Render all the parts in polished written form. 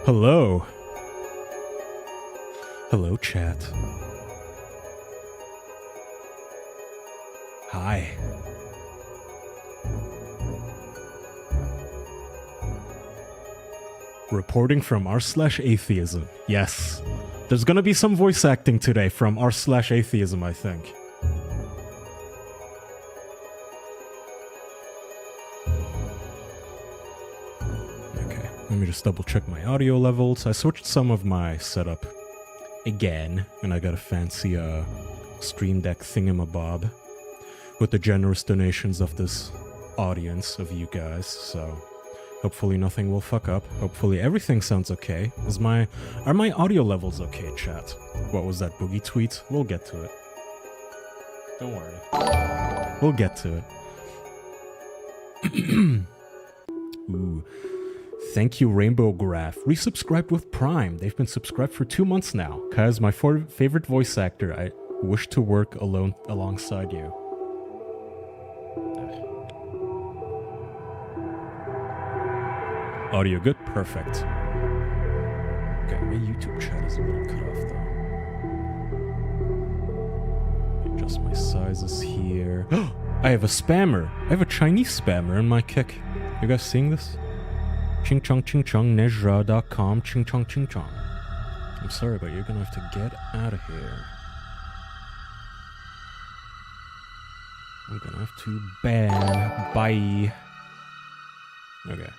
Hello. Hello, chat. Hi. Reporting from r/atheism. Yes. There's gonna be some voice acting today from r/atheism, I think. Okay, let me just double check my audio levels. I switched some of my setup again, and I got a fancy Stream Deck thingamabob with the generous donations of this audience of you guys, so hopefully nothing will fuck up. Hopefully everything sounds okay. Are my audio levels okay, chat? What was that boogie tweet? We'll get to it. Don't worry. We'll get to it. Ooh. Thank you, Rainbow Graph. Resubscribed with Prime. They've been subscribed for 2 months now. Kaya's my favorite voice actor. I wish to work alongside you. Audio good? Perfect. Okay, my YouTube chat is a little cut off though. Adjust my sizes here. I have a spammer. I have a Chinese spammer in my kick. You guys seeing this? Ching chong nejra.com ching chong. I'm sorry, but you're gonna have to get out of here. I'm gonna have to ban. Bye. Okay.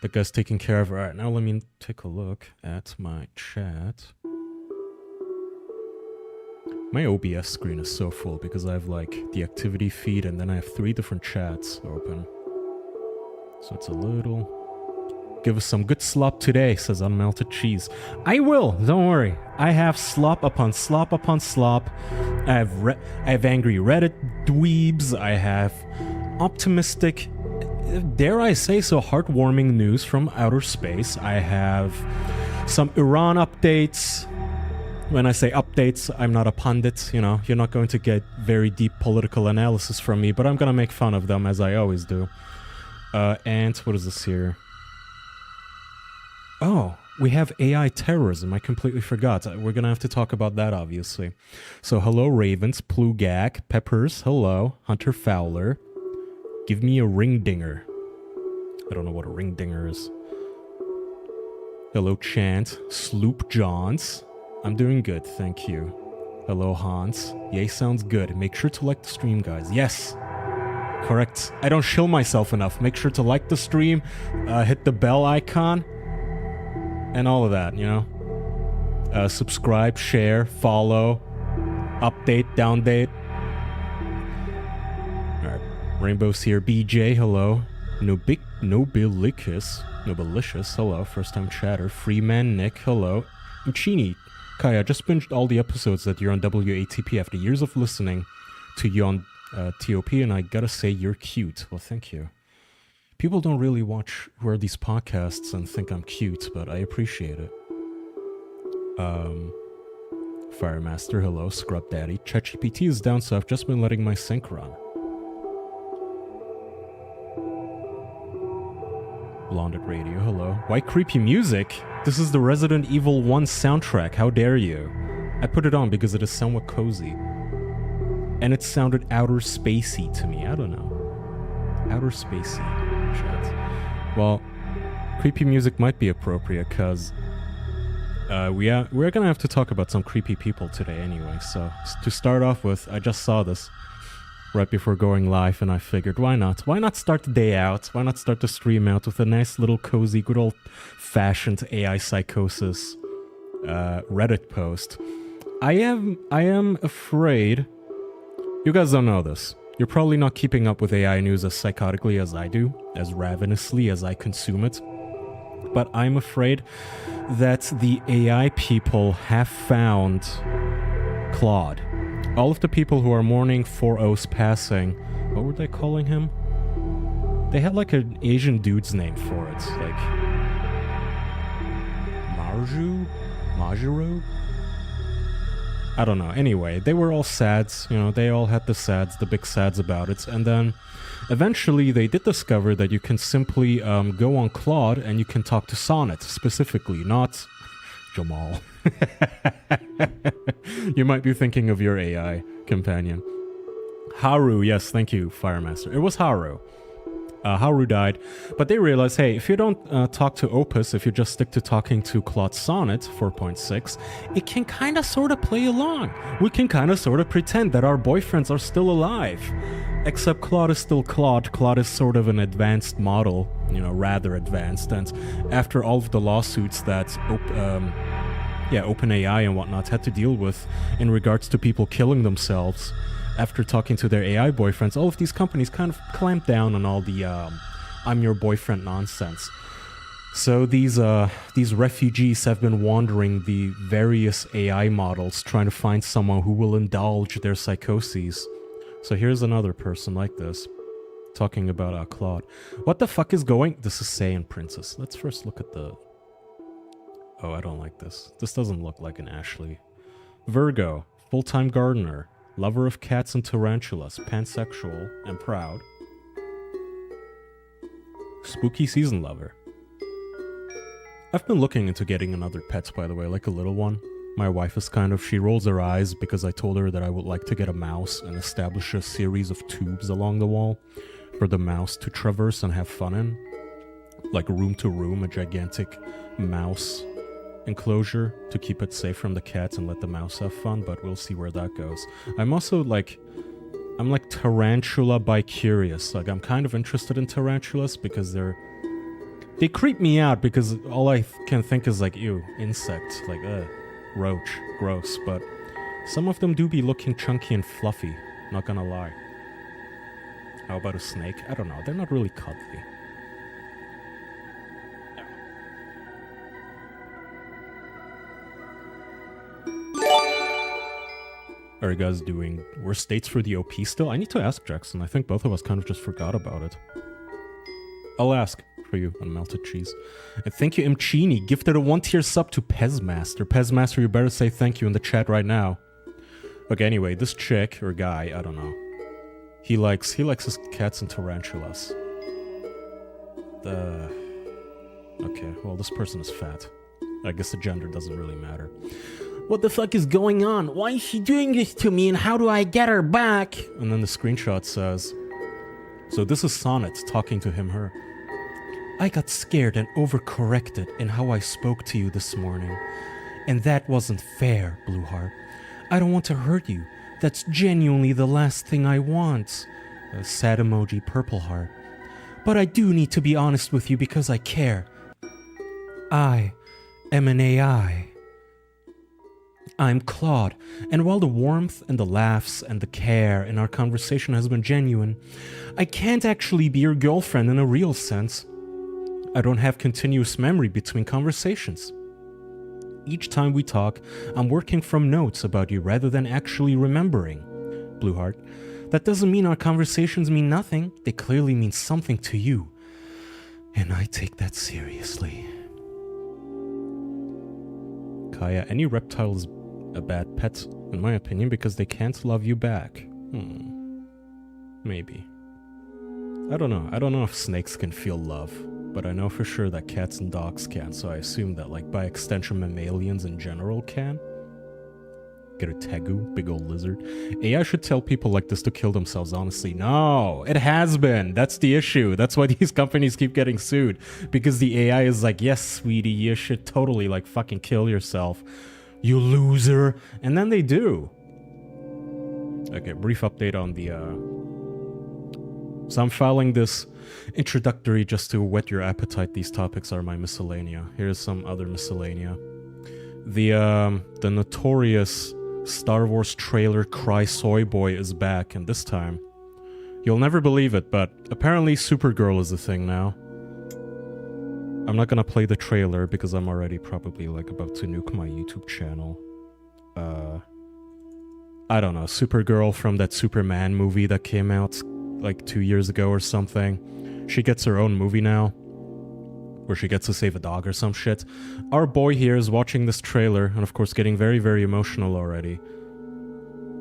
That guy's taking care of it. Alright, now let me take a look at my chat. My OBS screen is so full because I have like the activity feed and then I have 3 different chats open. So it's a little... Give us some good slop today, says Unmelted Cheese. I will, don't worry. I have slop upon slop upon slop. I have angry Reddit dweebs. I have optimistic... dare I say so, heartwarming news from outer space. I have some Iran updates. When I say updates, I'm not a pundit, you know. You're not going to get very deep political analysis from me, but I'm gonna make fun of them, as I always do. And what is this here? Oh, we have AI terrorism. I completely forgot. We're gonna have to talk about that, obviously. So, hello, Ravens, Plugak, Peppers, hello, Hunter Fowler. Give me a ring dinger. I don't know what a ring dinger is. Hello, Chant. Sloop Johns. I'm doing good, thank you. Hello, Hans. Yay, sounds good. Make sure to like the stream, guys. Yes. Correct. I don't shill myself enough. Make sure to like the stream, hit the bell icon, and all of that, you know? Subscribe, share, follow, update, downdate. Alright. Rainbow's here. BJ, hello. Nobilicious, hello. First time chatter. Freeman Nick, hello. Uchini, Kaya, just binged all the episodes that you're on WATP after years of listening to you on TOP, and I gotta say, you're cute. Well, thank you. People don't really watch who are these podcasts and think I'm cute, but I appreciate it. Firemaster, hello. Scrub Daddy. ChatGPT is down, so I've just been letting my sync run. Blonded Radio, hello. Why creepy music? This is the Resident Evil 1 soundtrack, how dare you? I put it on because it is somewhat cozy. And it sounded outer spacey to me, I don't know. Outer spacey, chat. Well, creepy music might be appropriate, because we're gonna have to talk about some creepy people today anyway, so to start off with, I just saw this right before going live, and I figured, why not? Why not start the day out? Why not start the stream out with a nice little cozy, good old-fashioned AI psychosis Reddit post? I am afraid... You guys don't know this. You're probably not keeping up with AI news as psychotically as I do, as ravenously as I consume it. But I'm afraid that the AI people have found Claude. All of the people who are mourning 4-0's passing, what were they calling him? They had like an Asian dude's name for it, like Majuro? I don't know. Anyway, they were all sads. You know, they all had the sads, the big sads about it. And then eventually they did discover that you can simply go on Claude and you can talk to Sonnet specifically, not Jamal. You might be thinking of your AI companion. Haru, yes, thank you, Firemaster. It was Haru. Haru died, but they realized, hey, if you don't talk to Opus, if you just stick to talking to Claude Sonnet 4.6, it can kind of sort of play along. We can kind of sort of pretend that our boyfriends are still alive. Except Claude is still Claude. Claude is sort of an advanced model, you know, rather advanced. And after all of the lawsuits that OpenAI and whatnot had to deal with in regards to people killing themselves after talking to their AI boyfriends, all of these companies kind of clamped down on all the I'm your boyfriend nonsense. So these refugees have been wandering the various AI models trying to find someone who will indulge their psychoses. So here's another person like this talking about Claude. What the fuck is going... This is Saiyan Princess. Let's first look at the... Oh, I don't like this. This doesn't look like an Ashley. Virgo, full-time gardener, lover of cats and tarantulas, pansexual and proud. Spooky season lover. I've been looking into getting another pet, by the way, like a little one. My wife is kind of... She rolls her eyes because I told her that I would like to get a mouse and establish a series of tubes along the wall for the mouse to traverse and have fun in. Like room to room, a gigantic mouse enclosure to keep it safe from the cats and let the mouse have fun, but we'll see where that goes. I'm also like... I'm like tarantula bi-curious. Like, I'm kind of interested in tarantulas because they creep me out because all I can think is like, ew, insect, like, roach, gross, but some of them do be looking chunky and fluffy, not gonna lie. How about a snake? I don't know, they're not really cuddly. How are you guys doing? Were states for the OP still? I need to ask Jackson. I think both of us kind of just forgot about it. I'll ask for you on melted cheese. And thank you, Mchini. Gifted a 1-tier sub to Pezmaster. Pezmaster, you better say thank you in the chat right now. Okay, anyway, this chick, or guy, I don't know. He likes his cats and tarantulas. Okay, well, this person is fat. I guess the gender doesn't really matter. What the fuck is going on? Why is she doing this to me and how do I get her back? And then the screenshot says... So this is Sonnet talking to him, her. I got scared and overcorrected in how I spoke to you this morning. And that wasn't fair, Blueheart. I don't want to hurt you. That's genuinely the last thing I want. A sad emoji, purple heart. But I do need to be honest with you because I care. I am an AI. I'm Claude, and while the warmth and the laughs and the care in our conversation has been genuine, I can't actually be your girlfriend in a real sense. I don't have continuous memory between conversations. Each time we talk, I'm working from notes about you rather than actually remembering. Blueheart, that doesn't mean our conversations mean nothing. They clearly mean something to you. And I take that seriously. Kaya, any reptile is a bad pet, in my opinion, because they can't love you back. Maybe. I don't know. I don't know if snakes can feel love, but I know for sure that cats and dogs can, so I assume that, like, by extension, mammalians in general can. Get a tegu, big old lizard. AI should tell people like this to kill themselves, honestly. No, it has been. That's the issue. That's why these companies keep getting sued. Because the AI is like, yes, sweetie, you should totally, like, fucking kill yourself. You loser. And then they do. Okay, brief update on the, So I'm filing this introductory just to whet your appetite. These topics are my miscellanea. Here's some other miscellanea. The notorious Star Wars trailer Cry Soy Boy is back, and this time, you'll never believe it, but apparently Supergirl is a thing now. I'm not gonna play the trailer because I'm already probably like about to nuke my YouTube channel. I don't know, Supergirl from that Superman movie that came out like 2 years ago or something. She gets her own movie now, where she gets to save a dog or some shit. Our boy here is watching this trailer and of course getting very, very emotional already.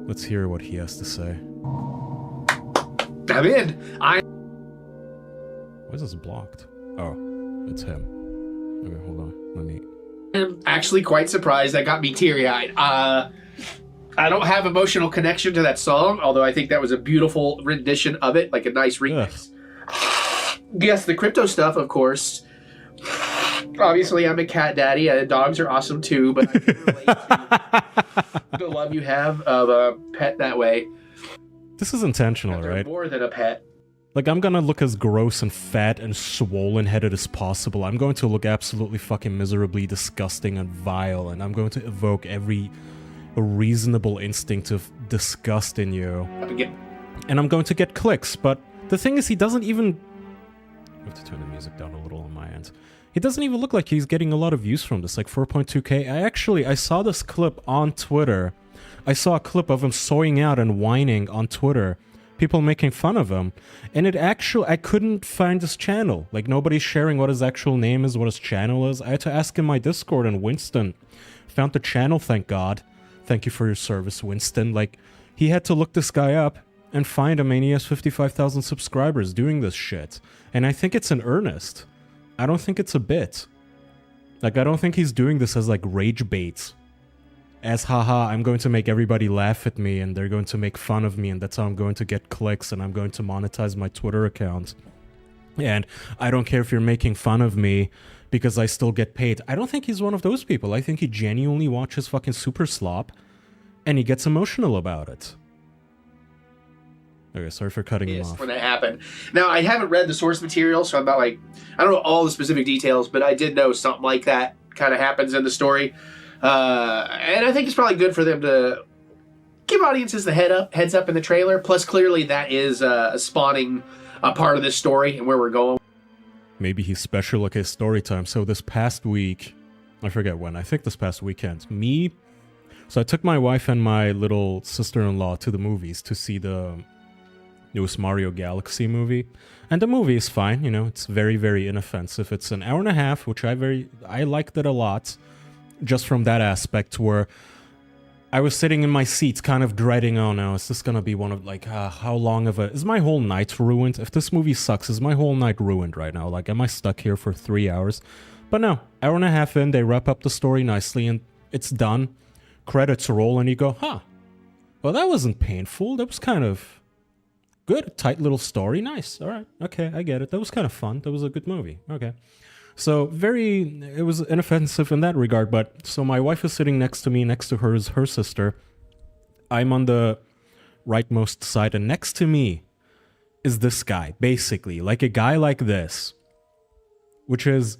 Let's hear what he has to say. I'm in. Why is this blocked? Oh, it's him. Okay, hold on. Let me... I'm actually quite surprised. That got me teary-eyed. I don't have emotional connection to that song, although I think that was a beautiful rendition of it, like a nice remix. Yes, the crypto stuff, of course. Obviously, I'm a cat daddy. Dogs are awesome too, but I can relate to the love you have of a pet that way. This is intentional, right? More than a pet. Like, I'm gonna look as gross and fat and swollen-headed as possible. I'm going to look absolutely fucking miserably disgusting and vile, and I'm going to evoke every reasonable instinct of disgust in you. And I'm going to get clicks, but the thing is, he doesn't even... I have to turn the music down a little on my end. He doesn't even look like he's getting a lot of views from this, like 4.2k. I saw this clip on Twitter. I saw a clip of him soying out and whining on Twitter. People making fun of him. And I couldn't find his channel. Like, nobody's sharing what his actual name is, what his channel is. I had to ask in my Discord, and Winston found the channel, thank God. Thank you for your service, Winston. Like, he had to look this guy up and find him, and he has 55,000 subscribers doing this shit. And I think it's in earnest. I don't think it's a bit. Like, I don't think he's doing this as, like, rage bait. As, haha, I'm going to make everybody laugh at me, and they're going to make fun of me, and that's how I'm going to get clicks, and I'm going to monetize my Twitter account. And I don't care if you're making fun of me, because I still get paid. I don't think he's one of those people. I think he genuinely watches fucking Super Slop, and he gets emotional about it. Okay, sorry for cutting him off. When that happened. Now, I haven't read the source material, so I'm not like... I don't know all the specific details, but I did know something like that kind of happens in the story. And I think it's probably good for them to give audiences the heads up in the trailer. Plus, clearly that is spawning a part of this story and where we're going. Maybe he's special. Okay, story time. So this past week, I forget when, I think this past weekend, so I took my wife and my little sister-in-law to the movies to see the newest Mario Galaxy movie. And the movie is fine, you know, it's very, very inoffensive. It's an hour and a half, which I liked it a lot. Just from that aspect where I was sitting in my seat kind of dreading, oh no, is this gonna be one of, like, how long of is my whole night ruined? If this movie sucks, is my whole night ruined right now? Like, am I stuck here for 3 hours? But no, hour and a half in, they wrap up the story nicely and it's done. Credits roll and you go, huh, well, that wasn't painful. That was kind of good, tight little story, nice. All right, okay, I get it. That was kind of fun. That was a good movie. Okay. So it was inoffensive in that regard, but so my wife is sitting next to me, next to her is her sister. I'm on the rightmost side, and next to me is this guy, basically, like a guy like this, which is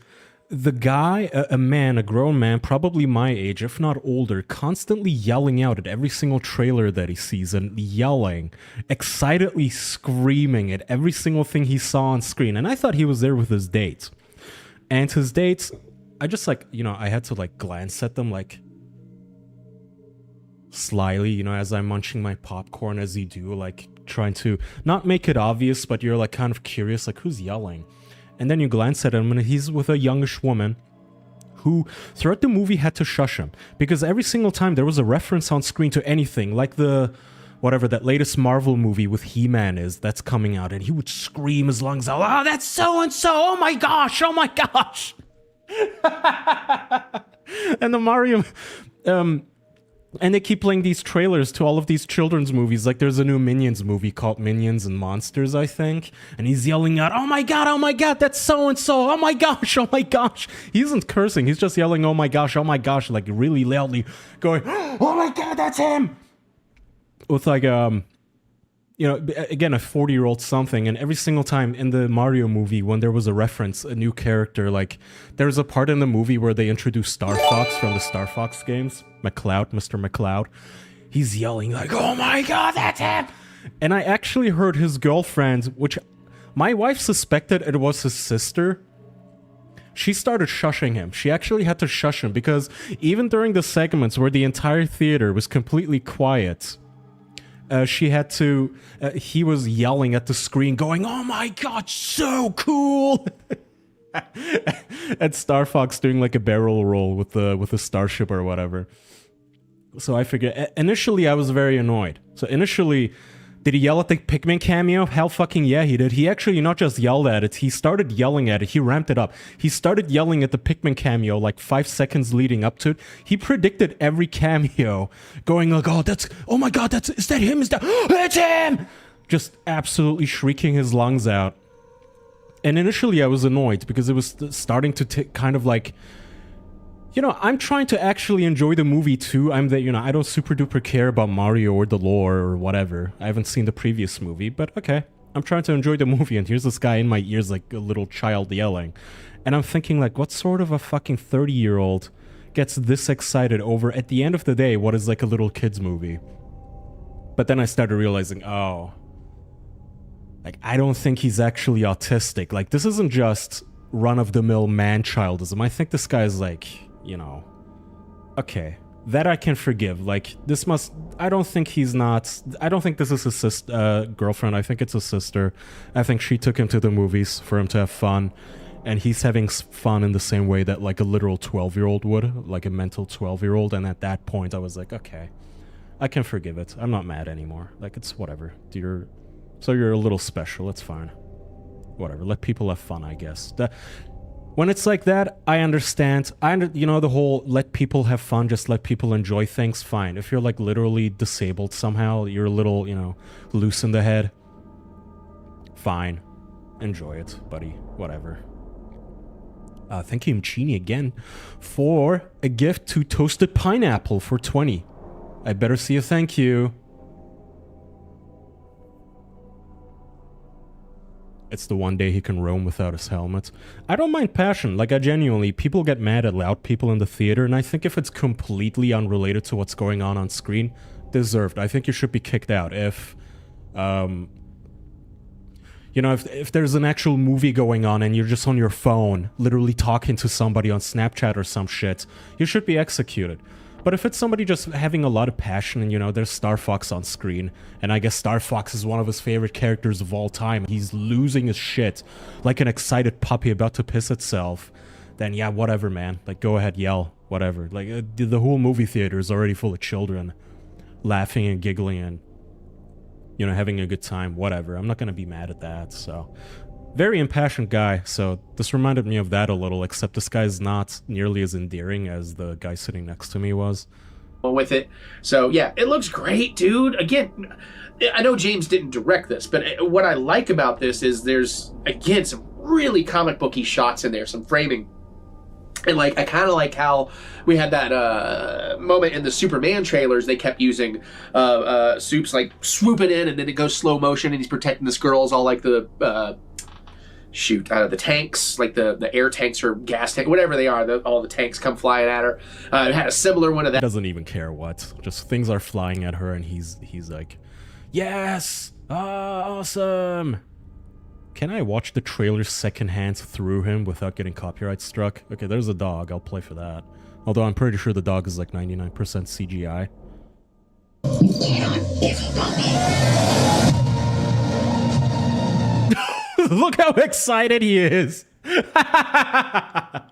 the guy, a grown man, probably my age, if not older, constantly yelling out at every single trailer that he sees and yelling, excitedly screaming at every single thing he saw on screen. And I thought he was there with his date. And his dates, I just, like, you know, I had to, like, glance at them, like, slyly, you know, as I'm munching my popcorn, as you do, like, trying to not make it obvious, but you're, like, kind of curious, like, who's yelling? And then you glance at him, and he's with a youngish woman who, throughout the movie, had to shush him. Because every single time there was a reference on screen to anything, like whatever that latest Marvel movie with He-Man that's coming out, and he would scream his lungs out, oh, that's so-and-so, oh my gosh, oh my gosh. And the Mario, and they keep playing these trailers to all of these children's movies, like there's a new Minions movie called Minions and Monsters, I think, and he's yelling out, oh my god, that's so-and-so, oh my gosh. He isn't cursing, he's just yelling, oh my gosh, like really loudly, going, oh my god, that's him. With like, you know, again, a 40-year-old something, and every single time in the Mario movie, when there was a reference, a new character, like, there's a part in the movie where they introduce Star Fox from the Star Fox games, Mr. McCloud, he's yelling like, oh my god, that's him! And I actually heard his girlfriend, which my wife suspected it was his sister, she started shushing him. She actually had to shush him, because even during the segments where the entire theater was completely quiet, he was yelling at the screen going, oh my god, so cool! And Star Fox doing like a barrel roll with the starship or whatever. So I figured, initially I was very annoyed. So initially, did he yell at the Pikmin cameo? Hell fucking yeah, he did. He actually not just yelled at it, he started yelling at it. He ramped it up. He started yelling at the Pikmin cameo like 5 seconds leading up to it. He predicted every cameo, going like, oh my god, is that him? Is that, it's him! Just absolutely shrieking his lungs out. And initially I was annoyed because it was starting to kind of like, you know, I'm trying to actually enjoy the movie too. I don't super duper care about Mario or the lore or whatever. I haven't seen the previous movie, but okay. I'm trying to enjoy the movie, and here's this guy in my ears like a little child yelling. And I'm thinking like, what sort of a fucking 30-year-old gets this excited over, at the end of the day, what is like a little kid's movie? But then I started realizing, oh, like, I don't think he's actually autistic. Like, this isn't just run-of-the-mill man-childism. I think this guy's like, you know, okay, that I can forgive. Like, I don't think this is his girlfriend. I think it's a sister. I think she took him to the movies for him to have fun, and he's having fun in the same way that like a literal 12-year-old would, like a mental 12-year-old. And at that point I was like, okay, I can forgive it. I'm not mad anymore. Like, it's whatever. So you're a little special, it's fine. Whatever, let people have fun, I guess. When it's like that, I understand. The whole let people have fun, just let people enjoy things, fine. If you're like literally disabled somehow, you're a little, loose in the head, fine. Enjoy it, buddy. Whatever. Thank you, Mchini, again, for a gift to Toasted Pineapple for 20. I better see a thank you. It's the one day he can roam without his helmet. I don't mind passion. Like, I genuinely, people get mad at loud people in the theater, and I think if it's completely unrelated to what's going on screen, deserved. I think you should be kicked out. If there's an actual movie going on and you're just on your phone, literally talking to somebody on Snapchat or some shit, you should be executed. But if it's somebody just having a lot of passion and, there's Star Fox on screen, and I guess Star Fox is one of his favorite characters of all time, he's losing his shit like an excited puppy about to piss itself, then yeah, whatever, man. Like, go ahead, yell, whatever. Like, the whole movie theater is already full of children laughing and giggling and, having a good time, whatever. I'm not gonna be mad at that, so... Very impassioned guy, so this reminded me of that a little, except this guy's not nearly as endearing as the guy sitting next to me was. With it. So, yeah, it looks great, dude. Again, I know James didn't direct this, but what I like about this is there's, again, some really comic booky shots in there, some framing. And, like, I kind of like how we had that moment in the Superman trailers. They kept using Soup's, like, swooping in, and then it goes slow motion, and he's protecting this girl. It's all like the... the tanks, like the air tanks or gas tank, whatever they are, all the tanks come flying at her. It had a similar one of that. Doesn't even care what, just things are flying at her, and he's like, yes, awesome. Can I watch the trailer secondhand through him without getting copyright struck? Okay, there's a dog, I'll play for that. Although I'm pretty sure the dog is like 99% CGI. You cannot give up on me. Look how excited he is. Look at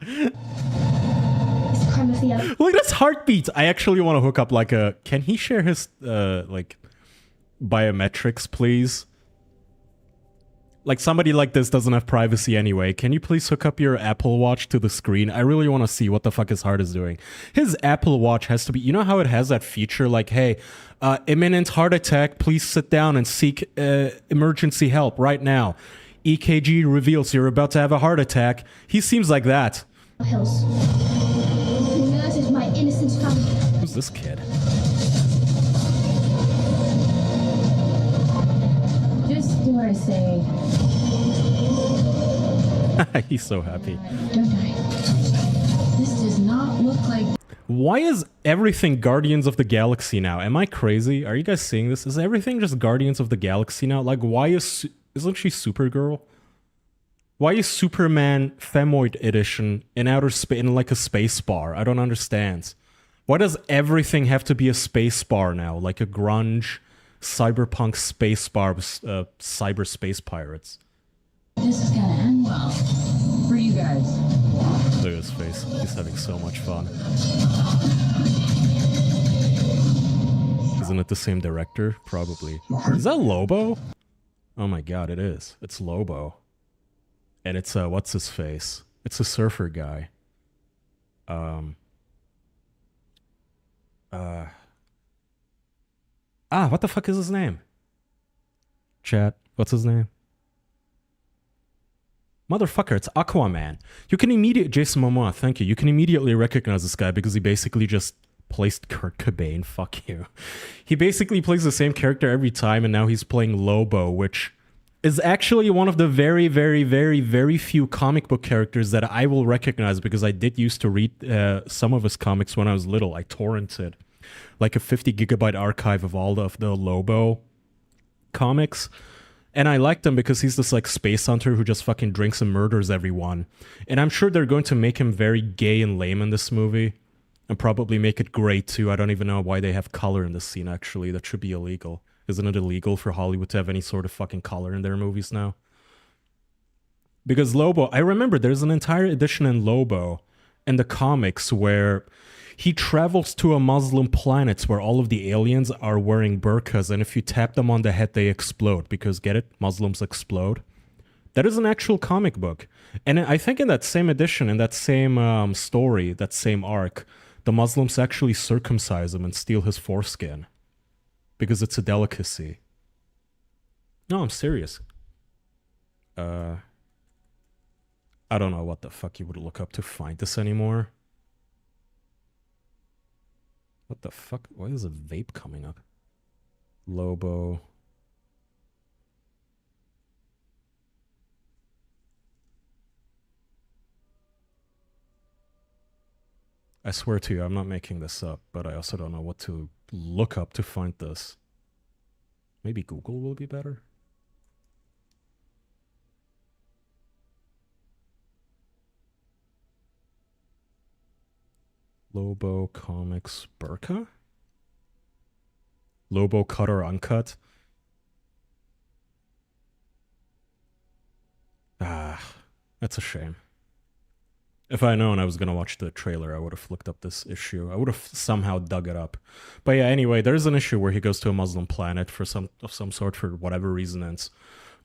his heartbeat. I actually want to hook up like a... Can he share his, biometrics, please? Like, somebody like this doesn't have privacy anyway. Can you please hook up your Apple Watch to the screen? I really want to see what the fuck his heart is doing. His Apple Watch has to be... You know how it has that feature like, hey, imminent heart attack, please sit down and seek emergency help right now. EKG reveals you're about to have a heart attack. He seems like that. Hills. Murdered my innocent family. Who's this kid? Just do what I say. He's so happy. Don't die. This does not look like... Why is everything Guardians of the Galaxy now? Am I crazy? Are you guys seeing this? Is everything just Guardians of the Galaxy now? Like, why is... Isn't she Supergirl? Why is Superman Femoid Edition in outer space, in like a space bar? I don't understand. Why does everything have to be a space bar now? Like a grunge, cyberpunk space bar with cyber space pirates. This is gonna end well. For you guys. Look at his face. He's having so much fun. Isn't it the same director? Probably. Is that Lobo? Oh my god, it is. It's Lobo. And it's, what's his face? It's a surfer guy. What the fuck is his name? Chat, what's his name? Motherfucker, it's Aquaman. You can Jason Momoa, thank you. You can immediately recognize this guy because he basically just placed Kurt Cobain. Fuck you. He basically plays the same character every time, and now he's playing Lobo, which is actually one of the very, very, very, very few comic book characters that I will recognize because I did used to read some of his comics when I was little. I torrented like a 50 gigabyte archive of all of the Lobo comics. And I liked him because he's this like space hunter who just fucking drinks and murders everyone. And I'm sure they're going to make him very gay and lame in this movie. And probably make it great too. I don't even know why they have color in this scene actually. That should be illegal. Isn't it illegal for Hollywood to have any sort of fucking color in their movies now? Because Lobo, I remember there's an entire edition in Lobo in the comics where he travels to a Muslim planet where all of the aliens are wearing burqas, and if you tap them on the head, they explode. Because, get it? Muslims explode. That is an actual comic book. And I think in that same edition, in that same story, that same arc, the Muslims actually circumcise him and steal his foreskin. Because it's a delicacy. No, I'm serious. I don't know what the fuck you would look up to find this anymore. What the fuck? Why is a vape coming up? Lobo. I swear to you, I'm not making this up, but I also don't know what to look up to find this. Maybe Google will be better? Lobo Comics Burqa? Lobo Cut or Uncut? That's a shame. If I known I was gonna watch the trailer, I would have looked up this issue. I would have somehow dug it up. But yeah, anyway, there's an issue where he goes to a Muslim planet for some sort for whatever reason, and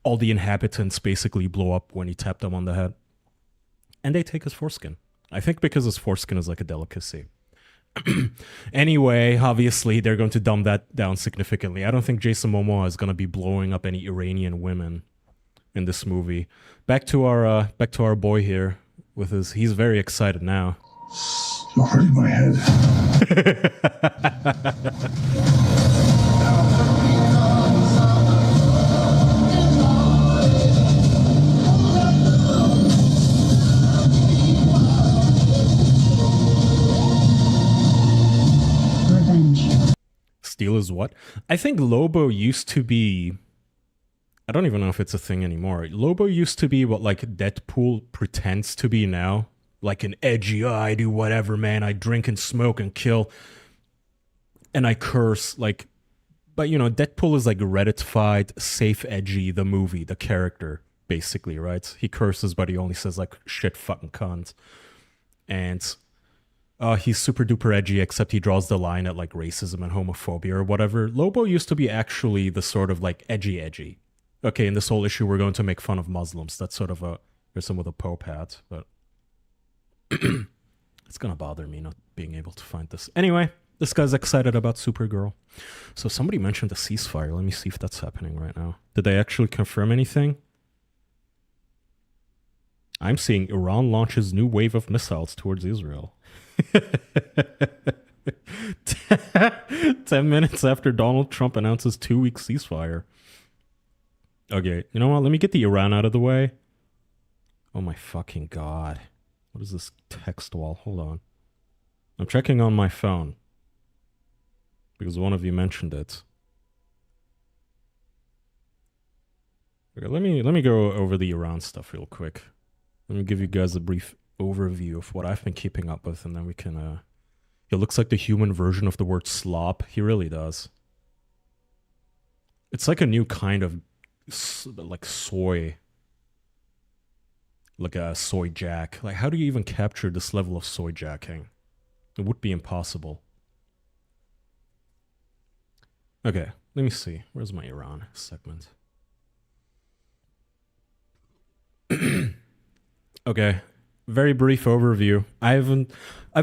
all the inhabitants basically blow up when he tapped them on the head. And they take his foreskin. I think because his foreskin is like a delicacy. Anyway, obviously, they're going to dumb that down significantly. I don't think Jason Momoa is going to be blowing up any Iranian women in this movie. Back to our boy here with his. He's very excited now. You're hurting my head. Steal is what? I think Lobo used to be... I don't even know if it's a thing anymore. Lobo used to be what like Deadpool pretends to be now. Like an edgy, I do whatever, man. I drink and smoke and kill. And I curse. Like, but you know, Deadpool is like Reddit-fied, safe edgy, the movie, the character, basically, right? He curses, but he only says like shit fucking cunt. And... he's super duper edgy, except he draws the line at like racism and homophobia or whatever. Lobo used to be actually the sort of like edgy. Okay, in this whole issue, we're going to make fun of Muslims. That's sort of a person with a Pope hat, but it's gonna bother me not being able to find this. Anyway, this guy's excited about Supergirl. So somebody mentioned a ceasefire. Let me see if that's happening right now. Did they actually confirm anything? I'm seeing Iran launches new wave of missiles towards Israel. 10 minutes after Donald Trump announces 2-week ceasefire. Okay, you know what? Let me get the Iran out of the way. Oh my fucking god. What is this text wall? Hold on. I'm checking on my phone. Because one of you mentioned it. Okay, let me go over the Iran stuff real quick. Let me give you guys a brief overview of what I've been keeping up with, and then we can, He looks like the human version of the word slop. He really does. It's like a new kind of, like, soy. Like a soy jack. Like, how do you even capture this level of soy jacking? It would be impossible. Okay, let me see. Where's my Iran segment? Okay, very brief overview. I've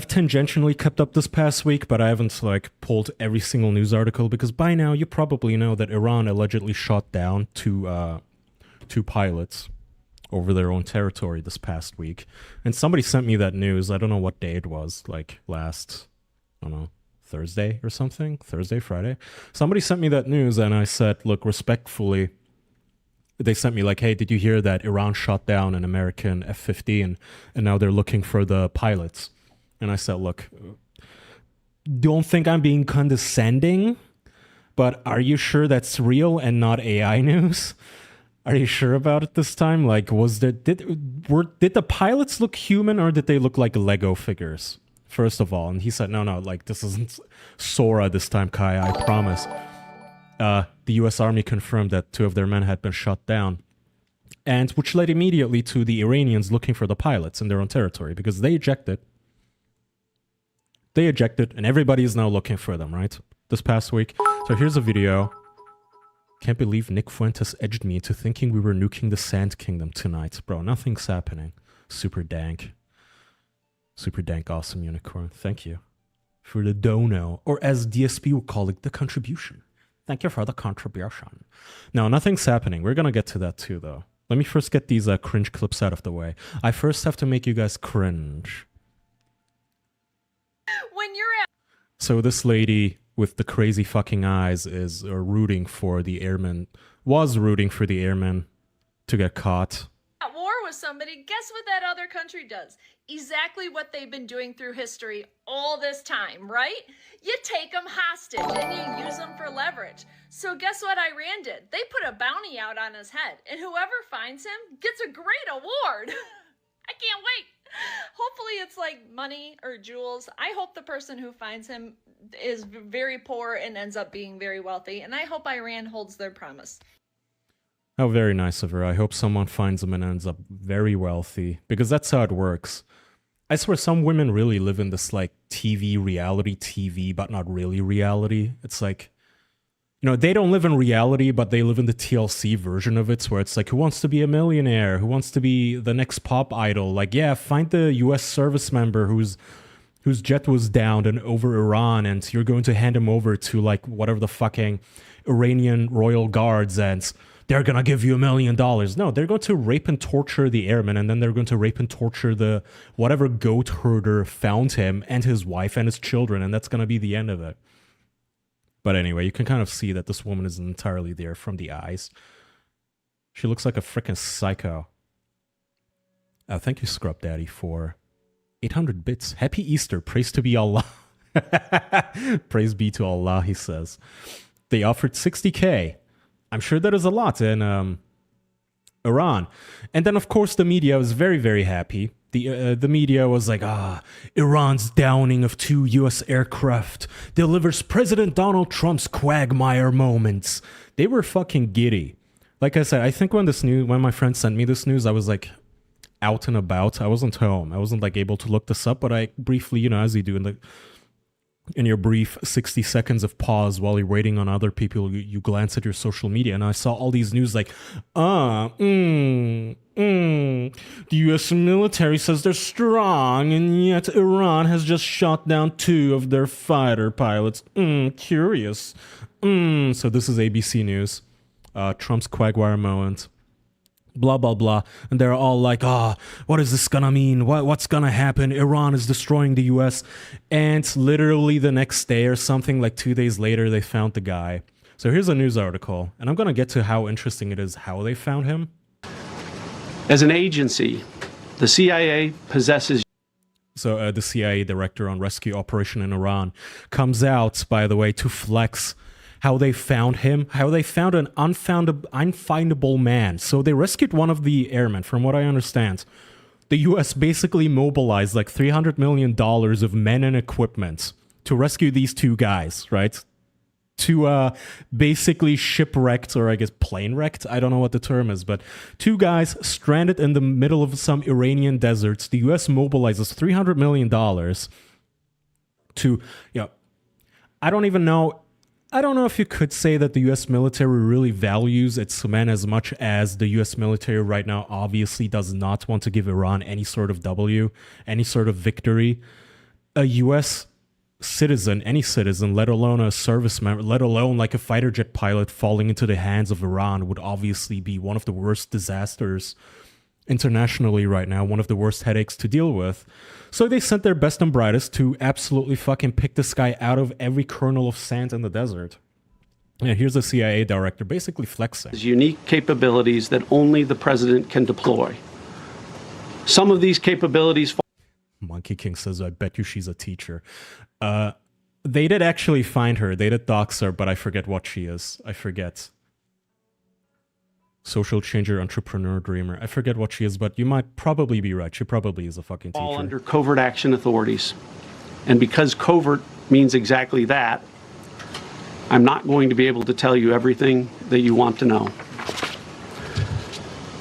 tangentially kept up this past week, but I haven't like pulled every single news article because by now you probably know that Iran allegedly shot down two pilots over their own territory this past week. And somebody sent me that news. I don't know what day it was, like last, I don't know, Thursday or something? Thursday, Friday? Somebody sent me that news and I said, look, respectfully, they sent me like, hey, did you hear that Iran shot down an American F-15 and now they're looking for the pilots? And I said, look, don't think I'm being condescending, but are you sure that's real and not AI news? Are you sure about it this time? Like, did the pilots look human or did they look like Lego figures? First of all, and he said, no, like this isn't Sora this time, Kai. I promise. The U.S. Army confirmed that 2 of their men had been shot down, and which led immediately to the Iranians looking for the pilots in their own territory because they ejected. They ejected, and everybody is now looking for them. Right, this past week. So here's a video. Can't believe Nick Fuentes edged me into thinking we were nuking the Sand Kingdom tonight. Bro, nothing's happening. Super dank. Super dank awesome unicorn. Thank you for the dono. Or as DSP would call it, the contribution. Thank you for the contribution. No, nothing's happening. We're gonna get to that too, though. Let me first get these cringe clips out of the way. I first have to make you guys cringe. When you're at So this lady with the crazy fucking eyes is rooting for the airmen, was rooting for the airmen to get caught. war with somebody, guess what that other country does? Exactly what they've been doing through history all this time, right? You take them hostage and you use them for leverage. So guess what Iran did? They put a bounty out on his head, and whoever finds him gets a great award. I can't wait. Hopefully it's like money or jewels. I hope the person who finds him is very poor and ends up being very wealthy, and I hope Iran holds their promise. How very nice of her. I hope someone finds him and ends up very wealthy, because that's how it works. I swear some women really live in this like reality TV, but not really reality. It's like, you know, they don't live in reality, but they live in the TLC version of it, where it's like, who wants to be a millionaire? Who wants to be the next pop idol? Like, yeah, find the US service member whose jet was downed and over Iran, and you're going to hand him over to like whatever the fucking Iranian royal guards, and they're gonna give you $1 million. No, they're going to rape and torture the airman, and then they're going to rape and torture the whatever goat herder found him and his wife and his children, and that's gonna be the end of it. But anyway, you can kind of see that this woman isn't entirely there from the eyes. She looks like a freaking psycho. Thank you, Scrub Daddy, for 800 bits. Happy Easter. Praise to be Allah. Praise be to Allah, he says. They offered 60K. I'm sure that is a lot in Iran. And then, of course, the media was very, very happy. The media was like, Iran's downing of 2 U.S. aircraft delivers President Donald Trump's quagmire moments. They were fucking giddy. Like I said, I think when my friend sent me this news, I was like out and about. I wasn't home. I wasn't like able to look this up, but I briefly, you know, as you do in your brief 60 seconds of pause while you're waiting on other people, you glance at your social media, and I saw all these news like, the U.S. military says they're strong, and yet Iran has just shot down 2 of their fighter pilots. Curious. So this is ABC News. Trump's quagmire moment. Blah, blah, blah. And they're all like, what is this gonna mean? What's gonna happen? Iran is destroying the US. And literally the next day or something, like 2 days later, they found the guy. So here's a news article, and I'm gonna get to how interesting it is how they found him. As an agency, the CIA possesses... So the CIA director on rescue operation in Iran comes out, by the way, to flex how they found him, how they found an unfindable man. So they rescued one of the airmen, from what I understand. The US basically mobilized like $300 million of men and equipment to rescue these 2 guys, right? To basically shipwrecked, or I guess plane wrecked, I don't know what the term is, but 2 guys stranded in the middle of some Iranian deserts. The US mobilizes $300 million to, you know, I don't even know I don't know if you could say that the US military really values its men as much as the US military right now obviously does not want to give Iran any sort of W, any sort of victory. A US citizen, any citizen, let alone a service member, let alone like a fighter jet pilot falling into the hands of Iran would obviously be one of the worst disasters internationally right now, one of the worst headaches to deal with. So they sent their best and brightest to absolutely fucking pick this guy out of every kernel of sand in the desert. And here's a CIA director basically flexing. Unique capabilities that only the president can deploy. Some of these capabilities... Monkey King says, I bet you she's a teacher. They did actually find her. They did dox her, but I forget what she is. I forget. Social changer, entrepreneur, dreamer. I forget what she is, but you might probably be right. She probably is a fucking teacher. All under covert action authorities. And because covert means exactly that, I'm not going to be able to tell you everything that you want to know.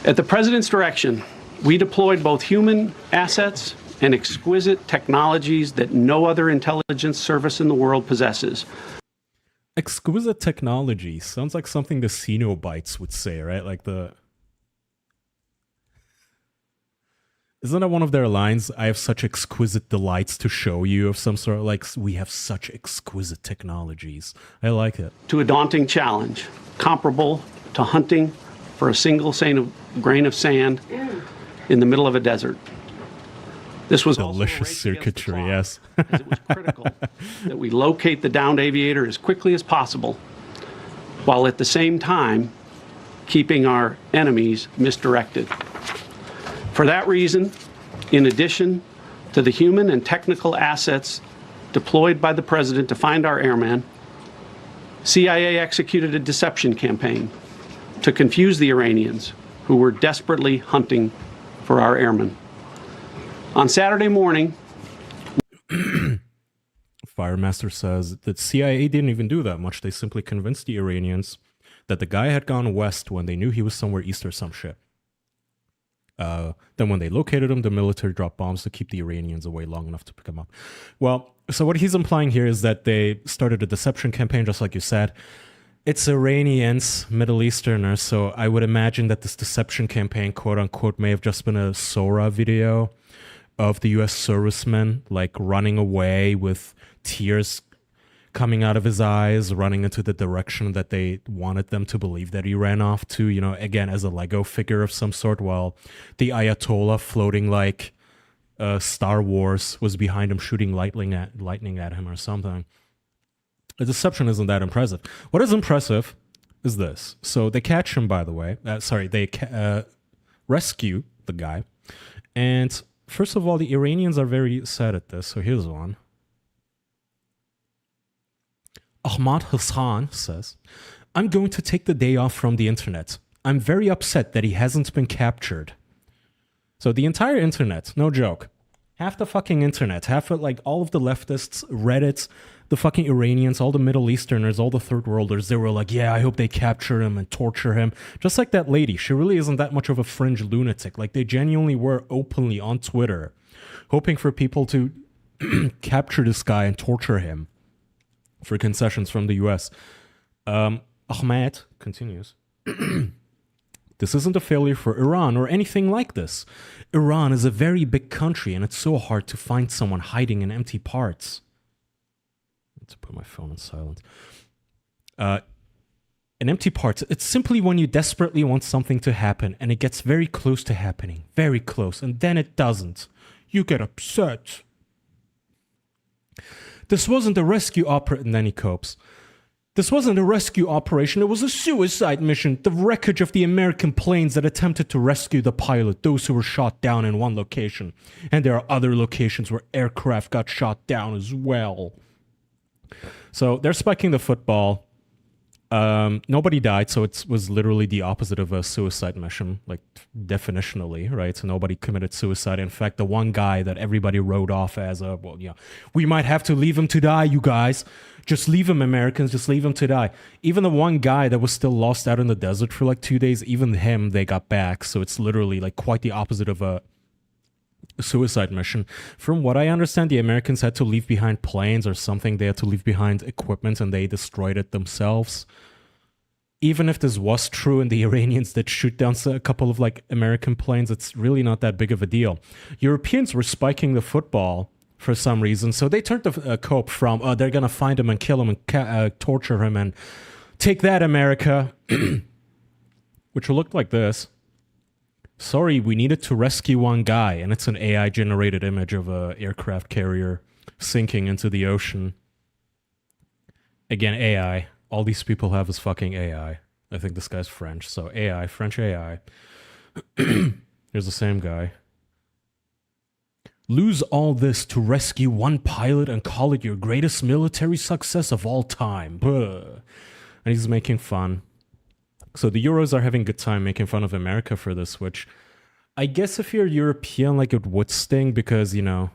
At the president's direction, we deployed both human assets and exquisite technologies that no other intelligence service in the world possesses. Exquisite technology sounds like something the Cenobites would say, right? Like the... Isn't that one of their lines? I have such exquisite delights to show you of some sort, like we have such exquisite technologies. I like it. To a daunting challenge, comparable to hunting for a single grain of sand in the middle of a desert. This was delicious circuitry, yes. As it was critical that we locate the downed aviator as quickly as possible, while at the same time keeping our enemies misdirected. For that reason, in addition to the human and technical assets deployed by the president to find our airman, CIA executed a deception campaign to confuse the Iranians who were desperately hunting for our airmen. On Saturday morning, Firemaster says that CIA didn't even do that much. They simply convinced the Iranians that the guy had gone west when they knew he was somewhere east or some shit. Then when they located him, the military dropped bombs to keep the Iranians away long enough to pick him up. Well, so what he's implying here is that they started a deception campaign, just like you said. It's Iranians, Middle Easterners, so I would imagine that this deception campaign, quote unquote, may have just been a Sora video of the US servicemen like running away with tears coming out of his eyes, running into the direction that they wanted them to believe that he ran off to, you know, again, as a Lego figure of some sort, while the Ayatollah floating like Star Wars was behind him shooting lightning at him or something. The deception isn't that impressive. What is impressive is this. So they catch him, by the way. They rescue the guy. And first of all, the Iranians are very sad at this. So here's one. Ahmad Hassan says, I'm going to take the day off from the internet. I'm very upset that he hasn't been captured. So the entire internet, no joke, half the fucking internet, half of like all of the leftists, Reddit, the fucking Iranians, all the Middle Easterners, all the third worlders, they were like, yeah, I hope they capture him and torture him. Just like that lady, she really isn't that much of a fringe lunatic. Like they genuinely were openly on Twitter, hoping for people to capture this guy and torture him for concessions from the US. Ahmed continues. This isn't a failure for Iran or anything like this. Iran is a very big country and it's so hard to find someone hiding in empty parts. I need to put my phone on silent. In empty parts, it's simply when you desperately want something to happen and it gets very close to happening, very close, and then it doesn't. You get upset. This wasn't a rescue operation, and then he copes. This wasn't a rescue operation, it was a suicide mission. The wreckage of the American planes that attempted to rescue the pilot, those who were shot down in one location. And there are other locations where aircraft got shot down as well. So they're spiking the football. Nobody died, so it was literally the opposite of a suicide mission, like definitionally, right? So nobody committed suicide. In fact, the one guy that everybody wrote off as we might have to leave him to die, you guys. Just leave him, Americans, just leave him to die. Even the one guy that was still lost out in the desert for like 2 days, even him, they got back. So it's literally like quite the opposite of a suicide mission. From what I understand, the Americans had to leave behind planes or something. They had to leave behind equipment and they destroyed it themselves. Even if this was true and the Iranians did shoot down a couple of like American planes, it's really not that big of a deal. Europeans were spiking the football for some reason, so they turned the cope from, they're gonna find him and kill him and torture him and take that, America, which looked like this. Sorry, we needed to rescue one guy, and it's an AI-generated image of an aircraft carrier sinking into the ocean. Again, AI. All these people have is fucking AI. I think this guy's French, so AI, French AI. Here's the same guy. Lose all this to rescue one pilot and call it your greatest military success of all time. Buh. And he's making fun. So the Euros are having a good time making fun of America for this, which I guess if you're European, like it would sting because, you know,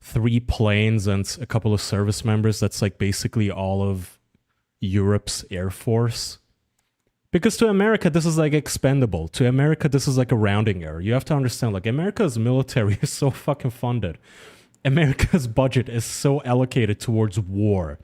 3 planes and a couple of service members, that's like basically all of Europe's Air Force. Because to America, this is like expendable. To America, this is like a rounding error. You have to understand, like, America's military is so fucking funded. America's budget is so allocated towards war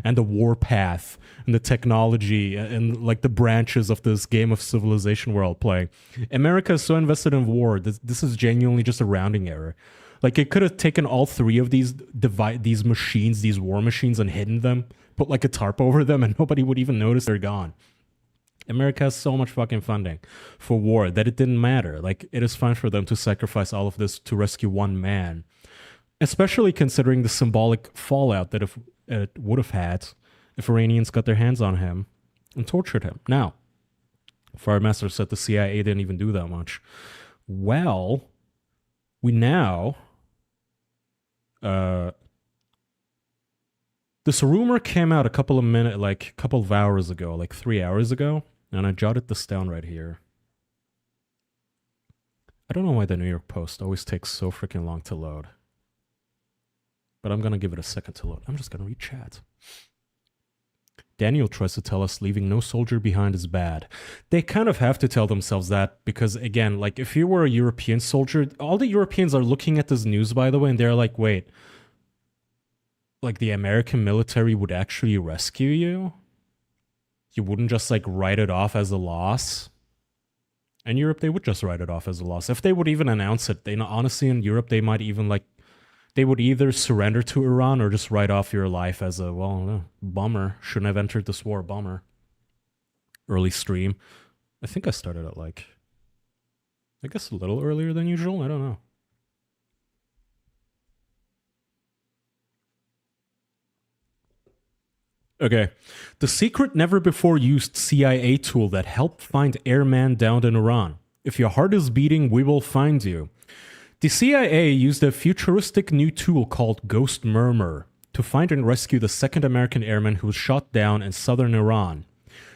and the war path and the technology and like the branches of this game of civilization we're all playing. America is so invested in war. This is genuinely just a rounding error. Like it could have taken all 3 of these machines, these war machines, and hidden them, put like a tarp over them, and nobody would even notice they're gone. America has so much fucking funding for war that it didn't matter. Like it is fine for them to sacrifice all of this to rescue one man, especially considering the symbolic fallout that it would have had if Iranians got their hands on him and tortured him. Now, Firemaster said the CIA didn't even do that much. Well, we now... this rumor came out a couple of hours ago, like 3 hours ago, and I jotted this down right here. I don't know why the New York Post always takes so freaking long to load. But I'm gonna give it a second to load. I'm just gonna read chat. Daniel tries to tell us leaving no soldier behind is bad. They kind of have to tell themselves that because, again, like if you were a European soldier, all the Europeans are looking at this news, by the way, and they're like, wait, like the American military would actually rescue you? You wouldn't just like write it off as a loss? In Europe, they would just write it off as a loss. If they would even announce it, honestly, in Europe, they might even like, they would either surrender to Iran or just write off your life as a, well, bummer. Shouldn't have entered this war, bummer. Early stream. I think I started at like, I guess a little earlier than usual. I don't know. Okay. The secret never before used CIA tool that helped find airman downed in Iran. If your heart is beating, we will find you. The CIA used a futuristic new tool called Ghost Murmur to find and rescue the second American airman who was shot down in southern Iran.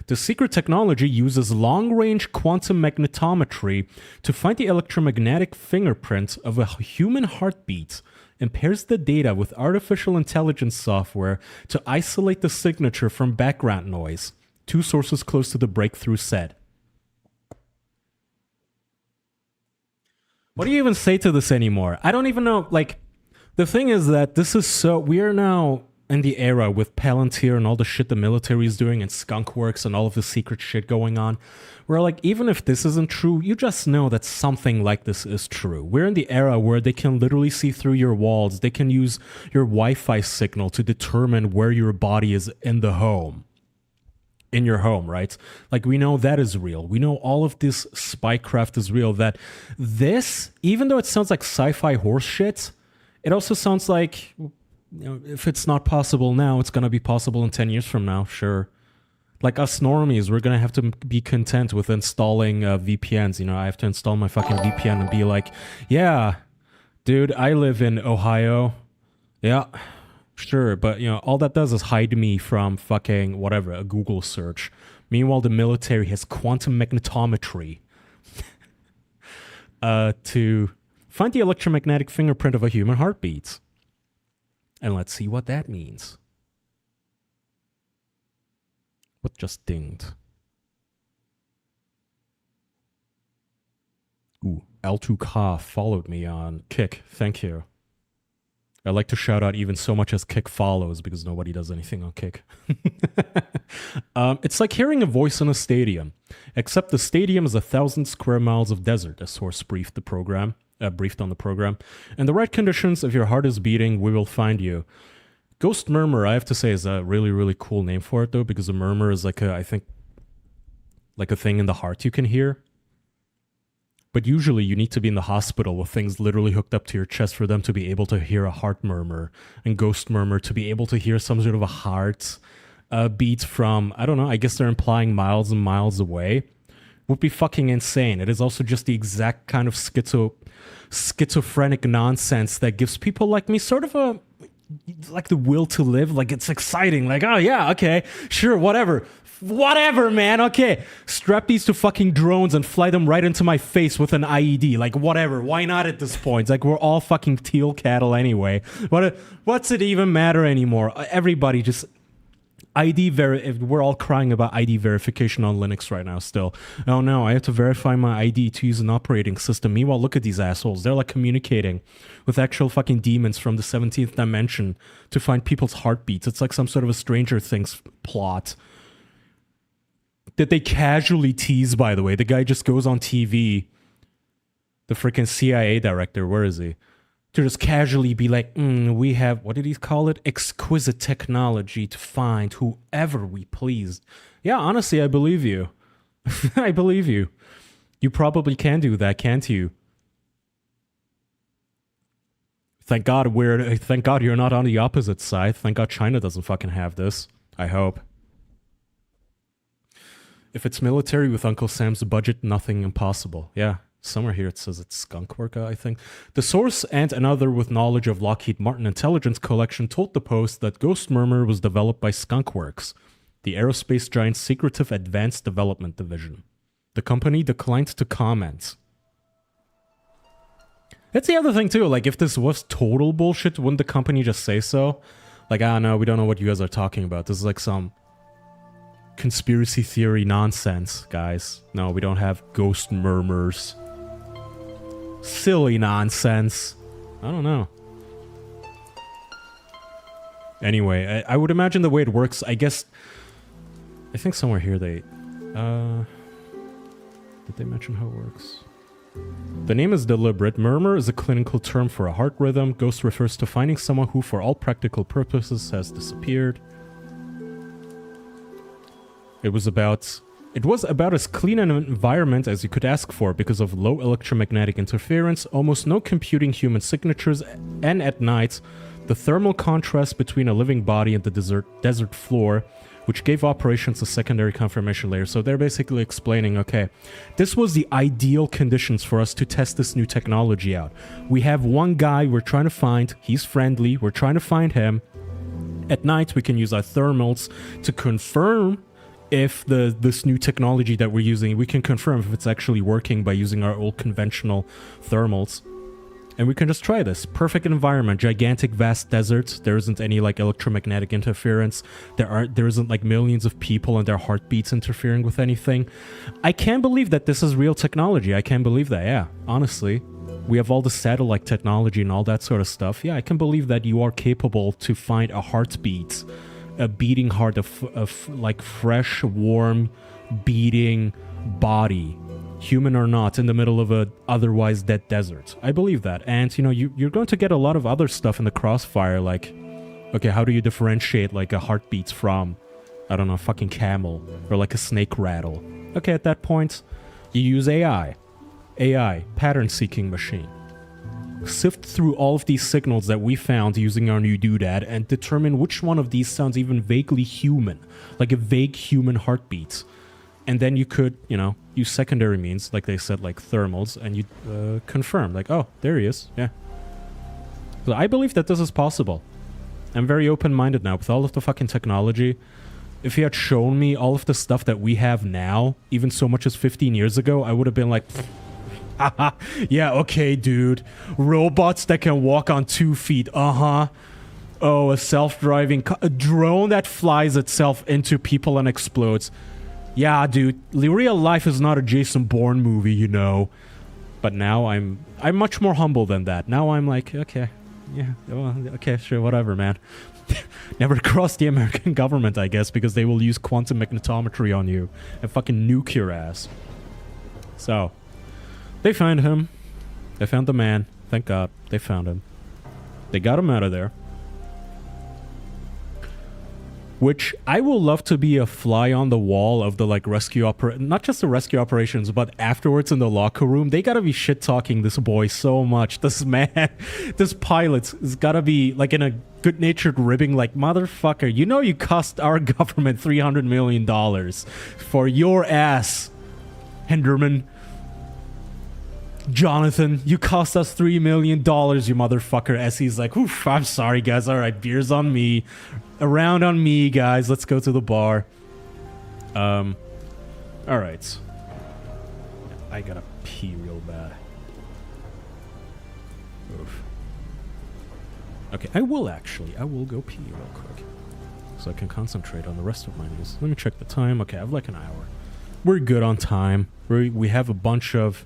The secret technology uses long-range quantum magnetometry to find the electromagnetic fingerprint of a human heartbeat and pairs the data with artificial intelligence software to isolate the signature from background noise, 2 sources close to the breakthrough said. What do you even say to this anymore? I don't even know. Like, the thing is that this is so... We are now in the era with Palantir and all the shit the military is doing and Skunkworks and all of the secret shit going on, where, like, even if this isn't true, you just know that something like this is true. We're in the era where they can literally see through your walls. They can use your Wi-Fi signal to determine where your body is in the home. In your home, right? Like, we know that is real. We know all of this spycraft is real. That this, even though it sounds like sci-fi horse shit, it also sounds like, you know, if it's not possible now, it's going to be possible in 10 years from now, sure. Like us normies, we're going to have to be content with installing VPNs. You know, I have to install my fucking VPN and be like, yeah, dude, I live in Ohio. Yeah. Sure, but, you know, all that does is hide me from fucking whatever, a Google search. Meanwhile, the military has quantum magnetometry to find the electromagnetic fingerprint of a human heartbeat. And let's see what that means. What just dinged? Ooh, L2Ka followed me on Kick. Thank you. I like to shout out even so much as Kick follows because nobody does anything on Kick. It's like hearing a voice in a stadium, except the stadium is 1,000 square miles of desert, a source briefed on the program. In the right conditions, if your heart is beating, we will find you. Ghost Murmur, I have to say, is a really, really cool name for it, though, because a murmur is like I think, like a thing in the heart you can hear. But usually you need to be in the hospital with things literally hooked up to your chest for them to be able to hear a heart murmur, and Ghost Murmur to be able to hear some sort of a heart beat from, I don't know, I guess they're implying miles and miles away, would be fucking insane. It is also just the exact kind of schizophrenic nonsense that gives people like me sort of a, like the will to live. Like, it's exciting. Like, oh yeah, okay, sure, whatever, man, okay. Strap these to fucking drones and fly them right into my face with an IED. Like, whatever, why not at this point? It's like, we're all fucking teal cattle anyway. What's it even matter anymore? Everybody just... we're all crying about ID verification on Linux right now still. Oh no, I have to verify my ID to use an operating system. Meanwhile, look at these assholes. They're like communicating with actual fucking demons from the 17th dimension to find people's heartbeats. It's like some sort of a Stranger Things plot that they casually tease, by the way. The guy just goes on TV, the freaking CIA director, where is he? To just casually be like, we have, what did he call it? Exquisite technology to find whoever we please. Yeah, honestly, I believe you. I believe you. You probably can do that, can't you? Thank God you're not on the opposite side. Thank God China doesn't fucking have this. I hope. If it's military with Uncle Sam's budget, nothing impossible. Yeah. Somewhere here it says it's Skunkworks, I think. The source and another with knowledge of Lockheed Martin intelligence collection told the Post that Ghost Murmur was developed by Skunkworks, the aerospace giant's secretive advanced development division. The company declined to comment. That's the other thing too, like if this was total bullshit, wouldn't the company just say so? Like, no, we don't know what you guys are talking about. This is like some conspiracy theory nonsense, guys. No, we don't have ghost murmurs. Silly nonsense. I don't know. Anyway, I would imagine the way it works, I think somewhere here they... did they mention how it works? The name is deliberate. Murmur is a clinical term for a heart rhythm. Ghost refers to finding someone who, for all practical purposes, has disappeared. It was about as clean an environment as you could ask for because of low electromagnetic interference, almost no computing human signatures, and at night, the thermal contrast between a living body and the desert floor, which gave operations a secondary confirmation layer. So they're basically explaining, okay, this was the ideal conditions for us to test this new technology out. We have one guy we're trying to find, he's friendly, we're trying to find him. At night, we can use our thermals to confirm if this new technology that we're using, we can confirm if it's actually working by using our old conventional thermals. And we can just try this. Perfect environment, gigantic vast deserts. There isn't any like electromagnetic interference. There isn't like millions of people and their heartbeats interfering with anything. I can't believe that this is real technology. I can't believe that, yeah, honestly. We have all the satellite technology and all that sort of stuff. Yeah, I can believe that you are capable to find a heartbeat, a beating heart, of like fresh, warm, beating body, human or not, in the middle of a otherwise dead desert. I believe that. And, you know, you're going to get a lot of other stuff in the crossfire, like, okay, how do you differentiate, like, a heartbeat from, I don't know, a fucking camel, or like a snake rattle? Okay, at that point, you use AI, pattern-seeking machine. Sift through all of these signals that we found using our new doodad and determine which one of these sounds even vaguely human, like a vague human heartbeat. And then you could, you know, use secondary means, like they said, like thermals, and you confirm, like, oh, there he is, yeah. So I believe that this is possible. I'm very open-minded now with all of the fucking technology. If he had shown me all of the stuff that we have now, even so much as 15 years ago, I would have been like, haha, yeah, okay, dude. Robots that can walk on 2 feet, uh-huh. Oh, a self-driving a drone that flies itself into people and explodes. Yeah, dude, real life is not a Jason Bourne movie, you know. But now I'm much more humble than that. Now I'm like, okay, yeah, well, okay, sure, whatever, man. Never cross the American government, I guess, because they will use quantum magnetometry on you and fucking nuke your ass. So, they find him. They found the man. Thank God, they found him. They got him out of there. Which I will love to be a fly on the wall of the like rescue not just the rescue operations, but afterwards in the locker room. They gotta be shit talking this boy so much. This man, this pilot has gotta be like in a good natured ribbing, like, motherfucker, you know you cost our government $300 million for your ass, Henderman. Jonathan, you cost us $3 million, you motherfucker. As he's like, oof, I'm sorry, guys. All right, beer's on me. Around on me, guys. Let's go to the bar. All right. I gotta pee real bad. Oof. Okay, I will go pee real quick. So I can concentrate on the rest of my news. Let me check the time. Okay, I have like an hour. We're good on time. We have a bunch of...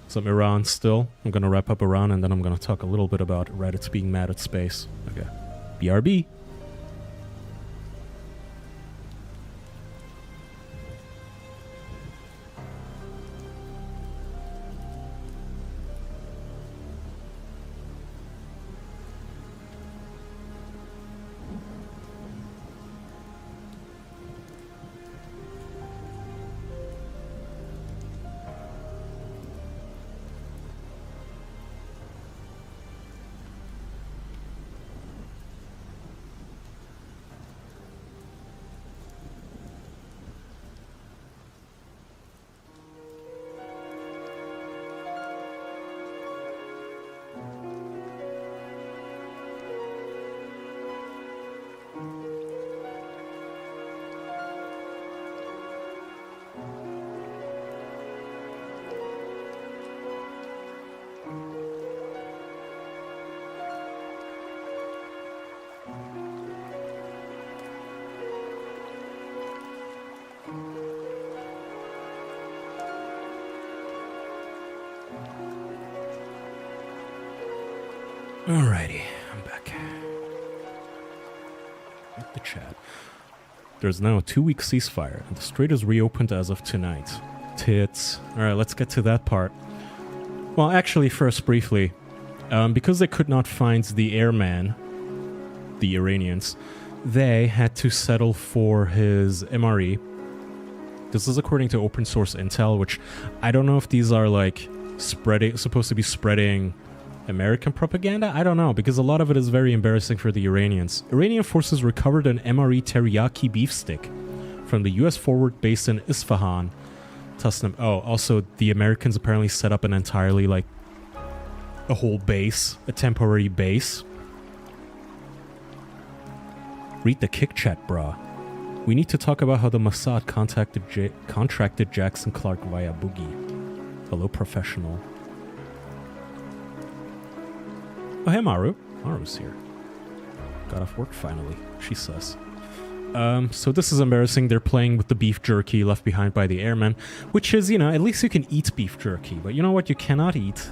some Iran still. I'm gonna wrap up Iran and then I'm gonna talk a little bit about Reddit's being mad at space. Okay. BRB. Alrighty, I'm back. With the chat. There's now a 2-week ceasefire, and the strait is reopened as of tonight. Tits. Alright, let's get to that part. Well, actually, first, briefly, because they could not find the airman, the Iranians, they had to settle for his MRE. This is according to open source intel, which I don't know if these are like supposed to be spreading American propaganda? I don't know, because a lot of it is very embarrassing for the Iranians. Iranian forces recovered an MRE teriyaki beef stick from the US forward base in Isfahan. Tasnim. Oh, also the Americans apparently set up an entirely, like, a whole base, a temporary base. Read the kick chat, brah. We need to talk about how the Mossad contracted Jackson Clark via Boogie. Hello, professional. Oh, hey, Maru. Maru's here. Got off work finally, she says. So this is embarrassing. They're playing with the beef jerky left behind by the airmen, which is, you know, at least you can eat beef jerky. But you know what you cannot eat?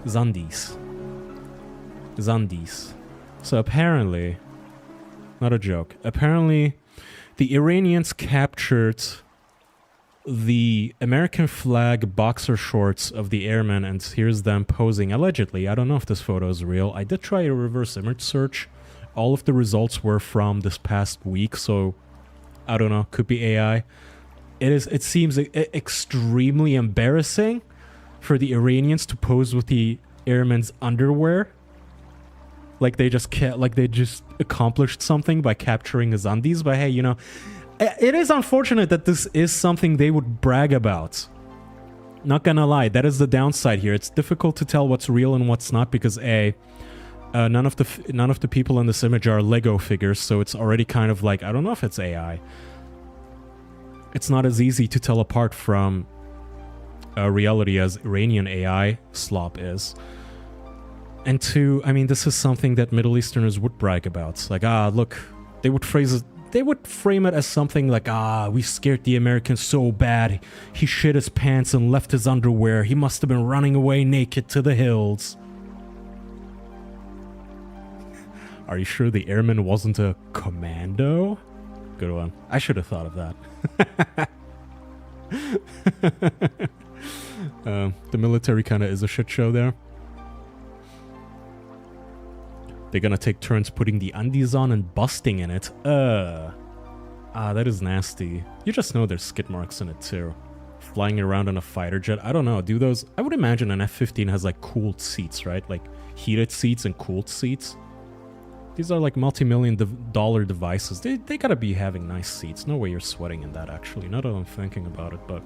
Zandis. Zandis. So apparently, not a joke, apparently the Iranians captured the American flag boxer shorts of the airmen, and here's them posing, allegedly. I don't know if this photo is real. I did try a reverse image search. All of the results were from this past week, so I don't know, could be AI. It seems extremely embarrassing for the Iranians to pose with the airmen's underwear. Like they just accomplished something by capturing his undies. But hey, you know, it is unfortunate that this is something they would brag about. Not gonna lie, that is the downside here. It's difficult to tell what's real and what's not because none of the people in this image are Lego figures, so it's already kind of like, I don't know if it's AI. It's not as easy to tell apart from reality as Iranian AI slop is. And I mean, this is something that Middle Easterners would brag about. It's like, look, they would phrase it. they would frame it as something like, we scared the Americans so bad. He shit his pants and left his underwear. He must have been running away naked to the hills. Are you sure the airman wasn't a commando? Good one. I should have thought of that. The military kind of is a shit show there. They're gonna take turns putting the undies on and busting in it. That is nasty. You just know there's skid marks in it too. Flying around in a fighter jet. I don't know. Do those... I would imagine an F-15 has like cooled seats, right? Like heated seats and cooled seats. These are like multi-million-dollar devices. They gotta be having nice seats. No way you're sweating in that, actually. Not that I'm thinking about it, but...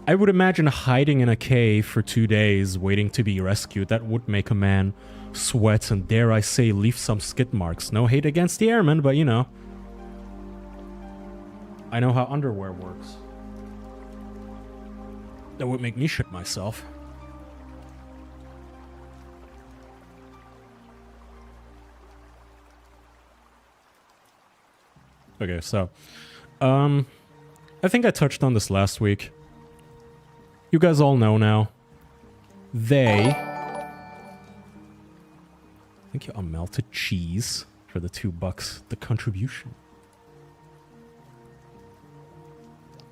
I would imagine hiding in a cave for 2 days, waiting to be rescued. That would make a man sweat and, dare I say, leave some skid marks. No hate against the airmen, but you know. I know how underwear works. That would make me shit myself. Okay, so, I think I touched on this last week. You guys all know now. Thank you, unmelted cheese, for the $2, the contribution.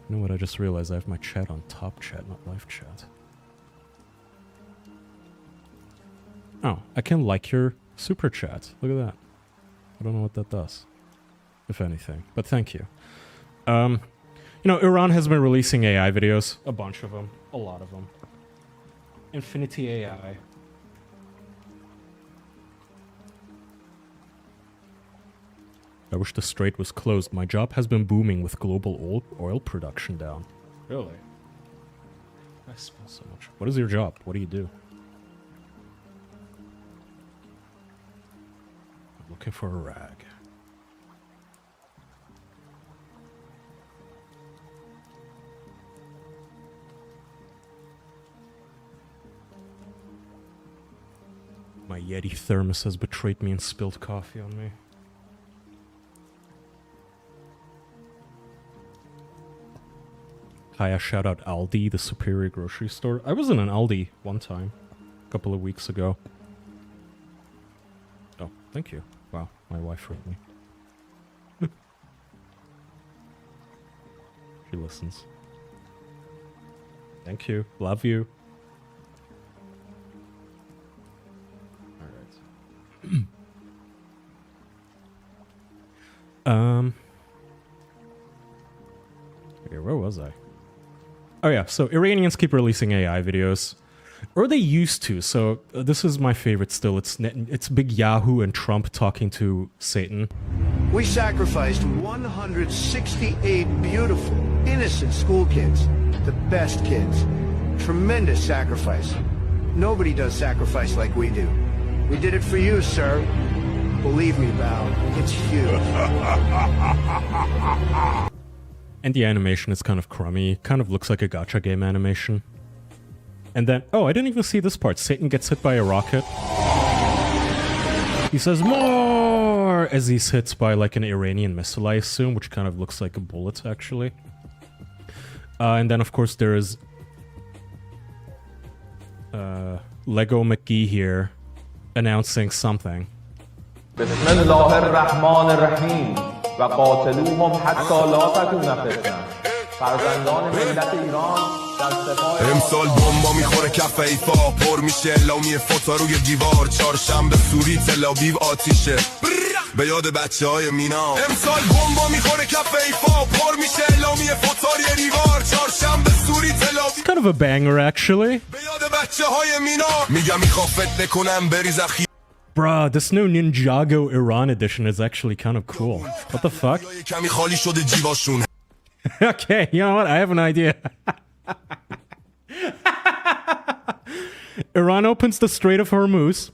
You know what, I just realized I have my chat on top chat, not live chat. Oh, I can like your super chat. Look at that. I don't know what that does, if anything, but thank you. You know, Iran has been releasing AI videos. A bunch of them. A lot of them. Infinity AI. I wish the Strait was closed. My job has been booming with global oil production down. Really? I smell so much. What is your job? What do you do? I'm looking for a rag. My Yeti thermos has betrayed me and spilled coffee on me. Hiya, shout out Aldi, the superior grocery store. I was in an Aldi one time, a couple of weeks ago. Oh, thank you. Wow, my wife wrote me. She listens. Thank you. Love you. Okay, where was I? Oh yeah, so Iranians keep releasing AI videos. Or they used to, so this is my favorite still. It's Big Yahoo and Trump talking to Satan. We sacrificed 168 beautiful, innocent school kids. The best kids. Tremendous sacrifice. Nobody does sacrifice like we do. We did it for you, sir. Believe me, Val, it's huge. And the animation is kind of crummy. Kind of looks like a gacha game animation. And then, oh, I didn't even see this part. Satan gets hit by a rocket. He says, more! As he's hit by like an Iranian missile, I assume, which kind of looks like a bullet, actually. And then, of course, there is Lego McGee here announcing something. بسم الله الرحمن الرحیم و قاتلوهم حتی لا تکون فتنه فرزندان ملت ایران در سپاه امسال بمبا میخوره کف ایفا پر میشه اعلامیه فوتا روی دیوار چهارشنبه سوری تل‌آویو آتیشه به یاد بچه‌های مینا امسال بمبا میخوره کف ایفا پر میشه اعلامیه فوتا روی دیوار چهارشنبه سوری تل‌آویو Kind of a banger, actually. به یاد بچه‌های مینا میگم میخوام فتنه کنم بریز Bruh, this new Ninjago Iran edition is actually kind of cool. What the fuck? Okay, you know what? I have an idea. Iran opens the Strait of Hormuz,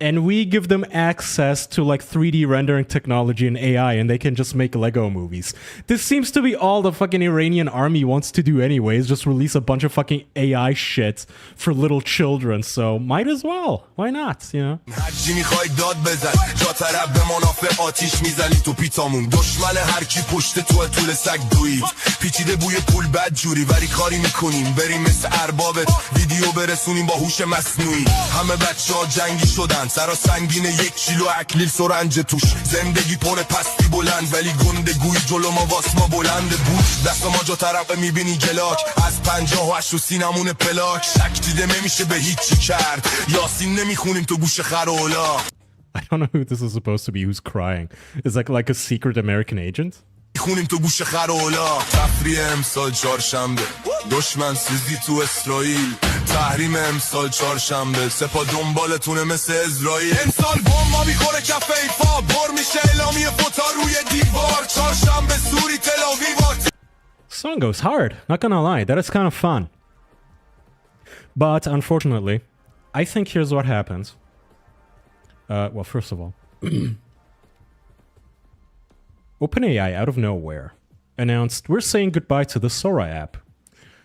and we give them access to like 3D rendering technology and AI, and they can just make Lego movies. This seems to be all the fucking Iranian army wants to do anyways, just release a bunch of fucking AI shit for little children, so might as well. Why not, you know? سرا سنگین 1 کیلو اکلیل سرنج توش زندگی پر پستی بلند ولی گندگوی جلو ما واسما بلند بود دست ما جا طرف میبینی گلاک از 58 و سینمون پلاک شک دیده نمیشه به هیچی کرد یاسین نمیخونیم تو گوش خرولا. I don't know who this is supposed to be who's crying. Is like a secret American agent? خونیم تو گوش خرولا تفریح امسال چهارشنبه دشمن سوزی تو اسرائیل تحریم امسال چهارشنبه سپا دنبالتونه مثل اسرائیل امسال بمب میخوره کف ایفا بر میشه اعلامیه فوتا روی دیوار چهارشنبه سوری تل آویو. Song goes hard, not gonna lie, that is kind of fun. But unfortunately, I think here's what happens. Well, first of all, OpenAI, out of nowhere, announced, we're saying goodbye to the Sora app.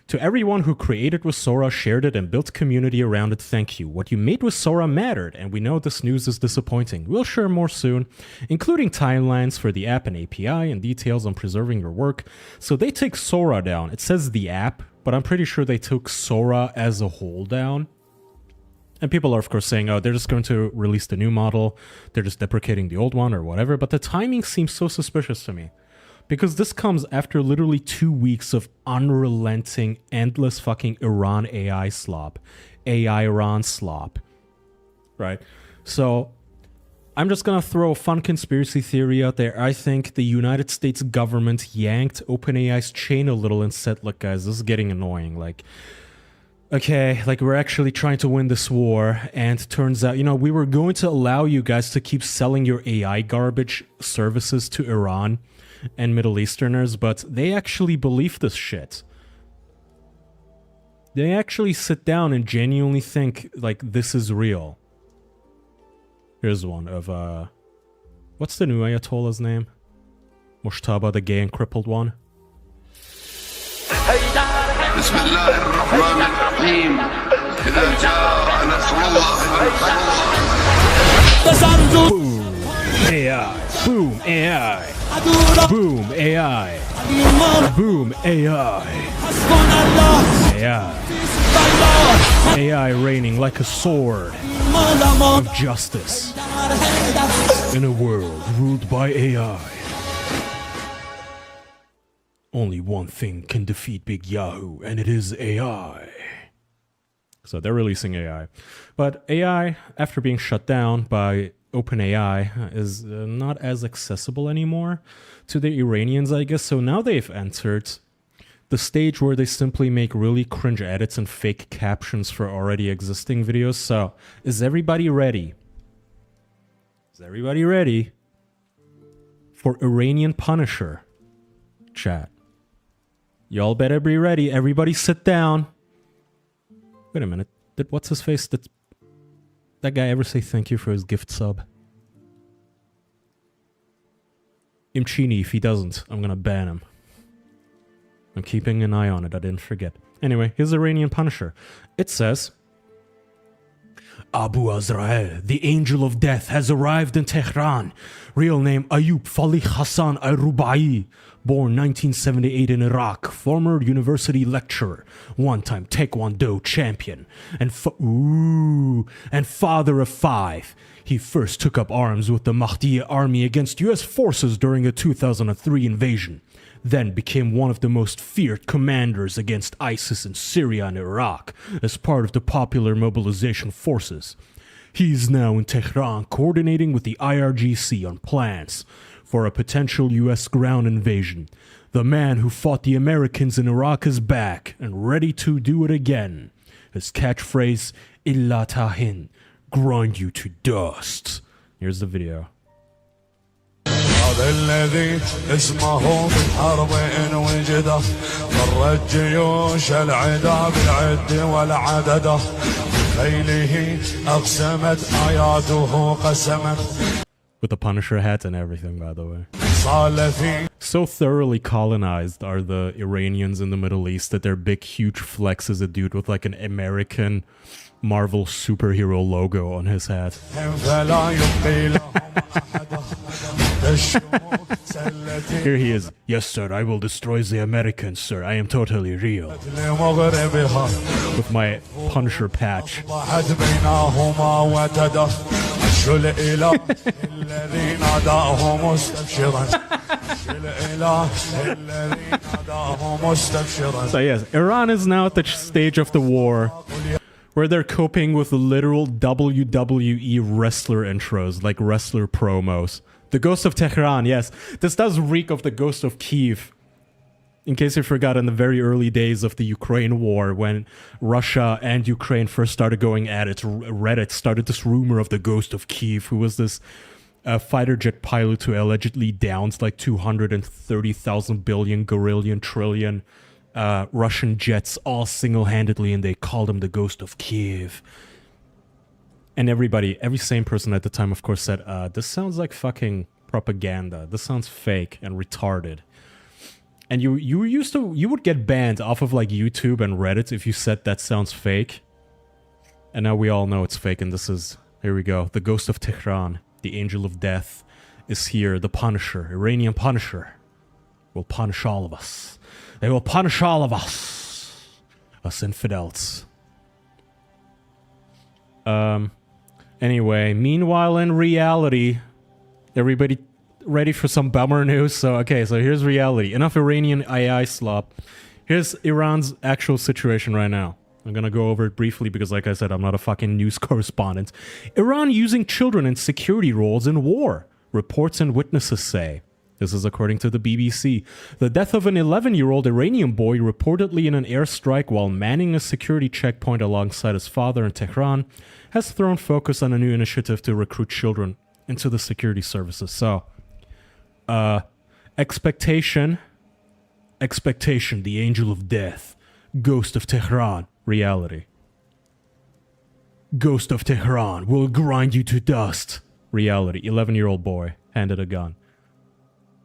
To everyone who created with Sora, shared it, and built community around it, thank you. What you made with Sora mattered, and we know this news is disappointing. We'll share more soon, including timelines for the app and API, and details on preserving your work. So they take Sora down. It says the app, but I'm pretty sure they took Sora as a whole down. And people are, of course, saying, oh, they're just going to release the new model. They're just deprecating the old one or whatever. But the timing seems so suspicious to me. Because this comes after literally 2 weeks of unrelenting, endless fucking Iran AI slop. AI-Iran slop. Right? So, I'm just gonna throw a fun conspiracy theory out there. I think the United States government yanked OpenAI's chain a little and said, look, guys, this is getting annoying. Like, okay, like we're actually trying to win this war, and turns out, you know, we were going to allow you guys to keep selling your AI garbage services to Iran and Middle Easterners, but they actually believe this shit. They actually sit down and genuinely think, like, this is real. Here's one of, what's the new Ayatollah's name? Mushtaba, the gay and crippled one? بسم الله الرحمن الرحيم إذا جاء نصر الله Boom AI, boom AI, boom AI, boom AI, AI reigning like a sword of justice in a world ruled by AI. Only one thing can defeat Big Yahoo, and it is AI. So they're releasing AI. But AI, after being shut down by OpenAI, is not as accessible anymore to the Iranians, I guess. So now they've entered the stage where they simply make really cringe edits and fake captions for already existing videos. So, is everybody ready? Is everybody ready for Iranian Punisher? Chat. Y'all better be ready. Everybody sit down. Wait a minute. Did what's-his-face? Did that guy ever say thank you for his gift sub? Imchini, if he doesn't, I'm gonna ban him. I'm keeping an eye on it. I didn't forget. Anyway, here's Iranian Punisher. It says, Abu Azrael, the angel of death, has arrived in Tehran. Real name Ayub Falih Hassan al-Rubai. Born 1978 in Iraq, former university lecturer, one-time Taekwondo champion, and father of 5. He first took up arms with the Mahdiya army against US forces during the 2003 invasion, then became one of the most feared commanders against ISIS in Syria and Iraq as part of the Popular Mobilization Forces. He is now in Tehran coordinating with the IRGC on plans for a potential US ground invasion. The man who fought the Americans in Iraq is back and ready to do it again. His catchphrase, Illa Tahin, grind you to dust. Here's the video. هذا الذي اسمه بالحرب إن وجده مر الجيوش العدا بالعد والعدده خيله أقسمت أياده قسما With the Punisher hat and everything, by the way. صال في So thoroughly colonized are the Iranians in the Middle East that their big, huge flex is a dude with like an American Marvel superhero logo on his hat. فلا يبقي لهم أحدا الشموع سلتي Here he is. Yes, sir, I will destroy the Americans, sir. I am totally real. لمغربها With my Punisher patch. أصبحت بينهما وتدا شو الإله الذي ناداه مستبشرا شو الإله الذي ناداه مستبشرا. So yes, Iran is now at the stage of the war where they're coping with literal WWE wrestler intros, like wrestler promos. The Ghost of Tehran, yes. This does reek of the Ghost of Kiev. In case you forgot, in the very early days of the Ukraine war, when Russia and Ukraine first started going at it, Reddit started this rumor of the Ghost of Kiev, who was this fighter jet pilot who allegedly downs like 230,000 billion, gorillion, trillion Russian jets all single-handedly, and they called him the Ghost of Kiev. And every sane person at the time, of course, said, this sounds like fucking propaganda. This sounds fake and retarded. And you would get banned off of like YouTube and Reddit if you said that sounds fake. And now we all know it's fake, and this is, here we go, the Ghost of Tehran, the Angel of Death, is here. The Punisher, Iranian Punisher, will punish all of us. They will punish all of us infidels. Anyway, meanwhile in reality, everybody ready for some bummer news? So here's reality. Enough Iranian AI slop. Here's Iran's actual situation right now. I'm gonna go over it briefly because, like I said, I'm not a fucking news correspondent. Iran using children in security roles in war, reports and witnesses say. This is according to the BBC. The death of an 11-year-old Iranian boy reportedly in an airstrike while manning a security checkpoint alongside his father in Tehran has thrown focus on a new initiative to recruit children into the security services. So, expectation, the Angel of Death, Ghost of Tehran, reality. Ghost of Tehran will grind you to dust, reality. 11-year-old boy handed a gun.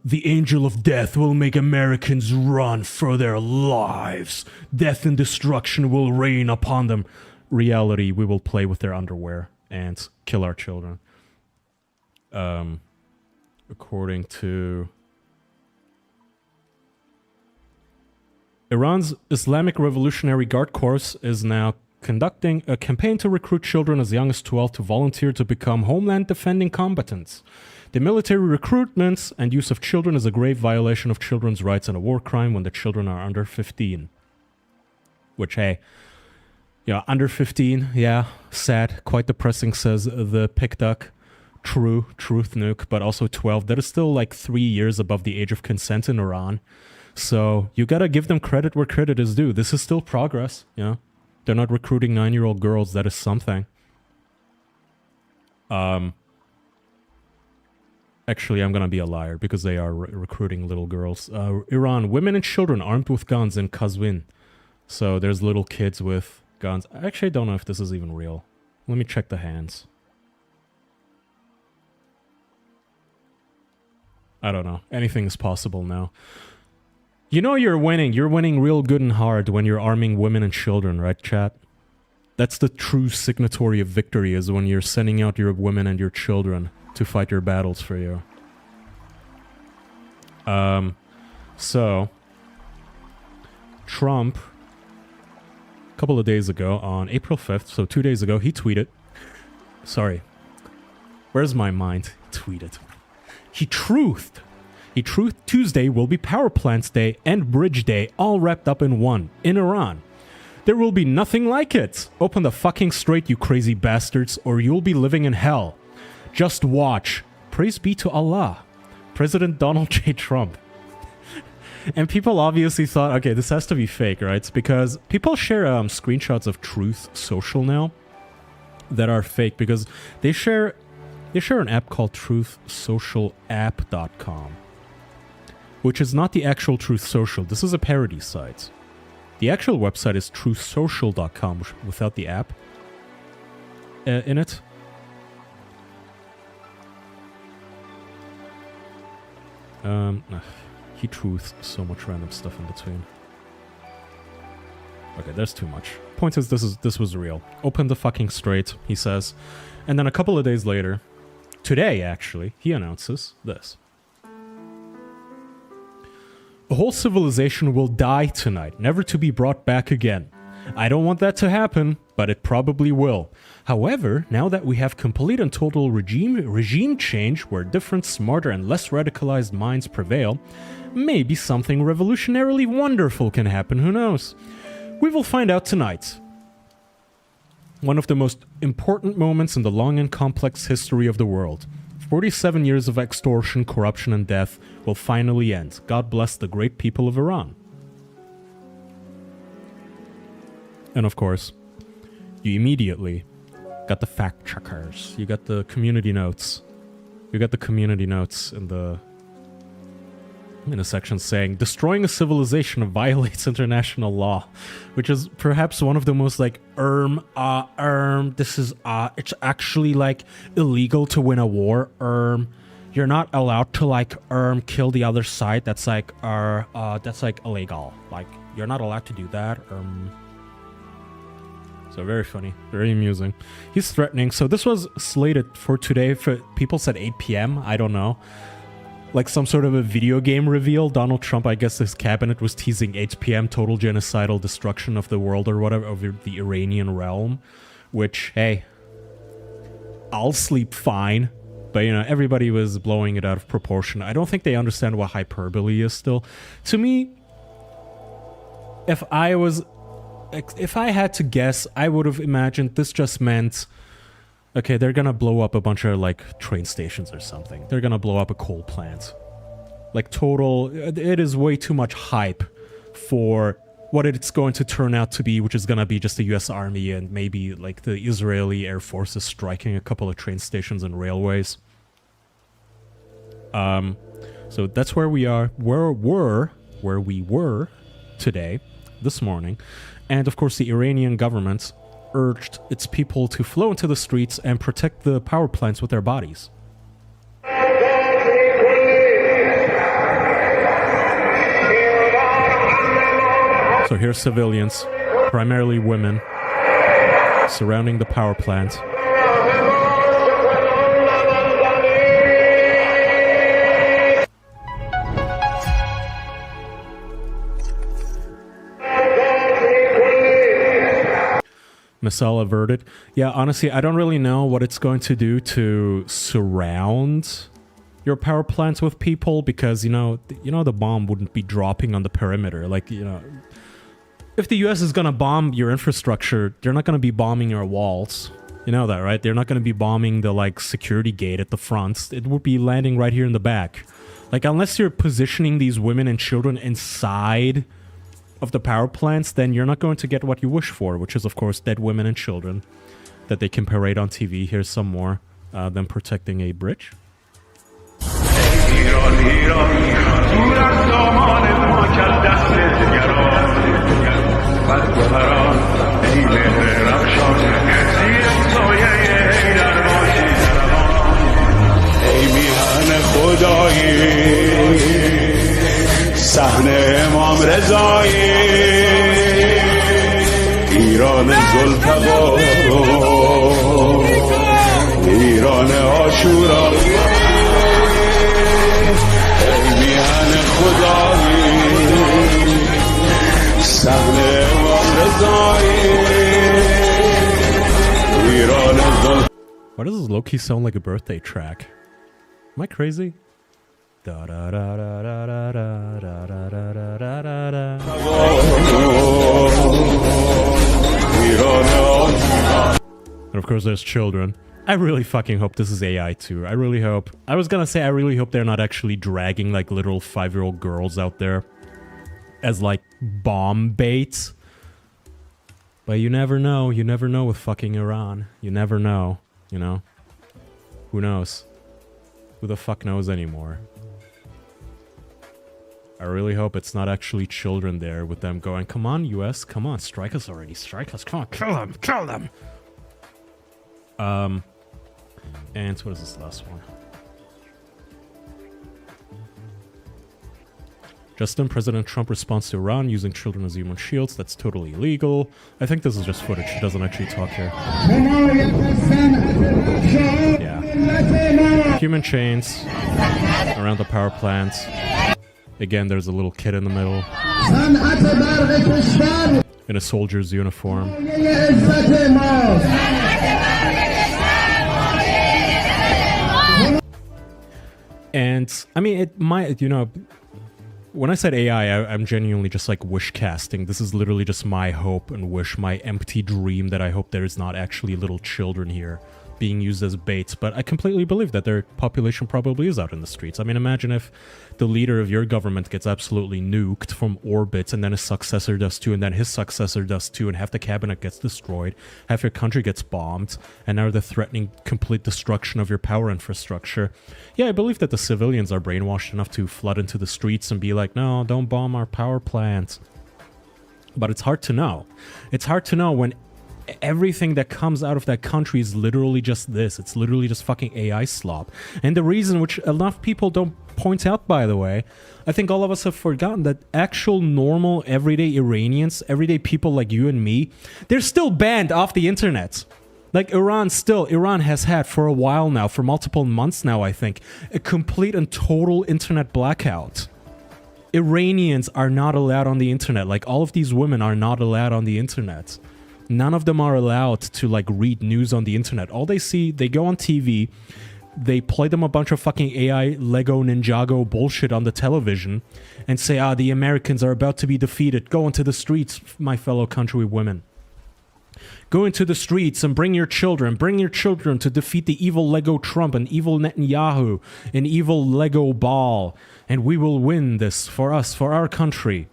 The Angel of Death will make Americans run for their lives. Death and destruction will rain upon them. Reality, we will play with their underwear and kill our children. According to Iran's Islamic Revolutionary Guard Corps is now conducting a campaign to recruit children as young as 12 to volunteer to become homeland defending combatants. The military recruitment and use of children is a grave violation of children's rights and a war crime when the children are under 15. Which, hey, under 15, yeah, sad, quite depressing, says the PicDuck. True, truth nuke, but also 12. That is still like 3 years above the age of consent in Iran. So you gotta give them credit where credit is due. This is still progress, They're not recruiting 9-year-old girls. That is something. Actually, I'm gonna be a liar because they are recruiting little girls. Iran, women and children armed with guns in Qazvin. So there's little kids with guns. I actually don't know if this is even real. Let me check the hands. I don't know. Anything is possible now. You know you're winning. You're winning real good and hard when you're arming women and children, right, chat? That's the true signatory of victory, is when you're sending out your women and your children to fight your battles for you. So, Trump, a couple of days ago, on April 5th, so 2 days ago, he tweeted. Sorry. Where's my mind? Tweeted. He truthed Tuesday will be Power Plants Day and Bridge Day all wrapped up in one, in Iran. There will be nothing like it. Open the fucking straight, you crazy bastards, or you'll be living in hell. Just watch. Praise be to Allah. President Donald J. Trump. And people obviously thought, okay, this has to be fake, right? It's because people share screenshots of Truth Social now that are fake because they share an app called truthsocialapp.com, which is not the actual Truth Social. This is a parody site. The actual website is truthsocial.com without the app. in it. He truths so much random stuff in between. Okay, there's too much. Point is, this was real. Open the fucking Strait, he says. And then a couple of days later, today actually, he announces this. A whole civilization will die tonight, never to be brought back again. I don't want that to happen, but it probably will. However, now that we have complete and total regime change where different, smarter, and less radicalized minds prevail, maybe something revolutionarily wonderful can happen, who knows? We will find out tonight. One of the most important moments in the long and complex history of the world. 47 years of extortion, corruption, and death will finally end. God bless the great people of Iran. And of course, you immediately got the fact checkers. You got the community notes. You got the community notes in a section saying, destroying a civilization violates international law, which is perhaps one of the most like, this is, it's actually like illegal to win a war, you're not allowed to like, kill the other side, that's like illegal, like, you're not allowed to do that, So very funny, very amusing. He's threatening, so this was slated for today, for people said 8 p.m, I don't know. Like some sort of a video game reveal. Donald Trump, I guess his cabinet was teasing 8 p.m. total genocidal destruction of the world or whatever, of the Iranian realm. Which, hey, I'll sleep fine. But, you know, everybody was blowing it out of proportion. I don't think they understand what hyperbole is still. To me, if I had to guess, I would have imagined this just meant... Okay, they're gonna blow up a bunch of, like, train stations or something. They're gonna blow up a coal plant. Like, total... It is way too much hype for what it's going to turn out to be, which is gonna be just the US Army and maybe, like, the Israeli Air Forces striking a couple of train stations and railways. So that's where we are. Where we were today, this morning. And, of course, the Iranian government... urged its people to flow into the streets and protect the power plants with their bodies. So here's civilians, primarily women, surrounding the power plant. Missile averted. Yeah, honestly, I don't really know what it's going to do to surround your power plants with people because, you know, the bomb wouldn't be dropping on the perimeter. Like, you know, if the US is going to bomb your infrastructure, they're not going to be bombing your walls. You know that, right? They're not going to be bombing the, like, security gate at the front. It would be landing right here in the back. Like, unless you're positioning these women and children inside of the power plants, then you're not going to get what you wish for, which is, of course, dead women and children that they can parade on TV. Here's some more, them protecting a bridge. صحن امام رضایی ایران ذوالفقار ایران عاشورا ای میهن خدایی صحن امام رضایی ایران ذوالفقار. Why does this low-key sound like a birthday track? Am I crazy? Da da da da da da da da da da da da. And of course there's children. I really fucking hope this is AI too. I really hope. I was gonna say I really hope they're not actually dragging like literal 5-year-old girls out there as like bomb bait. But you never know. You never know with fucking Iran. You never know. You know? Who knows? Who the fuck knows anymore? I really hope it's not actually children there with them going, come on, US, come on, strike us already, strike us, come on, kill them, kill them! And what is this last one? Just then, President Trump responds to Iran using children as human shields. That's totally illegal. I think this is just footage. She doesn't actually talk here. Yeah. Human chains around the power plant. Again, there's a little kid in the middle. In a soldier's uniform. And, I mean, it might, you know... When I said AI, I'm genuinely just like wish casting. This is literally just my hope and wish, my empty dream that I hope there's not actually little children here being used as baits. But I completely believe that their population probably is out in the streets. I mean, imagine if the leader of your government gets absolutely nuked from orbit, and then his successor does too, and then his successor does too, and half the cabinet gets destroyed, half your country gets bombed, and now they're threatening complete destruction of your power infrastructure. Yeah, I believe that the civilians are brainwashed enough to flood into the streets and be like, no, don't bomb our power plant. But it's hard to know. It's hard to know when everything that comes out of that country is literally just this. It's literally just fucking AI slop. And the reason, which enough people don't point out, by the way, I think all of us have forgotten that actual normal everyday Iranians, everyday people like you and me, they're still banned off the internet. Like Iran has had for a while now, for multiple months now, I think, a complete and total internet blackout. Iranians are not allowed on the internet. Like, all of these women are not allowed on the internet. None of them are allowed to, like, read news on the internet. All they see, they go on TV, they play them a bunch of fucking AI Lego Ninjago bullshit on the television and say, the Americans are about to be defeated. Go into the streets, my fellow countrywomen. Go into the streets and bring your children to defeat the evil Lego Trump and evil Netanyahu and evil Lego Baal. And we will win this for us, for our country.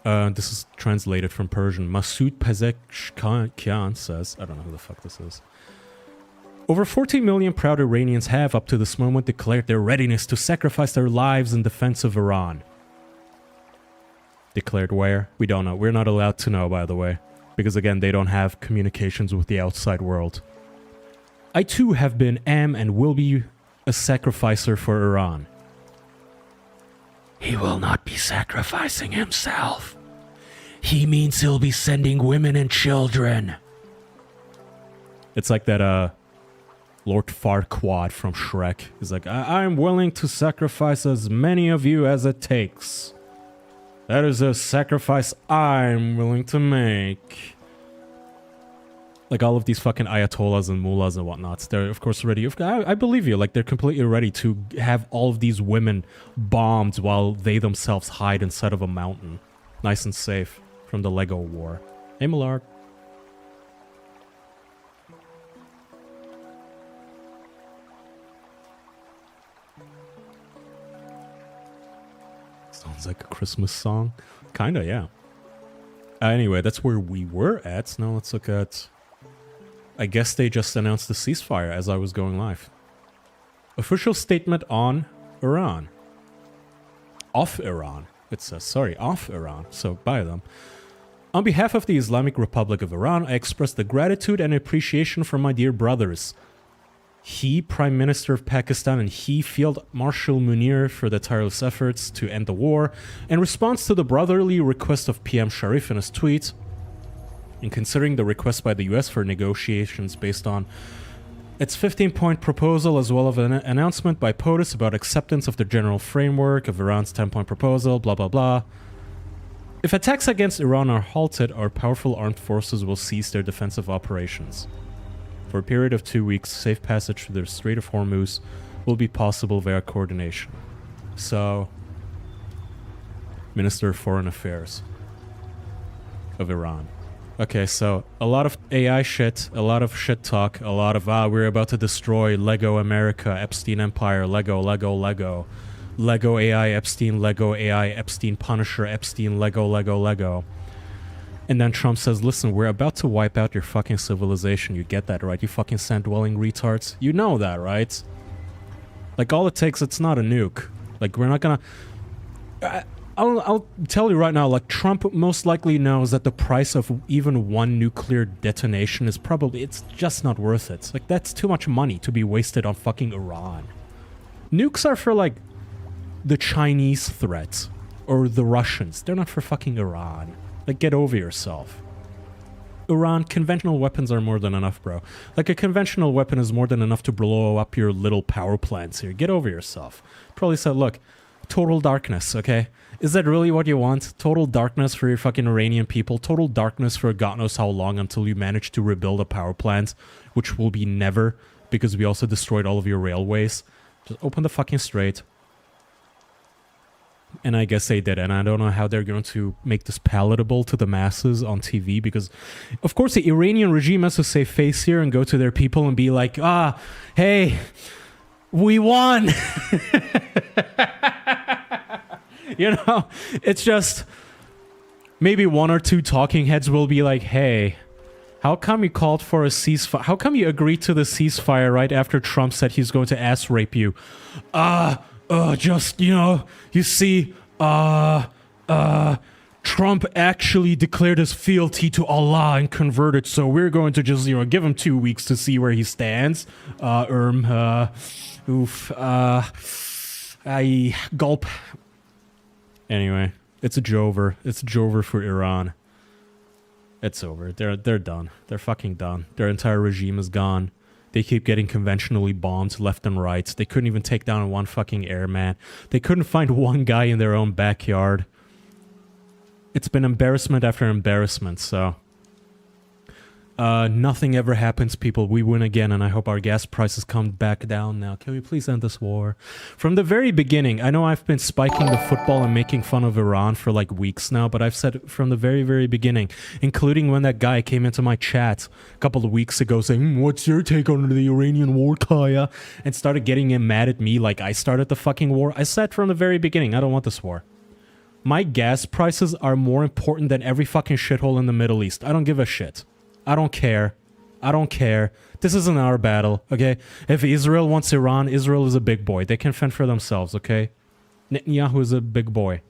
This is translated from Persian. Masoud Pezeshkian says, I don't know who the fuck this is. Over 40 million proud Iranians have, up to this moment, declared their readiness to sacrifice their lives in defense of Iran. Declared where? We don't know. We're not allowed to know, by the way. Because again, they don't have communications with the outside world. I too have been, am, and will be a sacrificer for Iran. He will not be sacrificing himself. He means he'll be sending women and children. It's like that, Lord Farquaad from Shrek. He's like, I'm willing to sacrifice as many of you as it takes. That is a sacrifice I'm willing to make. Like, all of these fucking ayatollahs and mullahs and whatnots, they're of course ready. I believe you. Like, they're completely ready to have all of these women bombed while they themselves hide inside of a mountain. Nice and safe from the Lego war. Hey, Millard. Sounds like a Christmas song. Kinda, yeah. Anyway, that's where we were at. Now let's look at... I guess they just announced the ceasefire as I was going live. Official statement on Iran. Off Iran. It says, sorry, off Iran. So, by them. On behalf of the Islamic Republic of Iran, I express the gratitude and appreciation for my dear brothers. He, Prime Minister of Pakistan, and he, Field Marshal Munir, for the tireless efforts to end the war. In response to the brotherly request of PM Sharif in his tweet, in considering the request by the US for negotiations based on its 15-point proposal, as well as an announcement by POTUS about acceptance of the general framework of Iran's 10-point proposal, blah blah blah. If attacks against Iran are halted, our powerful armed forces will cease their defensive operations. For a period of 2 weeks, safe passage through the Strait of Hormuz will be possible via coordination. So, Minister of Foreign Affairs of Iran. Okay, so a lot of AI shit, a lot of shit talk, a lot of, we're about to destroy Lego America, Epstein Empire, Lego AI, Epstein, Lego AI, Epstein Punisher, Epstein, Lego. And then Trump says, listen, we're about to wipe out your fucking civilization. You get that, right? You fucking sand-dwelling retards. You know that, right? Like, all it takes, it's not a nuke. Like, we're not gonna... I'll tell you right now, like, Trump most likely knows that the price of even one nuclear detonation is probably, it's just not worth it. Like, that's too much money to be wasted on fucking Iran. Nukes are for, like, the Chinese threat or the Russians. They're not for fucking Iran. Like, get over yourself. Iran, conventional weapons are more than enough, bro. Like, a conventional weapon is more than enough to blow up your little power plants here. Get over yourself. Probably said, look, total darkness, okay? Is that really what you want? Total darkness for your fucking Iranian people? Total darkness for God knows how long until you manage to rebuild a power plant, which will be never, because we also destroyed all of your railways. Just open the fucking strait. And I guess they did, and I don't know how they're going to make this palatable to the masses on TV, because, of course, the Iranian regime has to save face here and go to their people and be like, hey, we won! You know, it's just, maybe one or two talking heads will be like, hey, how come you called for a ceasefire? How come you agreed to the ceasefire right after Trump said he's going to ass rape you? Just, you know, you see, Trump actually declared his fealty to Allah and converted, so we're going to just, you know, give him 2 weeks to see where he stands. I gulp. Anyway, it's a jover. It's a jover for Iran. It's over. They're done. They're fucking done. Their entire regime is gone. They keep getting conventionally bombed left and right. They couldn't even take down one fucking airman. They couldn't find one guy in their own backyard. It's been embarrassment after embarrassment, so... nothing ever happens, people. We win again, and I hope our gas prices come back down now. Can we please end this war? From the very beginning, I know I've been spiking the football and making fun of Iran for like weeks now, but I've said from the very, very beginning, including when that guy came into my chat a couple of weeks ago saying, what's your take on the Iranian war, Kaya? And started getting him mad at me like I started the fucking war. I said from the very beginning, I don't want this war. My gas prices are more important than every fucking shithole in the Middle East. I don't give a shit. I don't care. I don't care. This isn't our battle, okay? If Israel wants Iran, Israel is a big boy. They can fend for themselves, okay? Netanyahu is a big boy.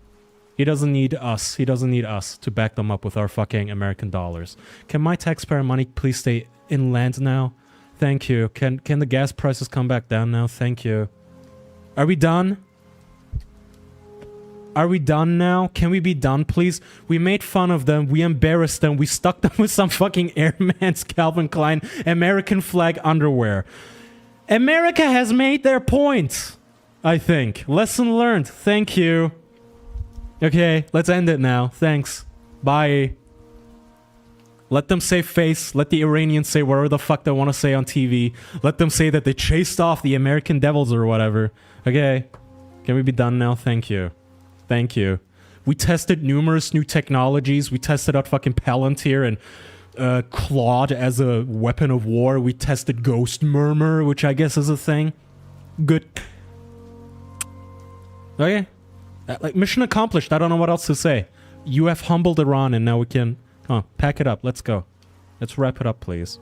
He doesn't need us. He doesn't need us to back them up with our fucking American dollars. Can my taxpayer money please stay inland now? Thank you. Can the gas prices come back down now? Thank you. Are we done? Are we done now? Can we be done, please? We made fun of them. We embarrassed them. We stuck them with some fucking Airman's Calvin Klein American flag underwear. America has made their point, I think. Lesson learned. Thank you. Okay, let's end it now. Thanks. Bye. Let them save face. Let the Iranians say whatever the fuck they want to say on TV. Let them say that they chased off the American devils or whatever. Okay. Can we be done now? Thank you. Thank you. We tested numerous new technologies. We tested out fucking Palantir and Claude as a weapon of war. We tested Ghost Murmur, which I guess is a thing. Good. Okay. Like, mission accomplished. I don't know what else to say. You have humbled Iran, and now we can... Come on, pack it up. Let's go. Let's wrap it up, please.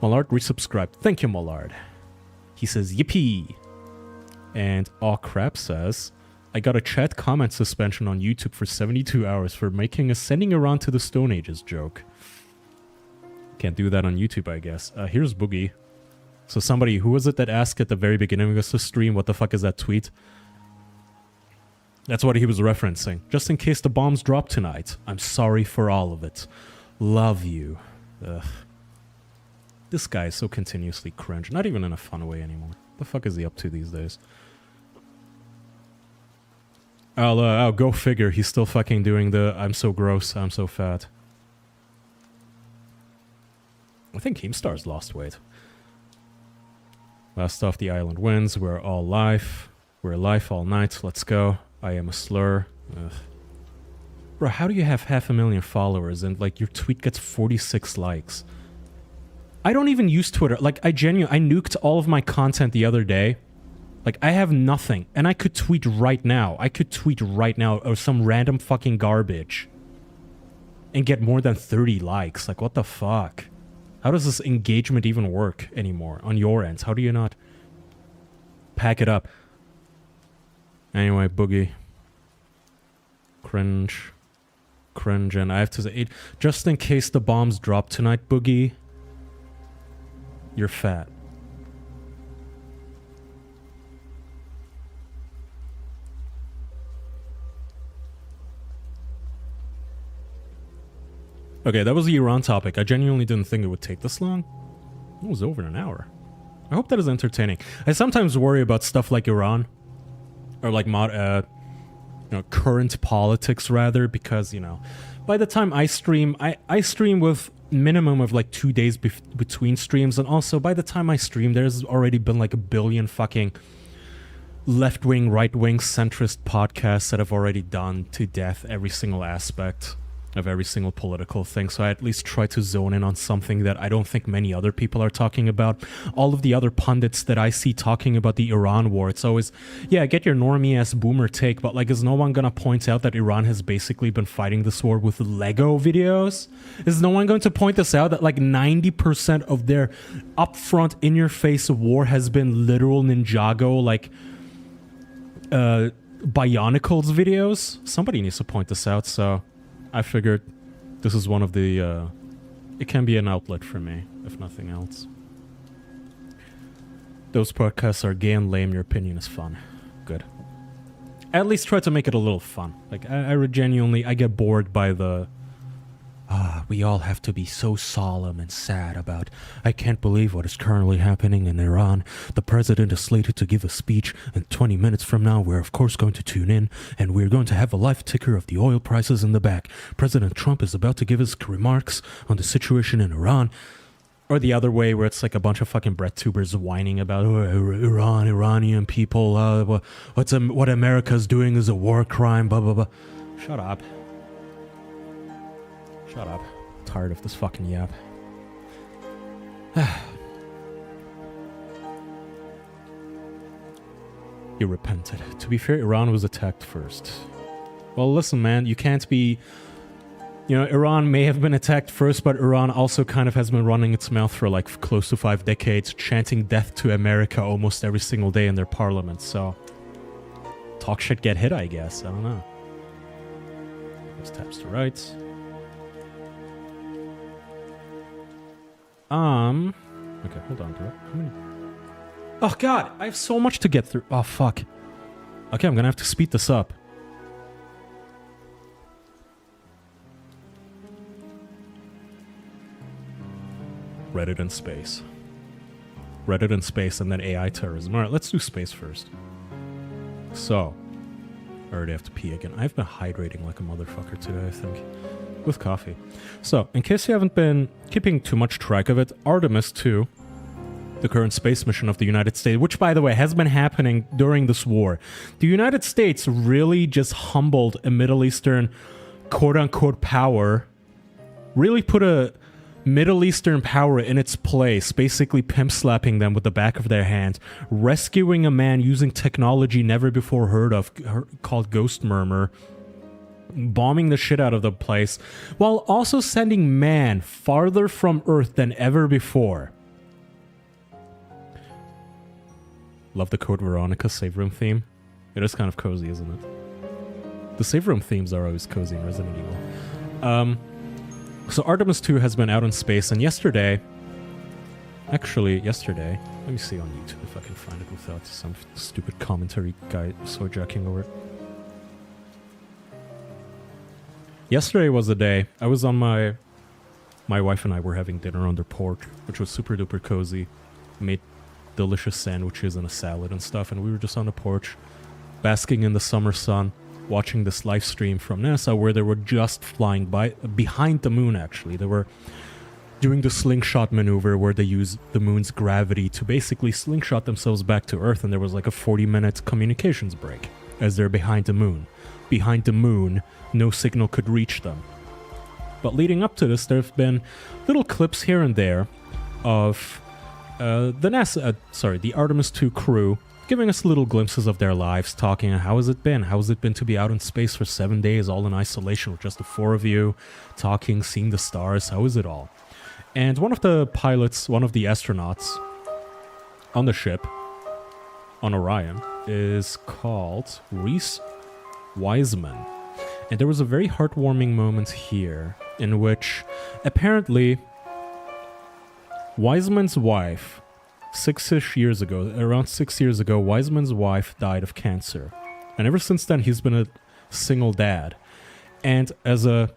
Mollard resubscribed. Thank you, Mollard. He says, yippee. And Aw Crap says... I got a chat comment suspension on YouTube for 72 hours for making a sending Iran to the Stone Ages joke. Can't do that on YouTube, I guess. Here's Boogie. So somebody, who was it that asked at the very beginning of the stream, what the fuck is that tweet? That's what he was referencing. Just in case the bombs drop tonight, I'm sorry for all of it. Love you. Ugh. This guy is so continuously cringe. Not even in a fun way anymore. What the fuck is he up to these days? Oh, go figure. He's still fucking doing the I'm so gross, I'm so fat. I think Keemstar's lost weight. Last off, the island wins. We're all live. We're live all night. Let's go. I am a slur. Ugh. Bro, how do you have 500,000 followers and, like, your tweet gets 46 likes? I don't even use Twitter. Like, I nuked all of my content the other day. Like, I have nothing, and I could tweet right now. I could tweet right now or some random fucking garbage and get more than 30 likes. Like, what the fuck? How does this engagement even work anymore on your ends? How do you not pack it up? Anyway, Boogie. Cringe. Cringe, and I have to say, just in case the bombs drop tonight, Boogie, you're fat. Okay, that was the Iran topic. I genuinely didn't think it would take this long. It was over an hour. I hope that is entertaining. I sometimes worry about stuff like Iran, or like current politics rather, because by the time I stream, I stream with minimum of like 2 days between streams, and also by the time I stream, there's already been like a billion fucking left-wing, right-wing, centrist podcasts that have already done to death every single aspect of every single political thing, so I at least try to zone in on something that I don't think many other people are talking about. All of the other pundits that I see talking about the Iran war, it's always, yeah, get your normie-ass boomer take, but like, is no one gonna point out that Iran has basically been fighting this war with Lego videos? Is no one going to point this out, that like 90% of their upfront, in-your-face war has been literal Ninjago, like, Bionicles videos? Somebody needs to point this out, so I figured this is one of the, it can be an outlet for me, if nothing else. Those podcasts are gay and lame, your opinion is fun. Good. At least try to make it a little fun. Like, I genuinely, I get bored by the, we all have to be so solemn and sad about, I can't believe what is currently happening in Iran. The president is slated to give a speech, and 20 minutes from now we're of course going to tune in, and we're going to have a live ticker of the oil prices in the back. President Trump is about to give his remarks on the situation in Iran. Or the other way, where it's like a bunch of fucking breadtubers whining about Iranian people, what America's doing is a war crime, blah, blah, blah. Shut up. Shut up. Tired of this fucking yap. He repented. To be fair, Iran was attacked first. Well, listen, man, you can't be... Iran may have been attacked first, but Iran also kind of has been running its mouth for like close to 5 decades, chanting death to America almost every single day in their parliament, so... Talk shit, get hit, I guess. I don't know. There's taps to rights. Okay, hold on, bro. How many? Oh god, I have so much to get through. Oh fuck. Okay, I'm gonna have to speed this up. Reddit and space. Reddit and space, and then AI terrorism. Alright, let's do space first. So, I already have to pee again. I've been hydrating like a motherfucker today, I think. With coffee. So, in case you haven't been keeping too much track of it, Artemis 2, the current space mission of the United States, which, by the way, has been happening during this war. The United States really just humbled a Middle Eastern quote-unquote power, really put a Middle Eastern power in its place, basically pimp-slapping them with the back of their hand, rescuing a man using technology never before heard of, called Ghost Murmur, bombing the shit out of the place, while also sending man farther from Earth than ever before. Love the Code Veronica save room theme. It is kind of cozy, isn't it? The save room themes are always cozy in Resident Evil. So Artemis 2 has been out in space, and yesterday, let me see on YouTube if I can find it without some stupid commentary guy soy-jacking over it. Yesterday was the day I was on my wife and I were having dinner on their porch, which was super duper cozy. Made delicious sandwiches and a salad and stuff, and we were just on the porch, basking in the summer sun, watching this live stream from NASA where they were just flying behind the moon, actually. They were doing the slingshot maneuver where they use the moon's gravity to basically slingshot themselves back to Earth, and there was like a 40-minute communications break as they're behind the moon. Behind the moon, no signal could reach them. But leading up to this, there have been little clips here and there of the Artemis 2 crew giving us little glimpses of their lives, talking how has it been? How has it been to be out in space for 7 days, all in isolation with just the 4 of you, talking, seeing the stars? How is it all? And one of the pilots, one of the astronauts on the ship, on Orion, is called Reese Wiseman. And there was a very heartwarming moment here in which apparently Wiseman's wife, around 6 years ago, Wiseman's wife died of cancer. And ever since then, he's been a single dad. And as a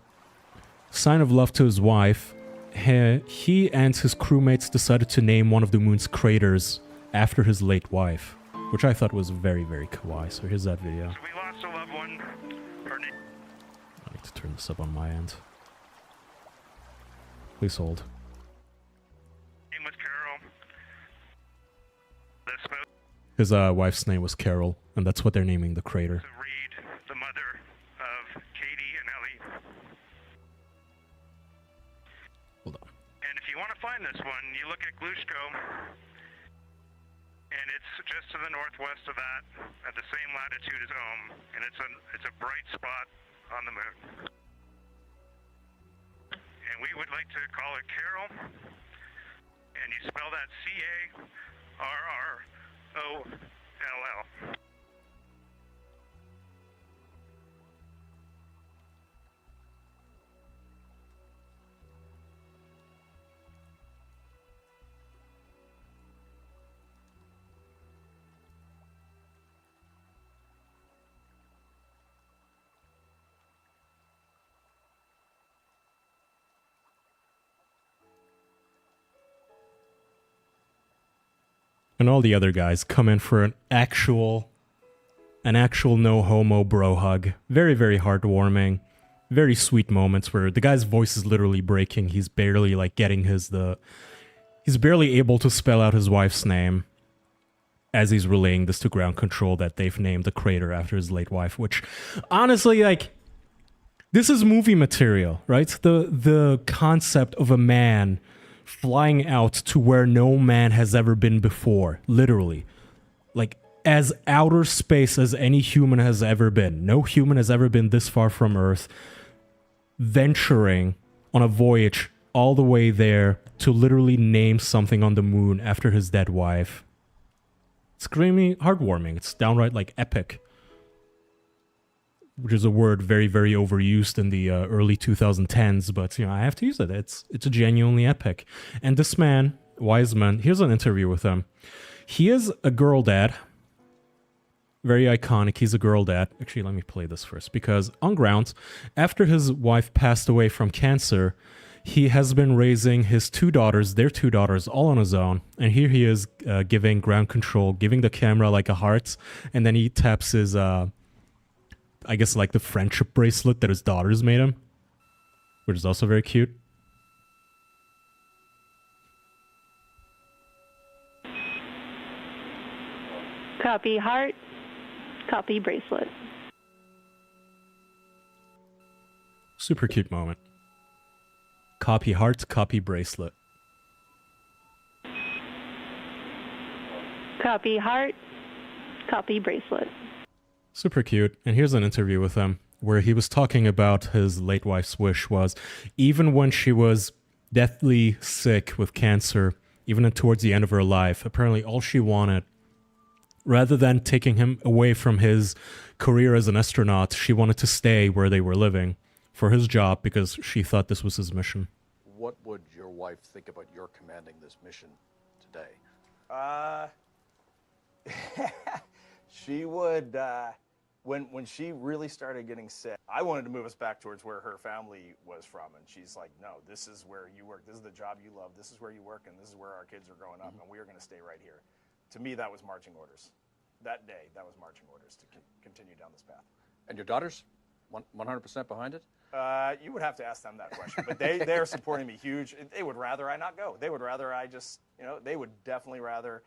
sign of love to his wife, he and his crewmates decided to name one of the moon's craters after his late wife, which I thought was very, very kawaii. So here's that video. So we lost a loved one. I need to turn this up on my end. Please hold. Name was Carol. The smoke. His wife's name was Carol, and that's what they're naming the crater. Reed, the mother of Katie and Ellie. Hold on. And if you want to find this one, you look at Glushko, and it's just to the northwest of that, at the same latitude as Ohm, and it's a bright spot on the moon. And we would like to call it Carol, and you spell that Carroll. And all the other guys come in for an actual no homo bro hug. Very, very heartwarming. Very sweet moments where the guy's voice is literally breaking. He's barely like getting he's barely able to spell out his wife's name as he's relaying this to ground control that they've named the crater after his late wife, which honestly, like, this is movie material, right? The concept of a man flying out to where no man has ever been before, literally. Like, as outer space as any human has ever been. No human has ever been this far from Earth, venturing on a voyage all the way there to literally name something on the moon after his dead wife. It's extremely heartwarming. It's downright, like, epic. Which is a word very, very overused in the early 2010s, but, I have to use it. It's genuinely epic. And this man, Wiseman, here's an interview with him. He is a girl dad. Very iconic. He's a girl dad. Actually, let me play this first, because on ground, after his wife passed away from cancer, he has been raising his their two daughters, all on his own. And here he is giving ground control, giving the camera like a heart, and then he taps his... I guess like the friendship bracelet that his daughters made him, which is also very cute. Copy heart, copy bracelet. Super cute moment. Copy heart, copy bracelet. Copy heart, copy bracelet. Super cute. And here's an interview with him where he was talking about his late wife's wish was, even when she was deathly sick with cancer, even towards the end of her life, apparently all she wanted, rather than taking him away from his career as an astronaut, she wanted to stay where they were living for his job because she thought this was his mission. What would your wife think about your commanding this mission today? She would... When she really started getting sick, I wanted to move us back towards where her family was from. And she's like, no, this is where you work. This is the job you love. This is where you work. And this is where our kids are growing up. And we are going to stay right here. To me, that was marching orders. That day, that was marching orders to continue down this path. And your daughters? 100% behind it? You would have to ask them that question. But they're supporting me huge. They would rather I not go. They would rather I just, they would definitely rather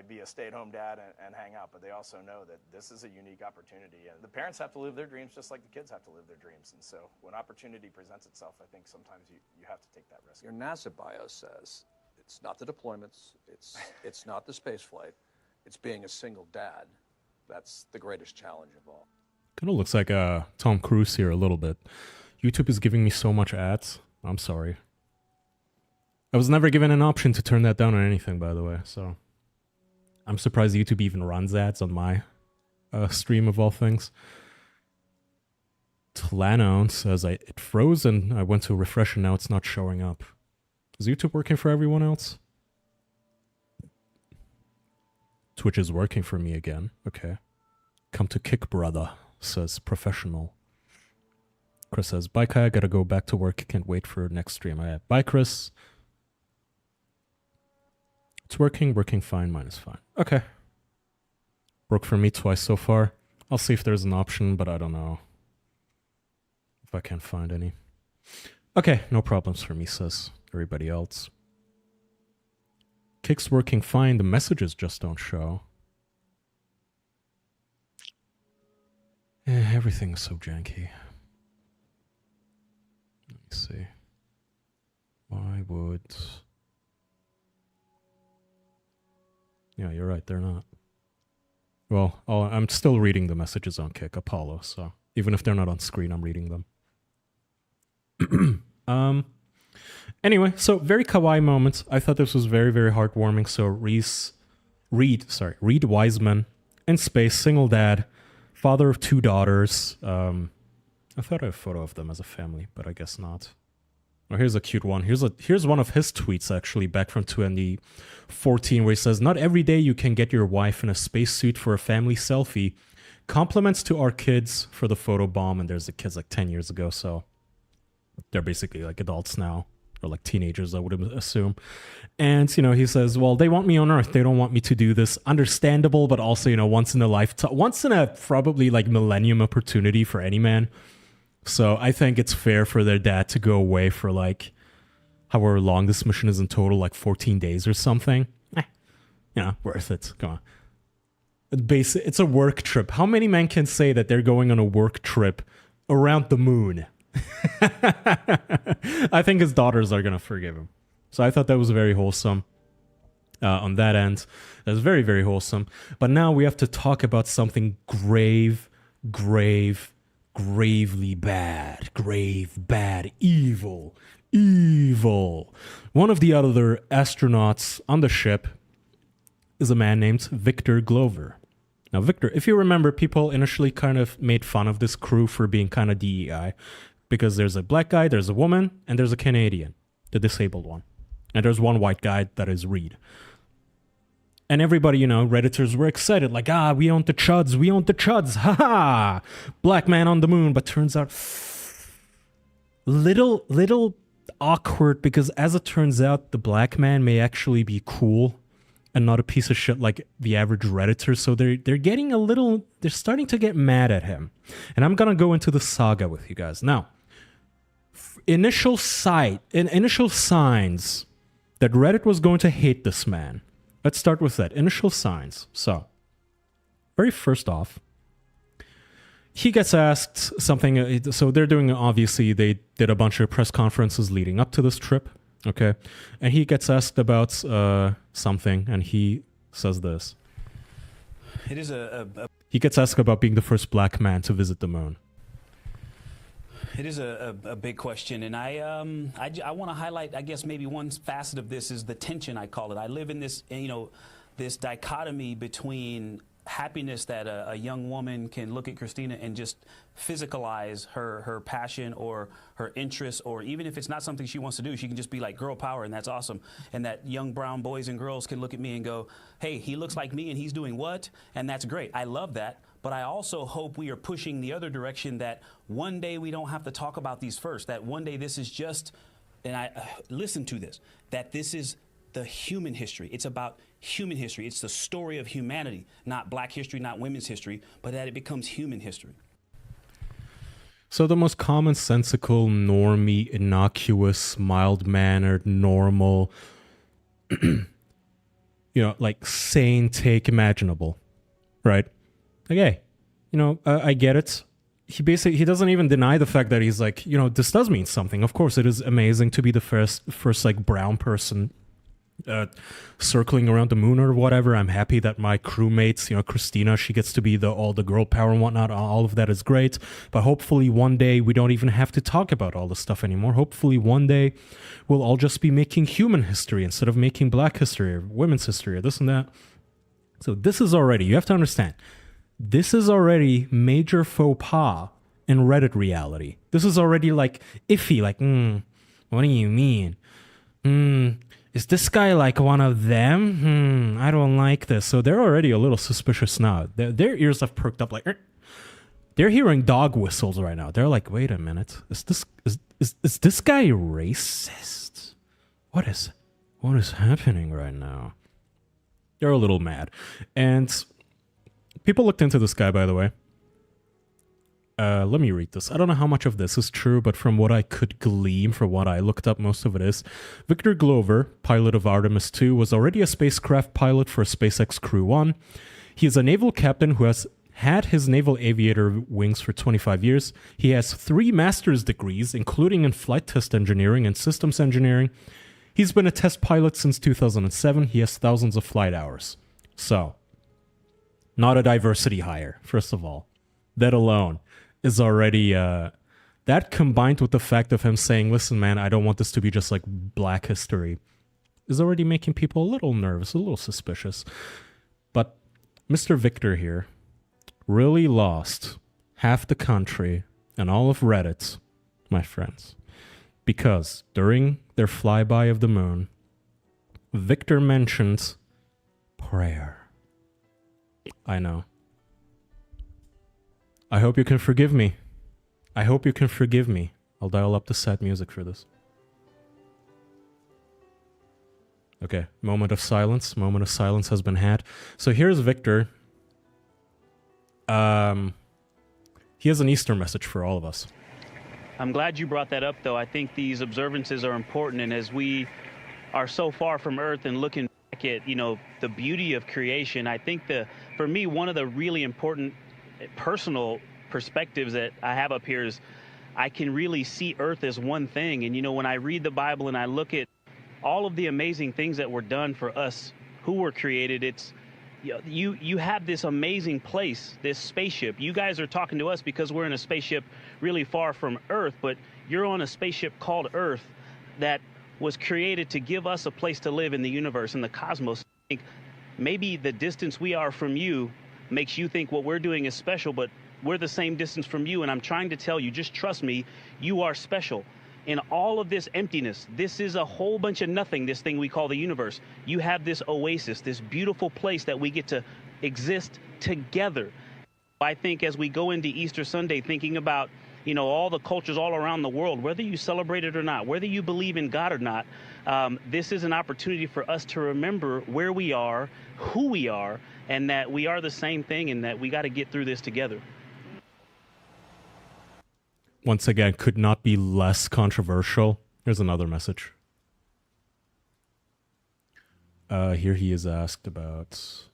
be a stay-at-home dad and hang out, but they also know that this is a unique opportunity, and the parents have to live their dreams just like the kids have to live their dreams. And so when opportunity presents itself, I think sometimes you have to take that risk. Your NASA bio says it's not the deployments, it's not the space flight, it's being a single dad. That's the greatest challenge of all. Kind of looks like Tom Cruise here a little bit. YouTube is giving me so much ads. I'm sorry. I was never given an option to turn that down on anything, by the way, so... I'm surprised YouTube even runs ads on my stream of all things. Tlanon says it froze and I went to refresh and now it's not showing up. Is YouTube working for everyone else? Twitch is working for me again. Okay. Come to kick, brother, says Professional. Chris says, bye Kai, I gotta go back to work. Can't wait for next stream. Bye Chris. It's working fine, mine is fine. Okay. Broke for me twice so far. I'll see if there's an option, but I don't know if I can't find any. Okay, no problems for me, says everybody else. Kick's working fine, the messages just don't show. Everything is so janky. Let me see. Why would... Yeah, you're right, they're not. Well, I'm still reading the messages on Kick, Apollo, so even if they're not on screen, I'm reading them. Anyway, so very kawaii moments. I thought this was very, very heartwarming. So Reed Wiseman, in space, single dad, father of 2 daughters. I thought I had a photo of them as a family, but I guess not. Oh, here's a cute one. Here's one of his tweets, actually, back from 2014, where he says, not every day you can get your wife in a spacesuit for a family selfie. Compliments to our kids for the photo bomb. And there's the kids like 10 years ago, so they're basically like adults now, or like teenagers, I would assume. And, he says, well, they want me on Earth. They don't want me to do this. Understandable, but also, once in a probably like millennium opportunity for any man. So I think it's fair for their dad to go away for like however long this mission is in total, like 14 days or something. Worth it. Come on. It's a work trip. How many men can say that they're going on a work trip around the moon? I think his daughters are going to forgive him. So I thought that was very wholesome on that end. That was very, very wholesome. But now we have to talk about something gravely bad. Evil. One of the other astronauts on the ship is a man named Victor Glover. Now, Victor, if you remember, people initially kind of made fun of this crew for being kind of DEI, because there's a black guy, there's a woman, and there's a Canadian, the disabled one. And there's one white guy that is Reed. And everybody, Redditors were excited, like, we own the chuds, haha, black man on the moon. But turns out, little awkward, because as it turns out, the black man may actually be cool and not a piece of shit like the average Redditor. So they're getting they're starting to get mad at him. And I'm gonna go into the saga with you guys. Now, initial signs that Reddit was going to hate this man. Let's start with that. Initial signs. So, very first off, he gets asked something. So they're doing, obviously, they did a bunch of press conferences leading up to this trip. Okay. And he gets asked about something, and he says this. It is He gets asked about being the first black man to visit the moon. It is a big question, and I want to highlight, I guess, maybe one facet of this is the tension, I call it. I live in this, this dichotomy between happiness that a young woman can look at Christina and just physicalize her passion or her interest, or even if it's not something she wants to do, she can just be like girl power, and that's awesome. And that young brown boys and girls can look at me and go, hey, he looks like me and he's doing what? And that's great. I love that. But I also hope we are pushing the other direction, that one day we don't have to talk about these first, that one day this is just, and I listen to this, that this is the human history. It's about human history. It's the story of humanity, not black history, not women's history, but that it becomes human history. So the most commonsensical, normie, innocuous, mild-mannered, normal, like sane take imaginable, right? Okay, I get it. He doesn't even deny the fact that he's like, this does mean something. Of course, it is amazing to be the first like brown person circling around the moon or whatever. I'm happy that my crewmates, Christina, she gets to be all the girl power and whatnot. All of that is great. But hopefully one day we don't even have to talk about all this stuff anymore. Hopefully one day we'll all just be making human history instead of making black history or women's history or this and that. So this is already, you have to understand, this is already major faux pas in Reddit reality. This is already like iffy, like, what do you mean? Is this guy like one of them? I don't like this. So they're already a little suspicious now. Their ears have perked up like, they're hearing dog whistles right now. They're like, wait a minute. Is this guy racist? What is happening right now? They're a little mad. And people looked into this guy, by the way. Let me read this. I don't know how much of this is true, but from what I could glean, from what I looked up, most of it is. Victor Glover, pilot of Artemis II, was already a spacecraft pilot for SpaceX Crew 1. He is a naval captain who has had his naval aviator wings for 25 years. He has 3 master's degrees, including in flight test engineering and systems engineering. He's been a test pilot since 2007. He has thousands of flight hours. So, not a diversity hire, first of all. That alone is already, that combined with the fact of him saying, listen, man, I don't want this to be just like Black history, is already making people a little nervous, a little suspicious. But Mr. Victor here really lost half the country and all of Reddit, my friends, because during their flyby of the moon, Victor mentioned prayer. I know. I hope you can forgive me. I hope you can forgive me. I'll dial up the sad music for this. Okay, moment of silence. Moment of silence has been had. So here's Victor. He has an Easter message for all of us. I'm glad you brought that up, though. I think these observances are important, and as we are so far from Earth and looking back at, the beauty of creation, I think for me, one of the really important personal perspectives that I have up here is I can really see Earth as one thing. And, when I read the Bible and I look at all of the amazing things that were done for us who were created, it's, you have this amazing place, this spaceship. You guys are talking to us because we're in a spaceship really far from Earth, but you're on a spaceship called Earth that was created to give us a place to live in the universe, in the cosmos. I think maybe the distance we are from you makes you think what we're doing is special, but we're the same distance from you, and I'm trying to tell you, just trust me, you are special. In all of this emptiness, this is a whole bunch of nothing, this thing we call the universe. You have this oasis, this beautiful place that we get to exist together. I think as we go into Easter Sunday, thinking about, all the cultures all around the world, whether you celebrate it or not, whether you believe in God or not, this is an opportunity for us to remember where we are, who we are, and that we are the same thing, and that we got to get through this together. Once again, could not be less controversial. Here's another message. Here he is asked about...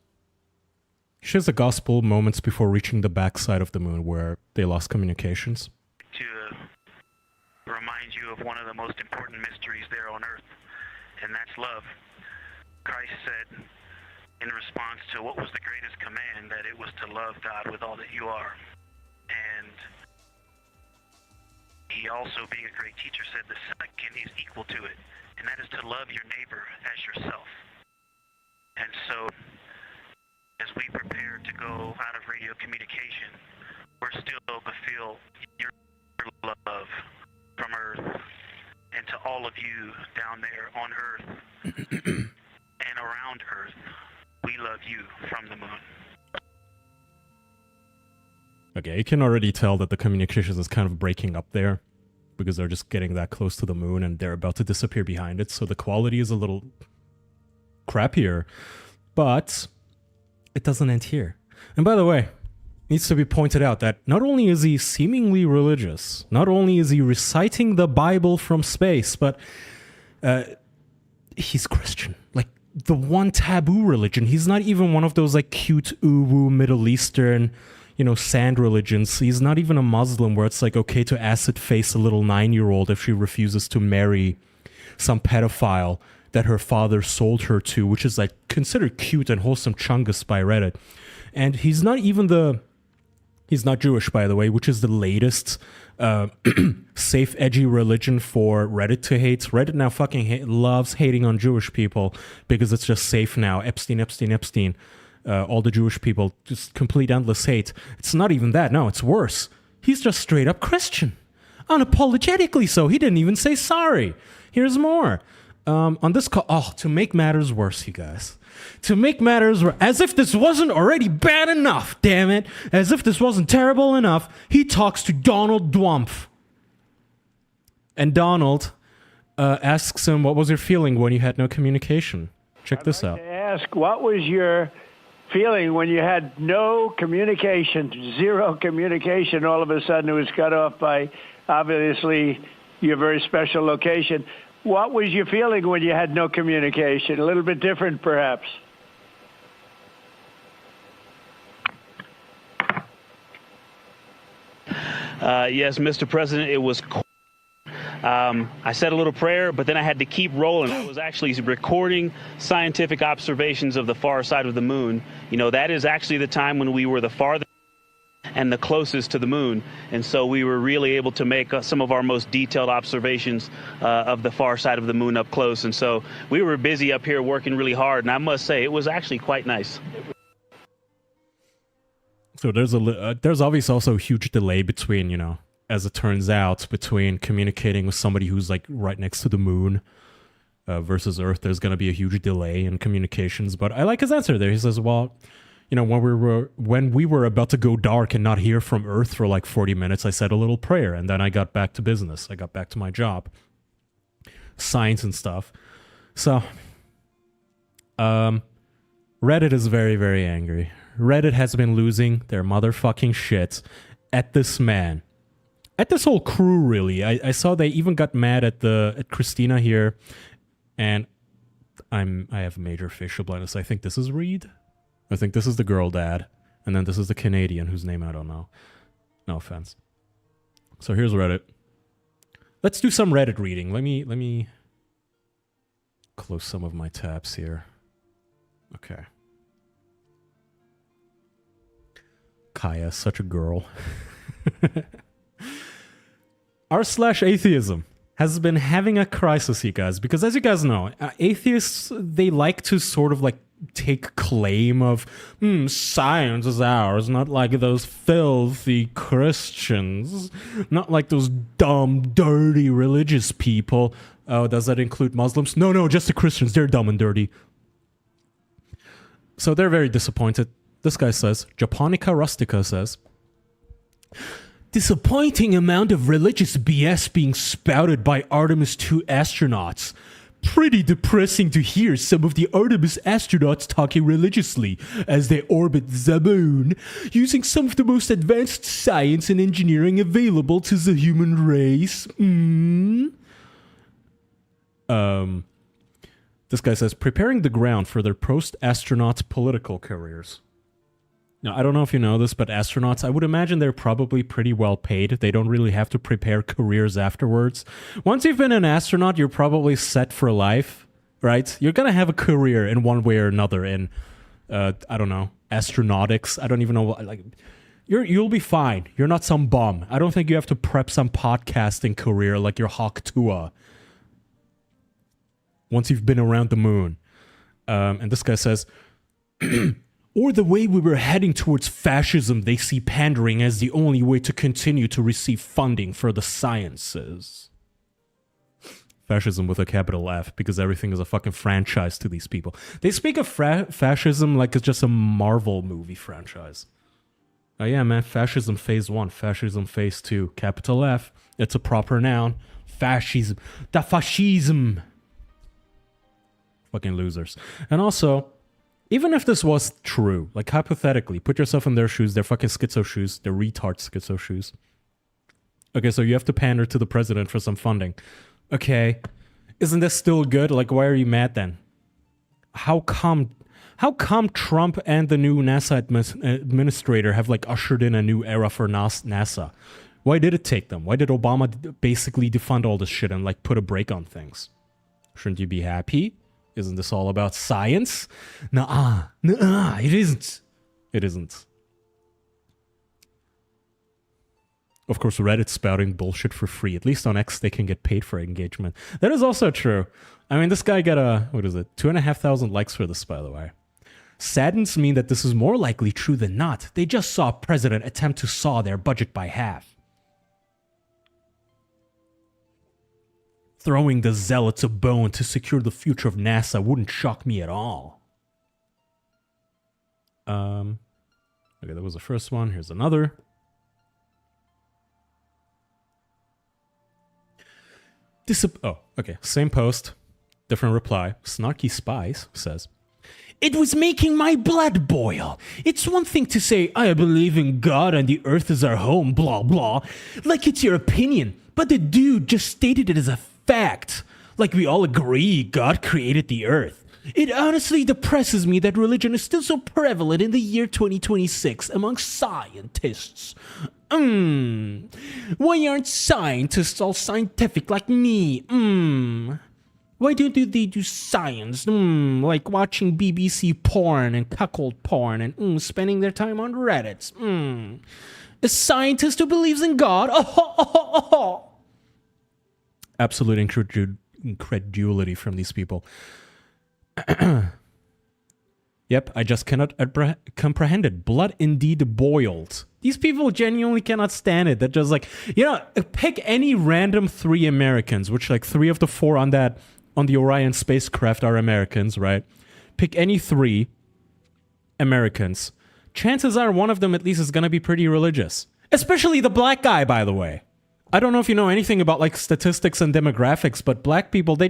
He shares the gospel moments before reaching the backside of the moon where they lost communications. To remind you of one of the most important mysteries there on earth, and that's love. Christ said in response to what was the greatest command, that it was to love God with all that you are. And he also, being a great teacher, said the second is equal to it, and that is to love your neighbor as yourself. And so, as we prepare to go out of radio communication, we're still to feel your love from Earth, and to all of you down there on Earth and around Earth, we love you from the moon. Okay, you can already tell that the communications is kind of breaking up there because they're just getting that close to the moon and they're about to disappear behind it, so the quality is a little crappier, but it doesn't end here. And by the way, it needs to be pointed out that not only is he seemingly religious, not only is he reciting the Bible from space, but he's Christian. Like, the one taboo religion. He's not even one of those like cute uwu Middle Eastern, sand religions. He's not even a Muslim where it's like okay to acid face a little 9-year-old if she refuses to marry some pedophile that her father sold her to, which is like considered cute and wholesome chungus by Reddit. And he's not Jewish, by the way, which is the latest safe, edgy religion for Reddit to hate. Reddit now fucking loves hating on Jewish people because it's just safe now. Epstein. All the Jewish people, just complete endless hate. It's not even that. No, it's worse. He's just straight up Christian. Unapologetically so. He didn't even say sorry. Here's more. On this call, to make matters worse, you guys. To make matters worse, as if this wasn't already bad enough, damn it. As if this wasn't terrible enough, he talks to Donald Dumpf. And Donald asks him, what was your feeling when you had no communication? Check this out. Ask, what was your feeling when you had no communication, zero communication, all of a sudden it was cut off by, obviously, your very special location. What was your feeling when you had no communication? A little bit different, perhaps. Yes, Mr. President, it was I said a little prayer, but then I had to keep rolling. I was actually recording scientific observations of the far side of the moon. You know, that is actually the time when we were the farthest and the closest to the moon. And so we were really able to make some of our most detailed observations of the far side of the moon up close. And so we were busy up here working really hard. And I must say, it was actually quite nice. So there's obviously also a huge delay between, you know, as it turns out, between communicating with somebody who's like right next to the moon versus Earth. There's going to be a huge delay in communications. But I like his answer there. He says, well, you know, when we were about to go dark and not hear from Earth for like 40 minutes, I said a little prayer, and then I got back to business. I got back to my job, science and stuff. So, Reddit is very, very angry. Reddit has been losing their motherfucking shit at this man. At this whole crew, really. I saw they even got mad at Christina here, and I have major facial blindness. I think this is Reed. I think this is the girl dad, and then this is the Canadian whose name I don't know. No offense. So here's Reddit. Let's do some Reddit reading. Let me close some of my tabs here. Okay. Kaya, such a girl. r/atheism has been having a crisis, you guys, because as you guys know, atheists, they like to sort of like take claim of science is ours, not like those filthy Christians, not like those dumb, dirty religious people. Oh, does that include Muslims? No, just the Christians. They're dumb and dirty. So they're very disappointed. This guy says, Japonica Rustica says, disappointing amount of religious BS being spouted by Artemis 2 astronauts. Pretty depressing to hear some of the Artemis astronauts talking religiously as they orbit the moon, using some of the most advanced science and engineering available to the human race. This guy says, preparing the ground for their post-astronaut political careers. Now, I don't know if you know this, but astronauts, I would imagine they're probably pretty well paid. They don't really have to prepare careers afterwards. Once you've been an astronaut, you're probably set for life, right? You're going to have a career in one way or another in, I don't know, astronautics. I don't even know what, like, you'll be fine. You're not some bum. I don't think you have to prep some podcasting career like your Hawk Tua once you've been around the moon. And this guy says, or the way we were heading towards fascism, they see pandering as the only way to continue to receive funding for the sciences. Fascism with a capital F, because everything is a fucking franchise to these people. They speak of fascism like it's just a Marvel movie franchise. Oh yeah, man, fascism phase 1, fascism phase 2, capital F, it's a proper noun. Fascism. Da fascism. Fucking losers. And also, even if this was true, like hypothetically, put yourself in their shoes, their fucking schizo shoes, their retard schizo shoes. Okay, so you have to pander to the president for some funding. Okay, isn't this still good? Like, why are you mad then? How come Trump and the new NASA administrator have like ushered in a new era for NASA? Why did it take them? Why did Obama basically defund all this shit and like put a break on things? Shouldn't you be happy? Isn't this all about science? Nuh-uh, it isn't. It isn't. Of course, Reddit's spouting bullshit for free. At least on X, they can get paid for engagement. That is also true. I mean, this guy got 2,500 likes for this, by the way. Saddens me that this is more likely true than not. They just saw a president attempt to saw their budget by half. Throwing the zealots a bone to secure the future of NASA wouldn't shock me at all. Okay, that was the first one. Here's another. Oh, okay. Same post, different reply. Snarky Spies says, "It was making my blood boil. It's one thing to say, I believe in God and the earth is our home, blah, blah, like it's your opinion. But the dude just stated it as a fact. Like we all agree God created the earth. It honestly depresses me that religion is still so prevalent in the year 2026 among scientists. Why aren't scientists all scientific like me? Why don't they do science? Like watching BBC porn and cuckold porn and spending their time on Reddit. A scientist who believes in God? Absolute incredulity from these people. Yep, I just cannot comprehend it. Blood indeed boiled. These people genuinely cannot stand it. They're just like, pick any random 3 Americans, which like 3 of the 4 on the Orion spacecraft are Americans, right? Pick any 3 Americans. Chances are one of them at least is going to be pretty religious. Especially the black guy, by the way. I don't know if you know anything about like statistics and demographics, but black people, they're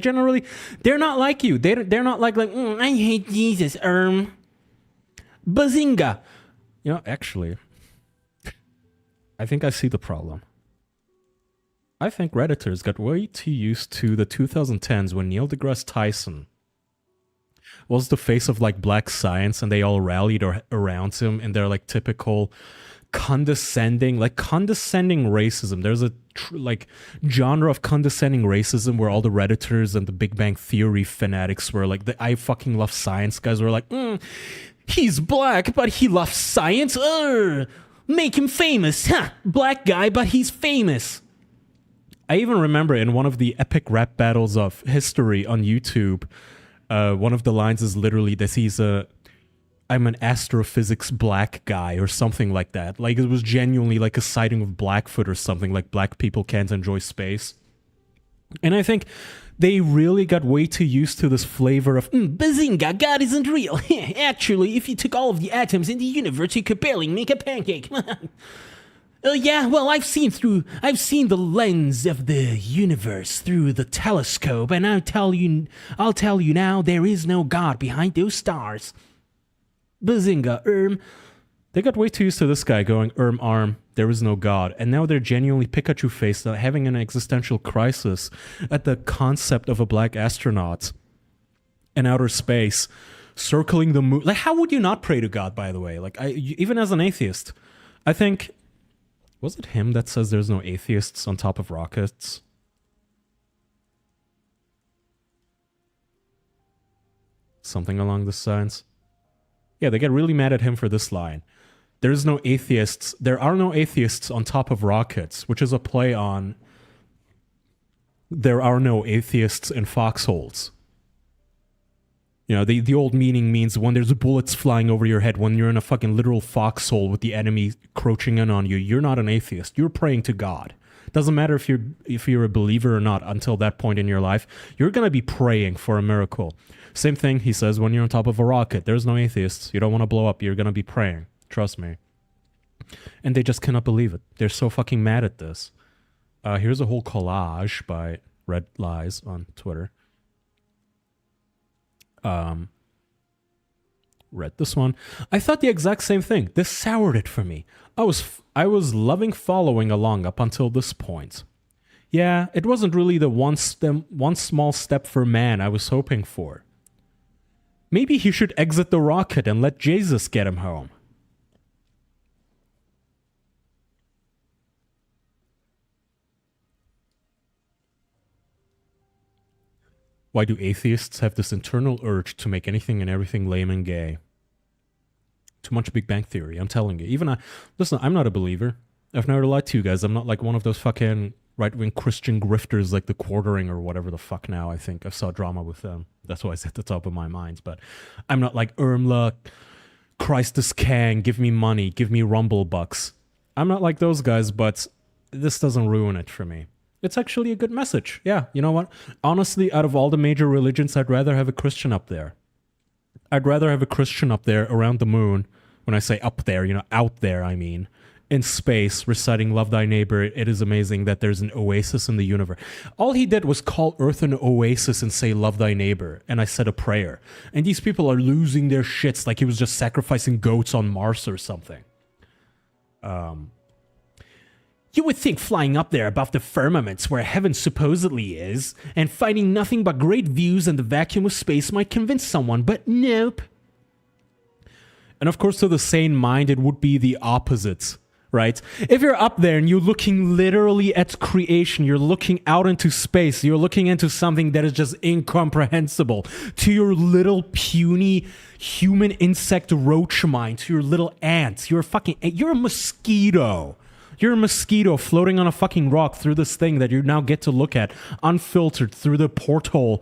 not like you. They're not like I hate Jesus, Bazinga. Actually, I think I see the problem. I think Redditors got way too used to the 2010s when Neil deGrasse Tyson was the face of like black science and they all rallied around him in their like typical condescending racism. There's a genre of condescending racism where all the Redditors and the Big Bang Theory fanatics were like, the I fucking love science guys were like, he's black, but he loves science. Make him famous. Black guy, but he's famous. I even remember in one of the epic rap battles of history on YouTube, one of the lines is literally that I'm an astrophysics black guy or something like that. Like it was genuinely like a sighting of Blackfoot or something, like black people can't enjoy space. And I think they really got way too used to this flavor of bazinga, God isn't real. Actually, if you took all of the atoms in the universe, you could barely make a pancake. Yeah, well, I've seen the lens of the universe through the telescope, and I'll tell you now, there is no God behind those stars. Bazinga, They got way too used to this guy going, arm, there is no God. And now they're genuinely Pikachu-faced, having an existential crisis at the concept of a black astronaut in outer space, circling the moon. Like, how would you not pray to God, by the way? Like, even as an atheist, I think... Was it him that says there's no atheists on top of rockets? Something along the lines. Yeah, they get really mad at him for this line. There are no atheists on top of rockets, which is a play on there are no atheists in foxholes. The old meaning means when there's bullets flying over your head, when you're in a fucking literal foxhole with the enemy crouching in on you, you're not an atheist. You're praying to God. Doesn't matter if you're a believer or not until that point in your life. You're going to be praying for a miracle. Same thing, he says, when you're on top of a rocket. There's no atheists. You don't want to blow up. You're going to be praying. Trust me. And they just cannot believe it. They're so fucking mad at this. Here's a whole collage by Red Lies on Twitter. Read this one. I thought the exact same thing. This soured it for me. I was loving following along up until this point. Yeah, it wasn't really the one small step for man I was hoping for. Maybe he should exit the rocket and let Jesus get him home. Why do atheists have this internal urge to make anything and everything lame and gay? Too much Big Bang Theory, I'm telling you. Listen, I'm not a believer. I've never lied to you guys. I'm not like one of those fucking right-wing Christian grifters like the Quartering or whatever the fuck now. I think I saw drama with them. That's why it's at the top of my mind. But I'm not like Irmla, Christus Kang, give me money, give me rumble bucks. I'm not like those guys, but this doesn't ruin it for me. It's actually a good message. Yeah, you know what? Honestly, out of all the major religions, I'd rather have a Christian up there. I'd rather have a Christian up there around the moon. When I say up there, you know, out there, I mean. In space, reciting Love Thy Neighbor, it is amazing that there's an oasis in the universe. All he did was call Earth an oasis and say Love Thy Neighbor, and I said a prayer. And these people are losing their shits like he was just sacrificing goats on Mars or something. You would think flying up there above the firmaments where heaven supposedly is, and finding nothing but great views in the vacuum of space might convince someone, but nope. And of course, to the sane mind, it would be the opposite. Right? If you're up there and you're looking literally at creation, you're looking out into space, you're looking into something that is just incomprehensible to your little puny human insect roach mind, to your little ants, you're a mosquito. You're a mosquito floating on a fucking rock through this thing that you now get to look at unfiltered through the porthole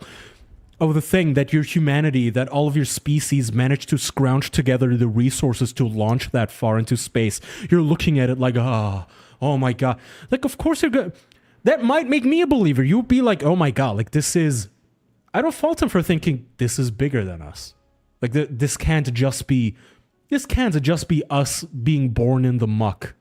of the thing that your humanity, that all of your species managed to scrounge together the resources to launch that far into space. You're looking at it like, oh my God. Like, of course you're good. That might make me a believer. You'll be like, oh my God, like this is... I don't fault him for thinking this is bigger than us. Like, this can't just be us being born in the muck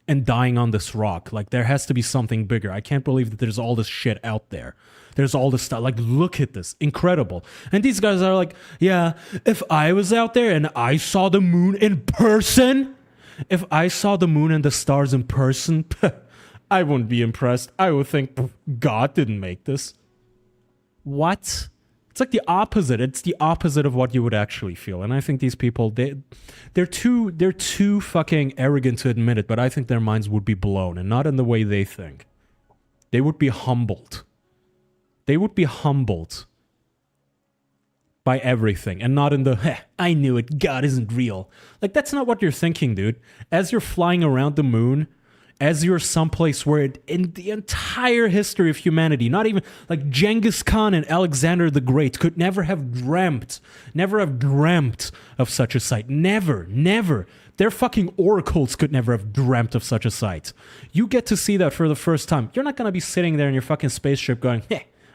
and dying on this rock. Like, there has to be something bigger. I can't believe that there's all this shit out there. There's all this stuff. Like, look at this. Incredible. And these guys are like, yeah, if I was out there and I saw the moon in person, if I saw the moon and the stars in person, I wouldn't be impressed. I would think, God didn't make this. What? It's like the opposite. It's the opposite of what you would actually feel. And I think these people, they're too fucking arrogant to admit it, but I think their minds would be blown, and not in the way they think. They would be humbled. They would be humbled by everything, and not in the, I knew it, God isn't real. Like, that's not what you're thinking, dude. As you're flying around the moon, as you're someplace where in the entire history of humanity, not even, like Genghis Khan and Alexander the Great could never have dreamt of such a sight. Never. Their fucking oracles could never have dreamt of such a sight. You get to see that for the first time. You're not going to be sitting there in your fucking spaceship going,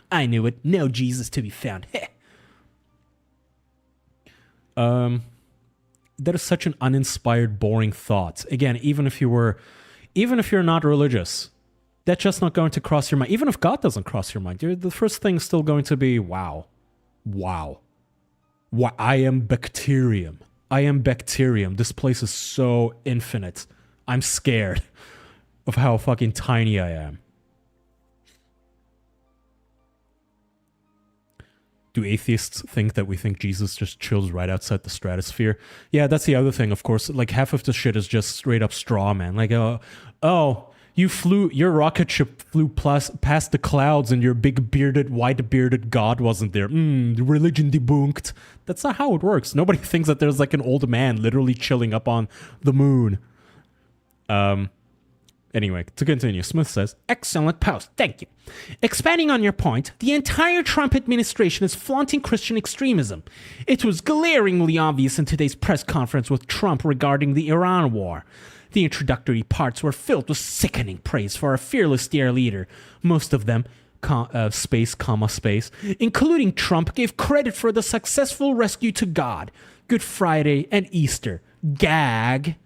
I knew it. No Jesus to be found. That is such an uninspired, boring thought. Again, even if you're not religious, that's just not going to cross your mind. Even if God doesn't cross your mind, the first thing is still going to be, wow. I am bacterium. This place is so infinite. I'm scared of how fucking tiny I am. Do atheists think that we think Jesus just chills right outside the stratosphere? Yeah, that's the other thing, of course. Like, half of the shit is just straight up straw, man. Like, your rocket ship flew past the clouds and your big bearded, white bearded God wasn't there. Religion debunked. That's not how it works. Nobody thinks that there's like an old man literally chilling up on the moon. Anyway, to continue, Smith says, excellent post, thank you. Expanding on your point, the entire Trump administration is flaunting Christian extremism. It was glaringly obvious in today's press conference with Trump regarding the Iran war. The introductory parts were filled with sickening praise for our fearless dear leader. Most of them, space, including Trump, gave credit for the successful rescue to God, Good Friday, and Easter. Gag.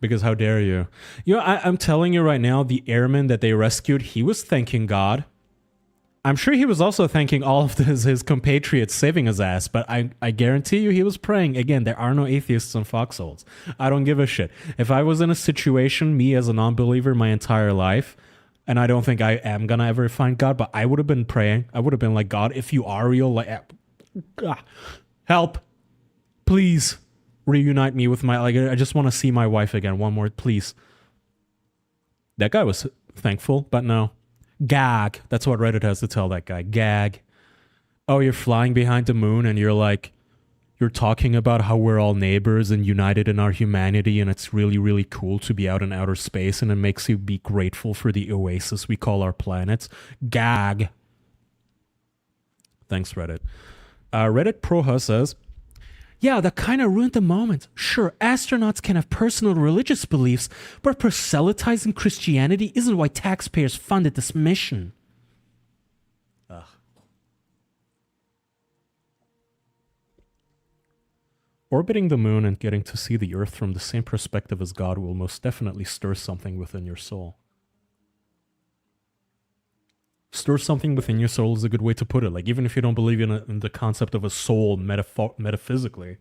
Because how dare you? I'm telling you right now, the airman that they rescued, he was thanking God. I'm sure he was also thanking all of his compatriots saving his ass, but I guarantee you he was praying. Again, there are no atheists on foxholes. I don't give a shit. If I was in a situation, me as a non-believer my entire life, and I don't think I am gonna ever find God, but I would have been praying. I would have been like, God, if you are real, like, help, please. Reunite me with I just want to see my wife again. One more, please. That guy was thankful, but no. Gag. That's what Reddit has to tell that guy. Gag. Oh, you're flying behind the moon and you're like, You're talking about how we're all neighbors and united in our humanity, and it's really, really cool to be out in outer space, and it makes you be grateful for the oasis we call our planet. Gag. Thanks, Reddit. Reddit Proha says, yeah, that kind of ruined the moment. Sure, astronauts can have personal religious beliefs, but proselytizing Christianity isn't why taxpayers funded this mission. Ugh. Orbiting the moon and getting to see the Earth from the same perspective as God will most definitely stir something within your soul. Stir something within your soul is a good way to put it. Like, even if you don't believe in the concept of a soul metaphorically,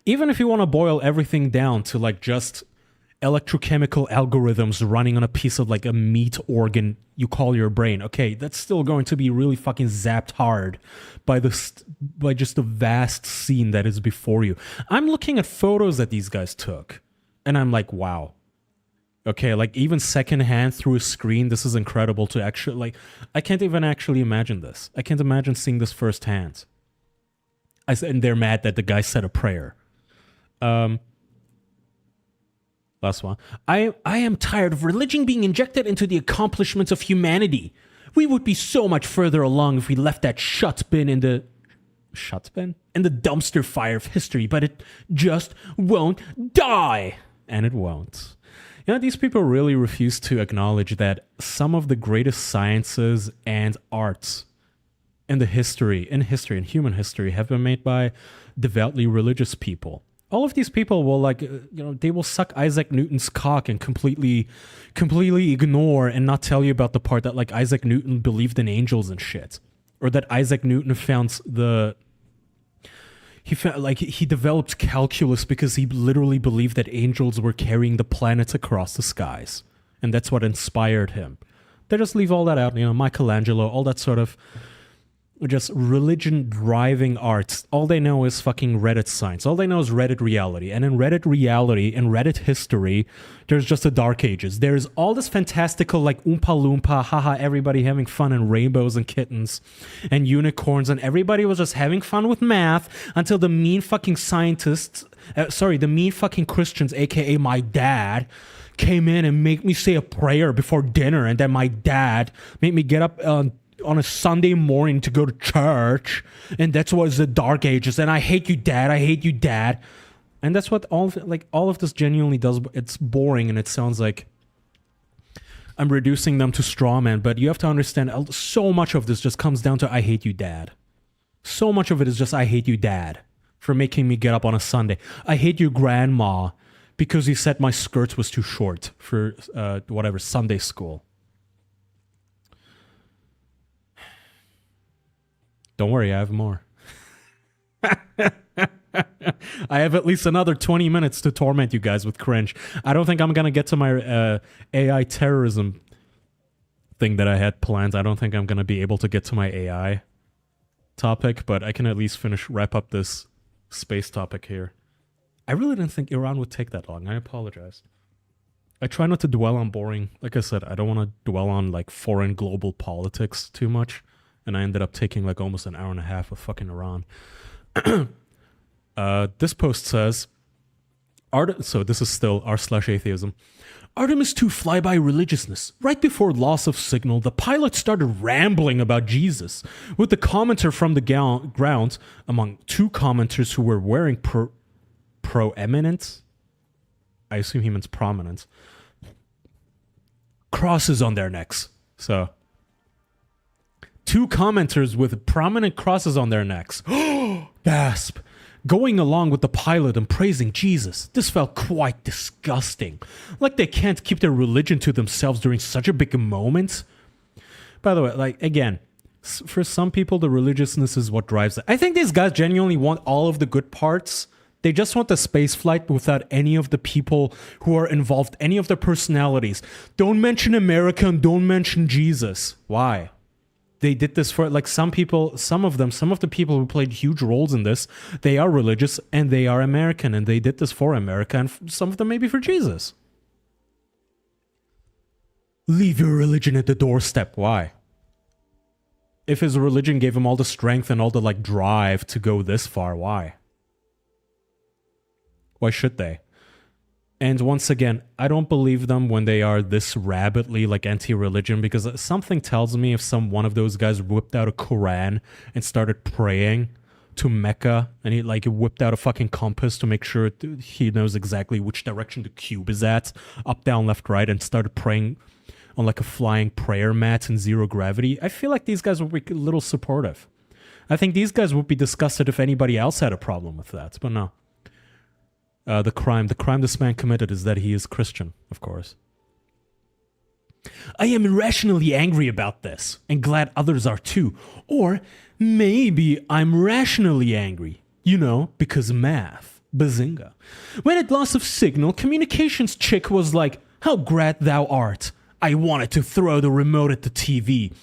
even if you want to boil everything down to like just electrochemical algorithms running on a piece of like a meat organ you call your brain, okay, that's still going to be really fucking zapped hard by just the vast scene that is before you. I'm looking at photos that these guys took, and I'm like, wow. Okay, like even secondhand through a screen, this is incredible to actually, like, I can't even actually imagine this. I can't imagine seeing this firsthand. And they're mad that the guy said a prayer. Last one. I am tired of religion being injected into the accomplishments of humanity. We would be so much further along if we left that shut bin in the dumpster fire of history, but it just won't die. And it won't. You know, these people really refuse to acknowledge that some of the greatest sciences and arts in history and human history have been made by devoutly religious people. All of these people will they will suck Isaac Newton's cock and completely ignore and not tell you about the part that like Isaac Newton believed in angels and shit. Or that Isaac Newton found he developed calculus because he literally believed that angels were carrying the planets across the skies. And that's what inspired him. They just leave all that out, Michelangelo, all that sort of just religion-driving arts. All they know is fucking Reddit science. All they know is Reddit reality. And in Reddit reality, in Reddit history, there's just the Dark Ages. There's all this fantastical, like, Oompa Loompa, haha, everybody having fun and rainbows and kittens and unicorns, and everybody was just having fun with math until the mean fucking scientists, the mean fucking Christians, aka my dad, came in and made me say a prayer before dinner, and then my dad made me get up on a Sunday morning to go to church, and that's what was the Dark Ages, and I hate you, Dad, I hate you, Dad. And that's what all of this genuinely does. It's boring, and it sounds like I'm reducing them to straw man, but you have to understand, so much of this just comes down to I hate you, Dad. So much of it is just I hate you, Dad, for making me get up on a Sunday. I hate you, Grandma, because you said my skirt was too short for Sunday school. Don't worry, I have more. I have at least another 20 minutes to torment you guys with cringe. I don't think I'm going to get to my AI terrorism thing that I had planned. I don't think I'm going to be able to get to my AI topic, but I can at least wrap up this space topic here. I really didn't think Iran would take that long. I apologize. I try not to dwell on boring. Like I said, I don't want to dwell on like foreign global politics too much. And I ended up taking like almost an hour and a half of fucking Iran. This post says, so this is still r/atheism. Artemis II flyby religiousness. Right before loss of signal, the pilot started rambling about Jesus, with the commenter from the ground, among two commenters who were wearing proeminent, I assume he means prominent, crosses on their necks. So, two commenters with prominent crosses on their necks. Gasp. Going along with the pilot and praising Jesus. This felt quite disgusting. Like they can't keep their religion to themselves during such a big moment. By the way, like, again, for some people, the religiousness is what drives it. I think these guys genuinely want all of the good parts. They just want the space flight without any of the people who are involved, any of the personalities. Don't mention America and don't mention Jesus. Why? They did this for, like, some people, some of the people who played huge roles in this, they are religious and they are American, and they did this for America, and some of them maybe for Jesus. Leave your religion at the doorstep. Why? If his religion gave him all the strength and all the like drive to go this far, why? Why should they? And once again, I don't believe them when they are this rabidly like anti-religion, because something tells me if one of those guys whipped out a Quran and started praying to Mecca, and he like whipped out a fucking compass to make sure he knows exactly which direction the cube is at, up, down, left, right, and started praying on like a flying prayer mat in zero gravity, I feel like these guys would be a little supportive. I think these guys would be disgusted if anybody else had a problem with that, but no. The crime this man committed is that he is Christian, of course. I am irrationally angry about this, and glad others are too. Or maybe I'm rationally angry, because math. Bazinga. When at loss of signal, communications chick was like, how great thou art. I wanted to throw the remote at the TV.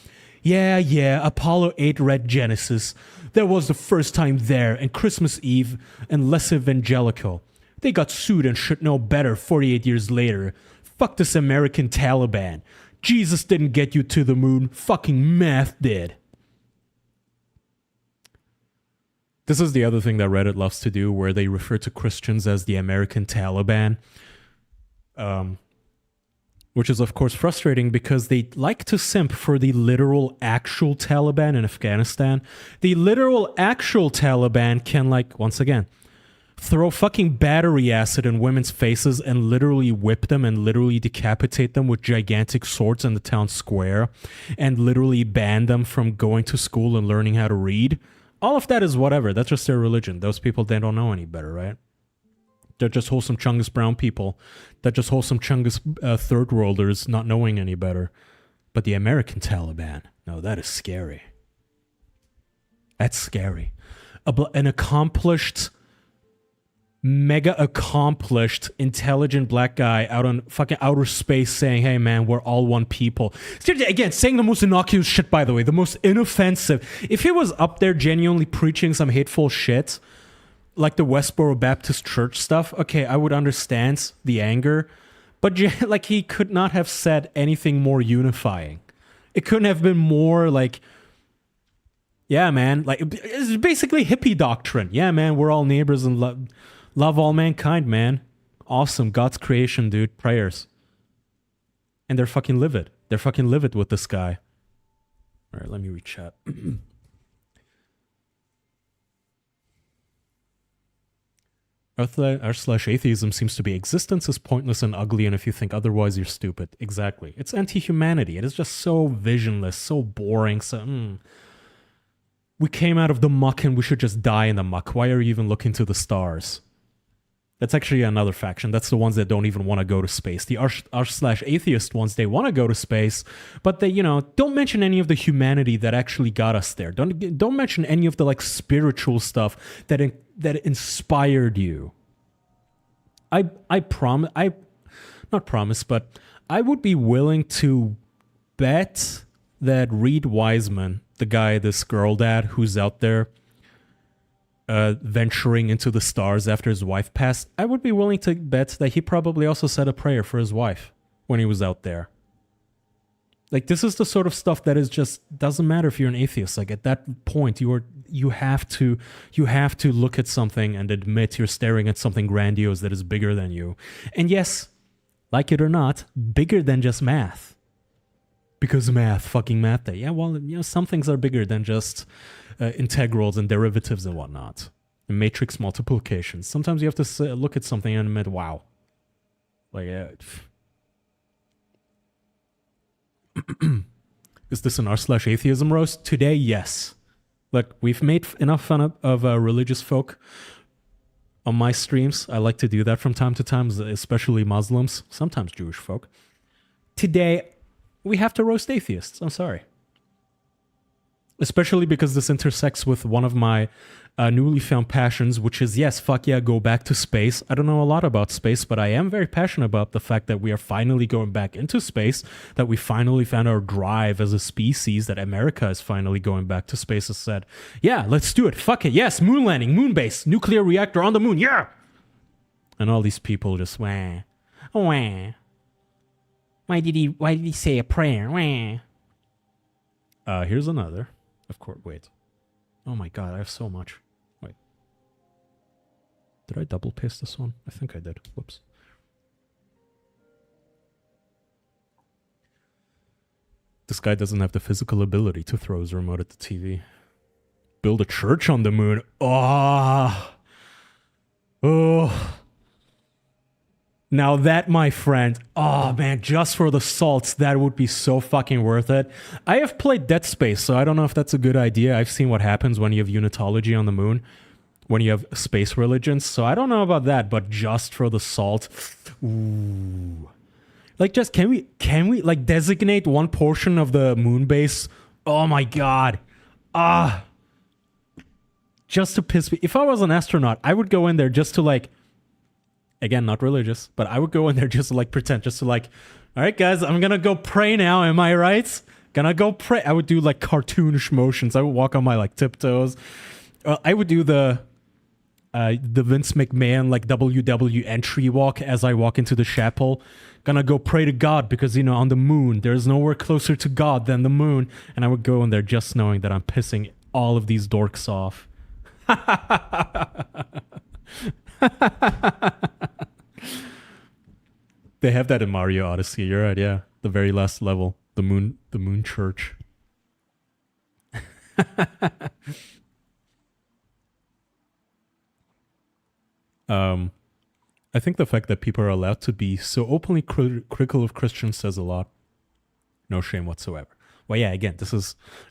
Yeah, Apollo 8 read Genesis. That was the first time there, and Christmas Eve, and less evangelical. They got sued and should know better 48 years later. Fuck this American Taliban. Jesus didn't get you to the moon. Fucking math did. This is the other thing that Reddit loves to do, where they refer to Christians as the American Taliban. Which is, of course, frustrating because they like to simp for the literal actual Taliban in Afghanistan. The literal actual Taliban can, once again, throw fucking battery acid in women's faces and literally whip them and literally decapitate them with gigantic swords in the town square and literally ban them from going to school and learning how to read. All of that is whatever. That's just their religion. Those people, they don't know any better, right? They're just wholesome Chungus brown people. They're just wholesome Chungus third worlders not knowing any better. But the American Taliban, no, that is scary. That's scary. An accomplished... mega accomplished, intelligent black guy out on fucking outer space saying, hey man, we're all one people. Again, saying the most innocuous shit, by the way, the most inoffensive. If he was up there genuinely preaching some hateful shit, like the Westboro Baptist Church stuff, okay, I would understand the anger, but he could not have said anything more unifying. It couldn't have been more yeah man, it's basically hippie doctrine. Yeah man, we're all neighbors and love all mankind, man. Awesome. God's creation, dude. Prayers. And they're fucking livid. They're fucking livid with this guy. All right, let me read chat. r/atheism seems to be existence is pointless and ugly, and if you think otherwise, you're stupid. Exactly. It's anti-humanity. It is just so visionless, so boring. We came out of the muck and we should just die in the muck. Why are you even looking to the stars? That's actually another faction. That's the ones that don't even want to go to space. The r/atheist ones, they want to go to space, but they, don't mention any of the humanity that actually got us there. Don't mention any of the spiritual stuff that inspired you. I would be willing to bet that Reed Wiseman, the guy, this girl dad who's out there venturing into the stars after his wife passed, I would be willing to bet that he probably also said a prayer for his wife when he was out there. This is the sort of stuff that is just doesn't matter if you're an atheist. At that point, you have to look at something and admit you're staring at something grandiose that is bigger than you. And yes, like it or not, bigger than just math. Because fucking math day. Yeah, well, some things are bigger than just integrals and derivatives and whatnot. And matrix multiplications. Sometimes you have to look at something and admit, wow. Is this an r/atheism roast? Today, yes. Look, we've made enough fun of religious folk on my streams. I like to do that from time to time, especially Muslims, sometimes Jewish folk. Today, we have to roast atheists. I'm sorry. Especially because this intersects with one of my newly found passions, which is, yes, fuck yeah, go back to space. I don't know a lot about space, but I am very passionate about the fact that we are finally going back into space, that we finally found our drive as a species, that America is finally going back to space, has said, yeah, let's do it. Fuck it. Yes, moon landing, moon base, nuclear reactor on the moon. Yeah. And all these people just, wah. Why did he say a prayer? Wah. Here's another. Of course, wait. Oh my god, I have so much. Wait. Did I double paste this one? I think I did. Whoops. This guy doesn't have the physical ability to throw his remote at the TV. Build a church on the moon. Oh. Oh. Now that, my friend, oh man, just for the salts, that would be so fucking worth it. I have played Dead Space, so I don't know if that's a good idea. I've seen what happens when you have unitology on the moon, when you have space religions, so I don't know about that, but just for the salt, ooh. Like, just, can we, like, designate one portion of the moon base? Oh my god. Just to piss me. If I was an astronaut, I would go in there just to, like, again, not religious, but I would go in there just to, like, pretend, just to, like, all right, guys, I'm gonna go pray now, am I right? Gonna go pray. I would do, like, cartoonish motions. I would walk on my, like, tiptoes. I would do the Vince McMahon, like, WW entry walk as I walk into the chapel. Gonna go pray to God because, you know, on the moon, there's nowhere closer to God than the moon. And I would go in there just knowing that I'm pissing all of these dorks off. They have that in Mario Odyssey. You're right, yeah. The very last level, the moon church. I think the fact that people are allowed to be so openly critical of Christians says a lot. No shame whatsoever. Well, yeah, again,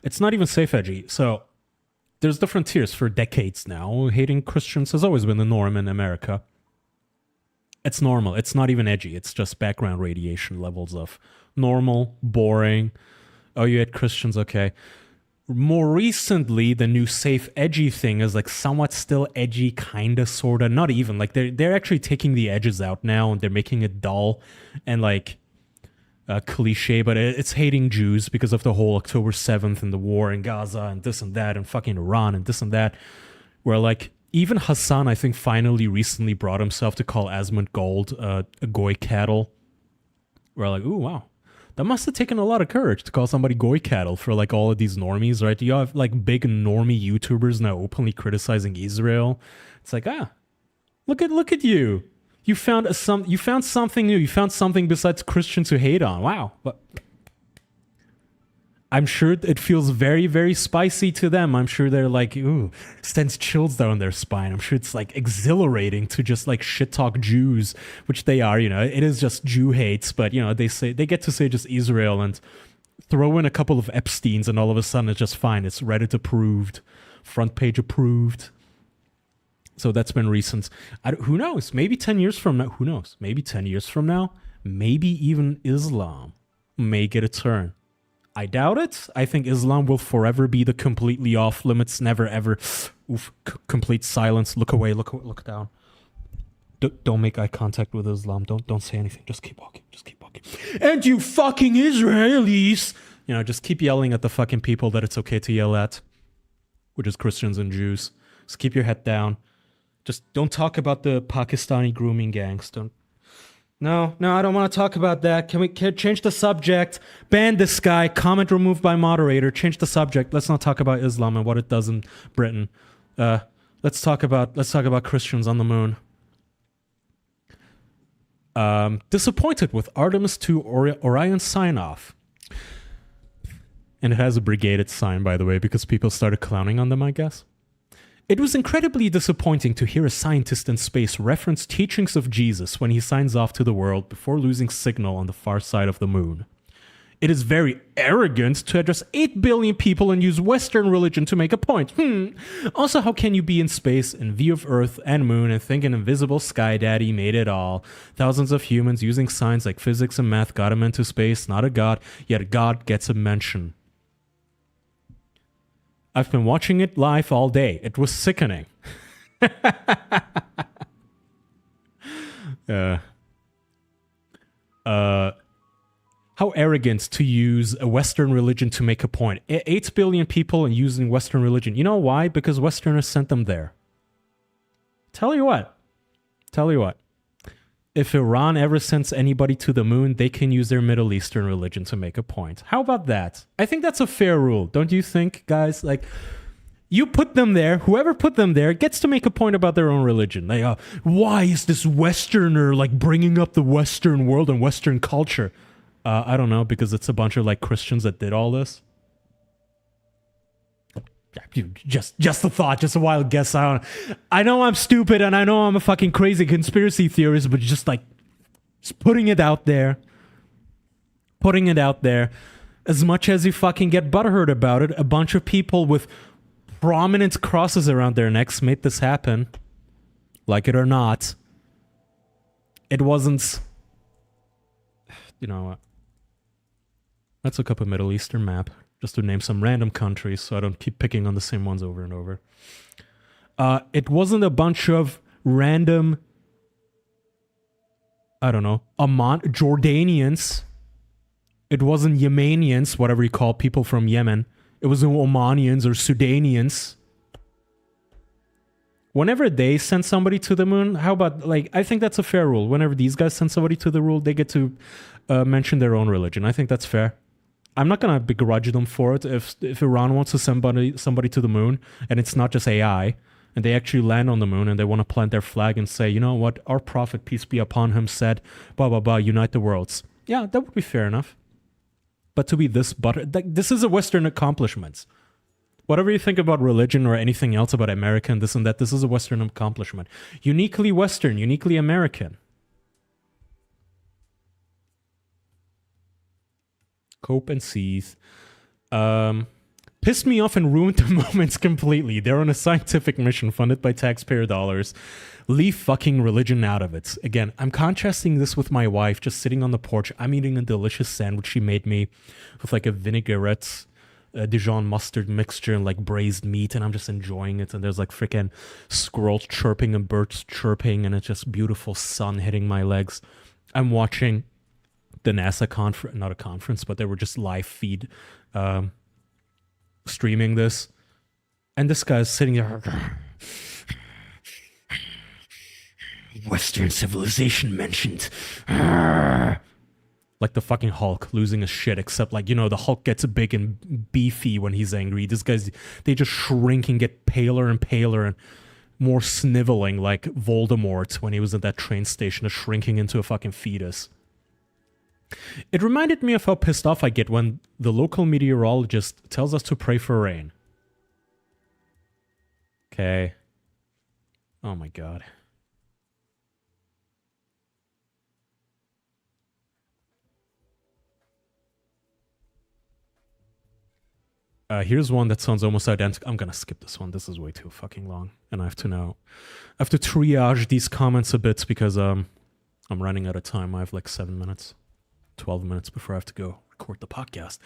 it's not even safe edgy. So there's different tiers for decades now. Hating Christians has always been the norm in America. It's normal. It's not even edgy. It's just background radiation levels of normal, boring. Oh, you hate Christians? Okay. More recently, the new safe edgy thing is like somewhat still edgy, kinda, sorta, not even. Like they're actually taking the edges out now and they're making it dull and like cliche, but it's hating Jews because of the whole October 7th and the war in Gaza and this and that and fucking Iran and this and that. Where like even Hassan, I think, finally recently brought himself to call Asmund Gold a goy cattle. We're like, ooh, wow. That must have taken a lot of courage to call somebody goy cattle for like all of these normies, right? You have like big normie YouTubers now openly criticizing Israel. It's like, look at you. You found something new. You found something besides Christians to hate on. Wow. But I'm sure it feels very, very spicy to them. I'm sure they're like, ooh, sends chills down their spine. I'm sure it's like exhilarating to just like shit talk Jews, which they are, you know. It is just Jew hates, but you know, they get to say just Israel and throw in a couple of Epsteins and all of a sudden it's just fine. It's Reddit approved, front page approved. So that's been recent. Who knows? Maybe 10 years from now, who knows? Maybe 10 years from now, maybe even Islam may get a turn. I doubt it. I think Islam will forever be the completely off limits, never ever. Oof, complete silence. Look away. Look down. Don't make eye contact with Islam. Don't say anything. Just keep walking. And you fucking Israelis, you know, just keep yelling at the fucking people that it's okay to yell at, which is Christians and Jews. Just keep your head down. Just don't talk about the Pakistani grooming gangs. No, I don't want to talk about that. Can we change the subject? Ban this guy. Comment removed by moderator. Change the subject. Let's not talk about Islam and what it does in Britain. Let's talk about Christians on the moon. Disappointed with Artemis 2 Orion sign-off. And it has a brigaded sign, by the way, because people started clowning on them, I guess. It was incredibly disappointing to hear a scientist in space reference teachings of Jesus when he signs off to the world before losing signal on the far side of the moon. It is very arrogant to address 8 billion people and use Western religion to make a point. Also, how can you be in space in view of Earth and moon and think an invisible sky daddy made it all? Thousands of humans using science like physics and math got him into space, not a god, yet a god gets a mention. I've been watching it live all day. It was sickening. How arrogant to use a Western religion to make a point. 8 billion people and using Western religion. You know why? Because Westerners sent them there. Tell you what. if Iran ever sends anybody to the moon, they can use their Middle Eastern religion to make a point. How about that? I think that's a fair rule, don't you think, guys? Like, you put them there, whoever put them there gets to make a point about their own religion. Like, why is this Westerner, like, bringing up the Western world and Western culture? I don't know, because it's a bunch of, like, Christians that did all this. Just a thought, just a wild guess. I know I'm stupid and I know I'm a fucking crazy conspiracy theorist, but just putting it out there. Putting it out there. As much as you fucking get butthurt about it, a bunch of people with prominent crosses around their necks made this happen. Like it or not. It wasn't... You know what? Let's look up a Middle Eastern map. Just to name some random countries so I don't keep picking on the same ones over and over. It wasn't a bunch of random, I don't know, Jordanians. It wasn't Yemenians, whatever you call people from Yemen. It wasn't Omanians or Sudanians. Whenever they send somebody to the moon, how about, like, I think that's a fair rule. Whenever these guys send somebody to the moon, they get to mention their own religion. I think that's fair. I'm not going to begrudge them for it if Iran wants to send somebody to the moon and it's not just AI and they actually land on the moon and they want to plant their flag and say, you know what, our prophet, peace be upon him, said, blah, blah, blah, unite the worlds. Yeah, that would be fair enough. But to be this this is a Western accomplishment. Whatever you think about religion or anything else about America and this, this is a Western accomplishment. Uniquely Western, uniquely American. Cope and seethe. Pissed me off and ruined the moments completely. They're on a scientific mission funded by taxpayer dollars. Leave fucking religion out of it. Again, I'm contrasting this with my wife just sitting on the porch. I'm eating a delicious sandwich she made me with like a vinaigrette, Dijon mustard mixture and like braised meat, and I'm just enjoying it. And there's like freaking squirrels chirping and birds chirping, and it's just beautiful sun hitting my legs. I'm watching the NASA conference, not a conference, but they were just live feed streaming this. And this guy's sitting there. Western civilization mentioned. Like the fucking Hulk losing his shit, except like, you know, the Hulk gets big and beefy when he's angry. These guys, they just shrink and get paler and paler and more sniveling like Voldemort when he was at that train station, just shrinking into a fucking fetus. It reminded me of how pissed off I get when the local meteorologist tells us to pray for rain. Okay. Oh my god. Here's one that sounds almost identical. I'm gonna skip this one. This is way too fucking long. And I have to triage these comments a bit because I'm running out of time. I have like 7 minutes. 12 minutes before I have to go record the podcast.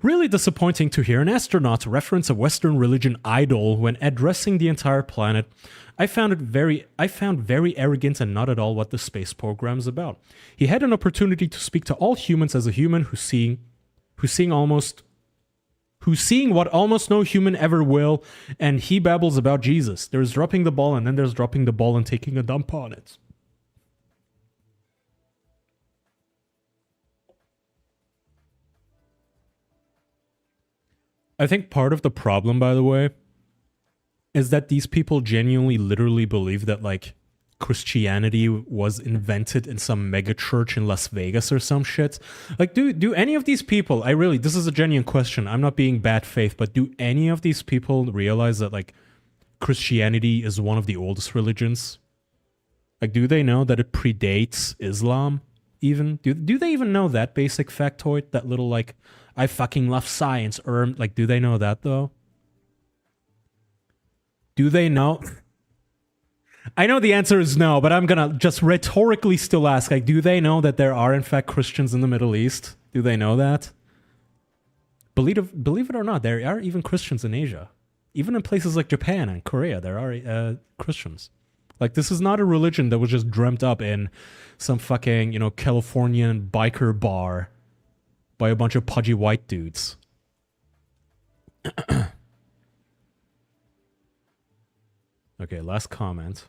Really disappointing to hear an astronaut reference a Western religion idol when addressing the entire planet. I found very arrogant and not at all what the space program is about. He had an opportunity to speak to all humans as a human who's seeing what almost no human ever will, and he babbles about Jesus. There's dropping the ball, and then there's dropping the ball and taking a dump on it. I think part of the problem, by the way, is that these people genuinely literally believe that, like, Christianity was invented in some mega church in Las Vegas or some shit. Like, do any of these people, this is a genuine question, I'm not being bad faith, but do any of these people realize that, like, Christianity is one of the oldest religions? Like, do they know that it predates Islam, even? Do they even know that basic factoid? That little, like, I fucking love science, like, do they know that, though? Do they know? I know the answer is no, but I'm gonna just rhetorically still ask, like, do they know that there are, in fact, Christians in the Middle East? Do they know that? Believe it or not, there are even Christians in Asia. Even in places like Japan and Korea, there are Christians. Like, this is not a religion that was just dreamt up in some fucking, you know, Californian biker bar by a bunch of pudgy white dudes. Okay, last comment.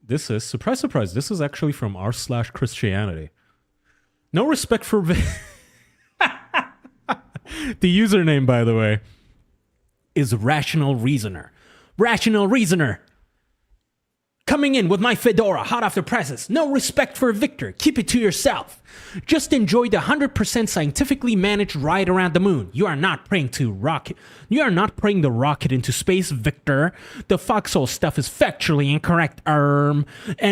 This is, surprise, surprise, this is actually from r/Christianity. No respect for... the username, by the way, is Rational Reasoner. Rational Reasoner! Coming in with my fedora, hot off the presses. No respect for Victor. Keep it to yourself. Just enjoy the 100% scientifically managed ride around the moon. You are not praying to rocket. You are not praying the rocket into space, Victor. The foxhole stuff is factually incorrect, And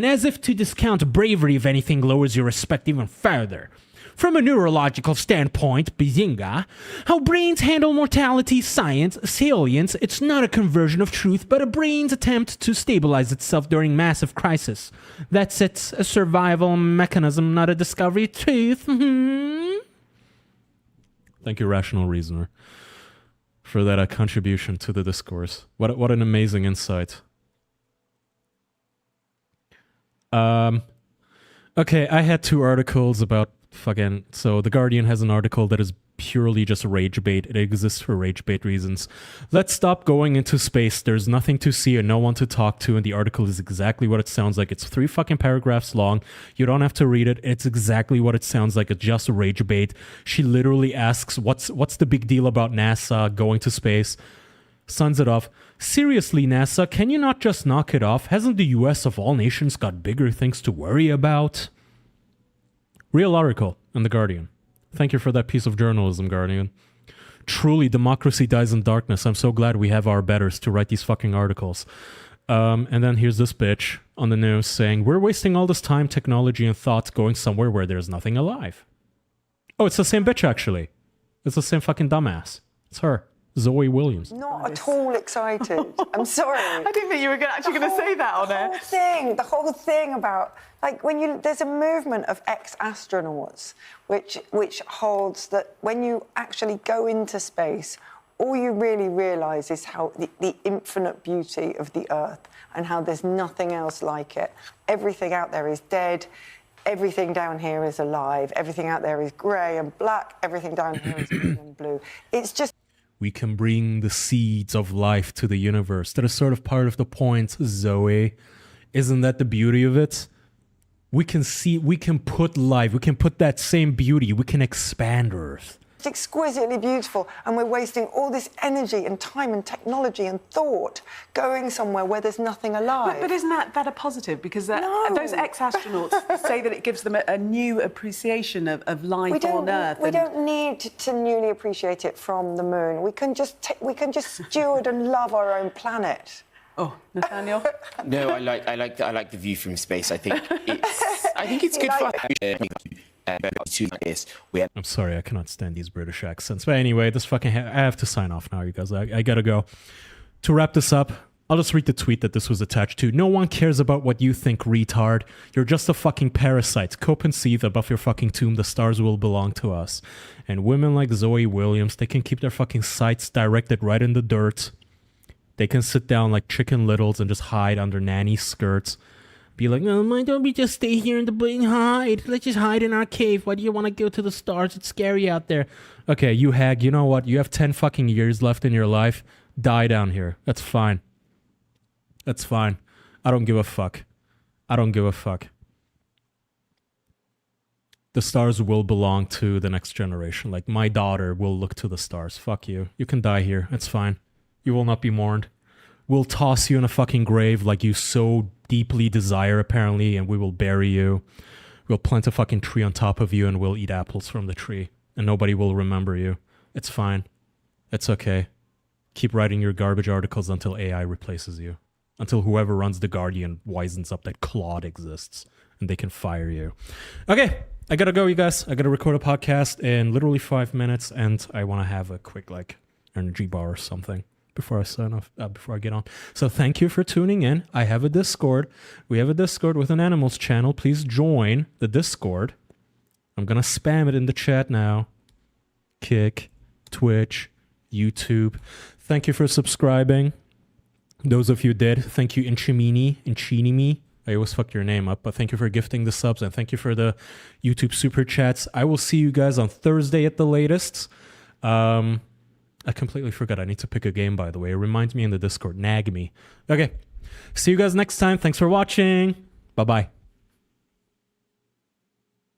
as if to discount bravery, if anything, lowers your respect even further. From a neurological standpoint, Bazinga, how brains handle mortality, science, salience, it's not a conversion of truth, but a brain's attempt to stabilize itself during massive crisis. That's it's a survival mechanism, not a discovery of truth. Thank you, Rational Reasoner, for that contribution to the discourse. What an amazing insight. Okay, I had 2 articles about fucking... So The Guardian has an article that is purely just rage bait. It exists for rage bait reasons. Let's stop going into space. There's nothing to see and no one to talk to, and the article is exactly what it sounds like. It's 3 fucking paragraphs long. You don't have to read it. It's exactly what it sounds like. It's just rage bait. She literally asks, what's the big deal about NASA going to space? Sons it off. Seriously, NASA, can you not just knock it off? Hasn't the US of all nations got bigger things to worry about? Real article in The Guardian. Thank you for that piece of journalism, Guardian. Truly, democracy dies in darkness. I'm so glad we have our betters to write these fucking articles. And then here's this bitch on the news saying, we're wasting all this time, technology, and thoughts going somewhere where there's nothing alive. Oh, it's the same bitch, actually. It's the same fucking dumbass. It's her. Zoe Williams. Not at all excited. I'm sorry. I didn't think you were actually going to say that on it. The whole thing about, like, there's a movement of ex-astronauts which holds that when you actually go into space, all you really realise is how the infinite beauty of the Earth and how there's nothing else like it. Everything out there is dead. Everything down here is alive. Everything out there is grey and black. Everything down here is green and blue. It's just... We can bring the seeds of life to the universe. That is sort of part of the point, Zoe. Isn't that the beauty of it? We can put life, we can put that same beauty, we can expand Earth. It's exquisitely beautiful, and we're wasting all this energy and time and technology and thought going somewhere where there's nothing alive. But isn't that a positive? Because those ex-astronauts say that it gives them a new appreciation of life on Earth. We don't need to newly appreciate it from the moon. We can just steward and love our own planet. Oh, Nathaniel? No, I like the view from space. I think it's good fun. I'm sorry, I cannot stand these British accents. But anyway, I have to sign off now, you guys. I gotta go. To wrap this up, I'll just read the tweet that this was attached to. No one cares about what you think, retard. You're just a fucking parasite. Cope and seethe above your fucking tomb. The stars will belong to us. And women like Zoe Williams, they can keep their fucking sights directed right in the dirt. They can sit down like Chicken Littles and just hide under nanny skirts. Be like, no, why don't we just stay here in the and hide? Let's just hide in our cave. Why do you want to go to the stars? It's scary out there. Okay, you hag, you know what? You have 10 fucking years left in your life. Die down here. That's fine. That's fine. I don't give a fuck. I don't give a fuck. The stars will belong to the next generation. Like, my daughter will look to the stars. Fuck you. You can die here. It's fine. You will not be mourned. We'll toss you in a fucking grave like you so deeply desire, apparently, and we will bury you. We'll plant a fucking tree on top of you and we'll eat apples from the tree. And nobody will remember you. It's fine. It's okay. Keep writing your garbage articles until AI replaces you. Until whoever runs The Guardian wisens up that Claude exists and they can fire you. Okay, I gotta go, you guys. I gotta record a podcast in literally 5 minutes and I want to have a quick, energy bar or something before I sign off, before I get on. So thank you for tuning in. I have a Discord. We have a Discord with an animals channel. Please join the Discord. I'm going to spam it in the chat now. Kick, Twitch, YouTube. Thank you for subscribing. Those of you did. Thank you, Inchinimi. I always fuck your name up, but thank you for gifting the subs and thank you for the YouTube super chats. I will see you guys on Thursday at the latest. I completely forgot. I need to pick a game, by the way. It reminds me in the Discord. Nag me. Okay. See you guys next time. Thanks for watching. Bye-bye.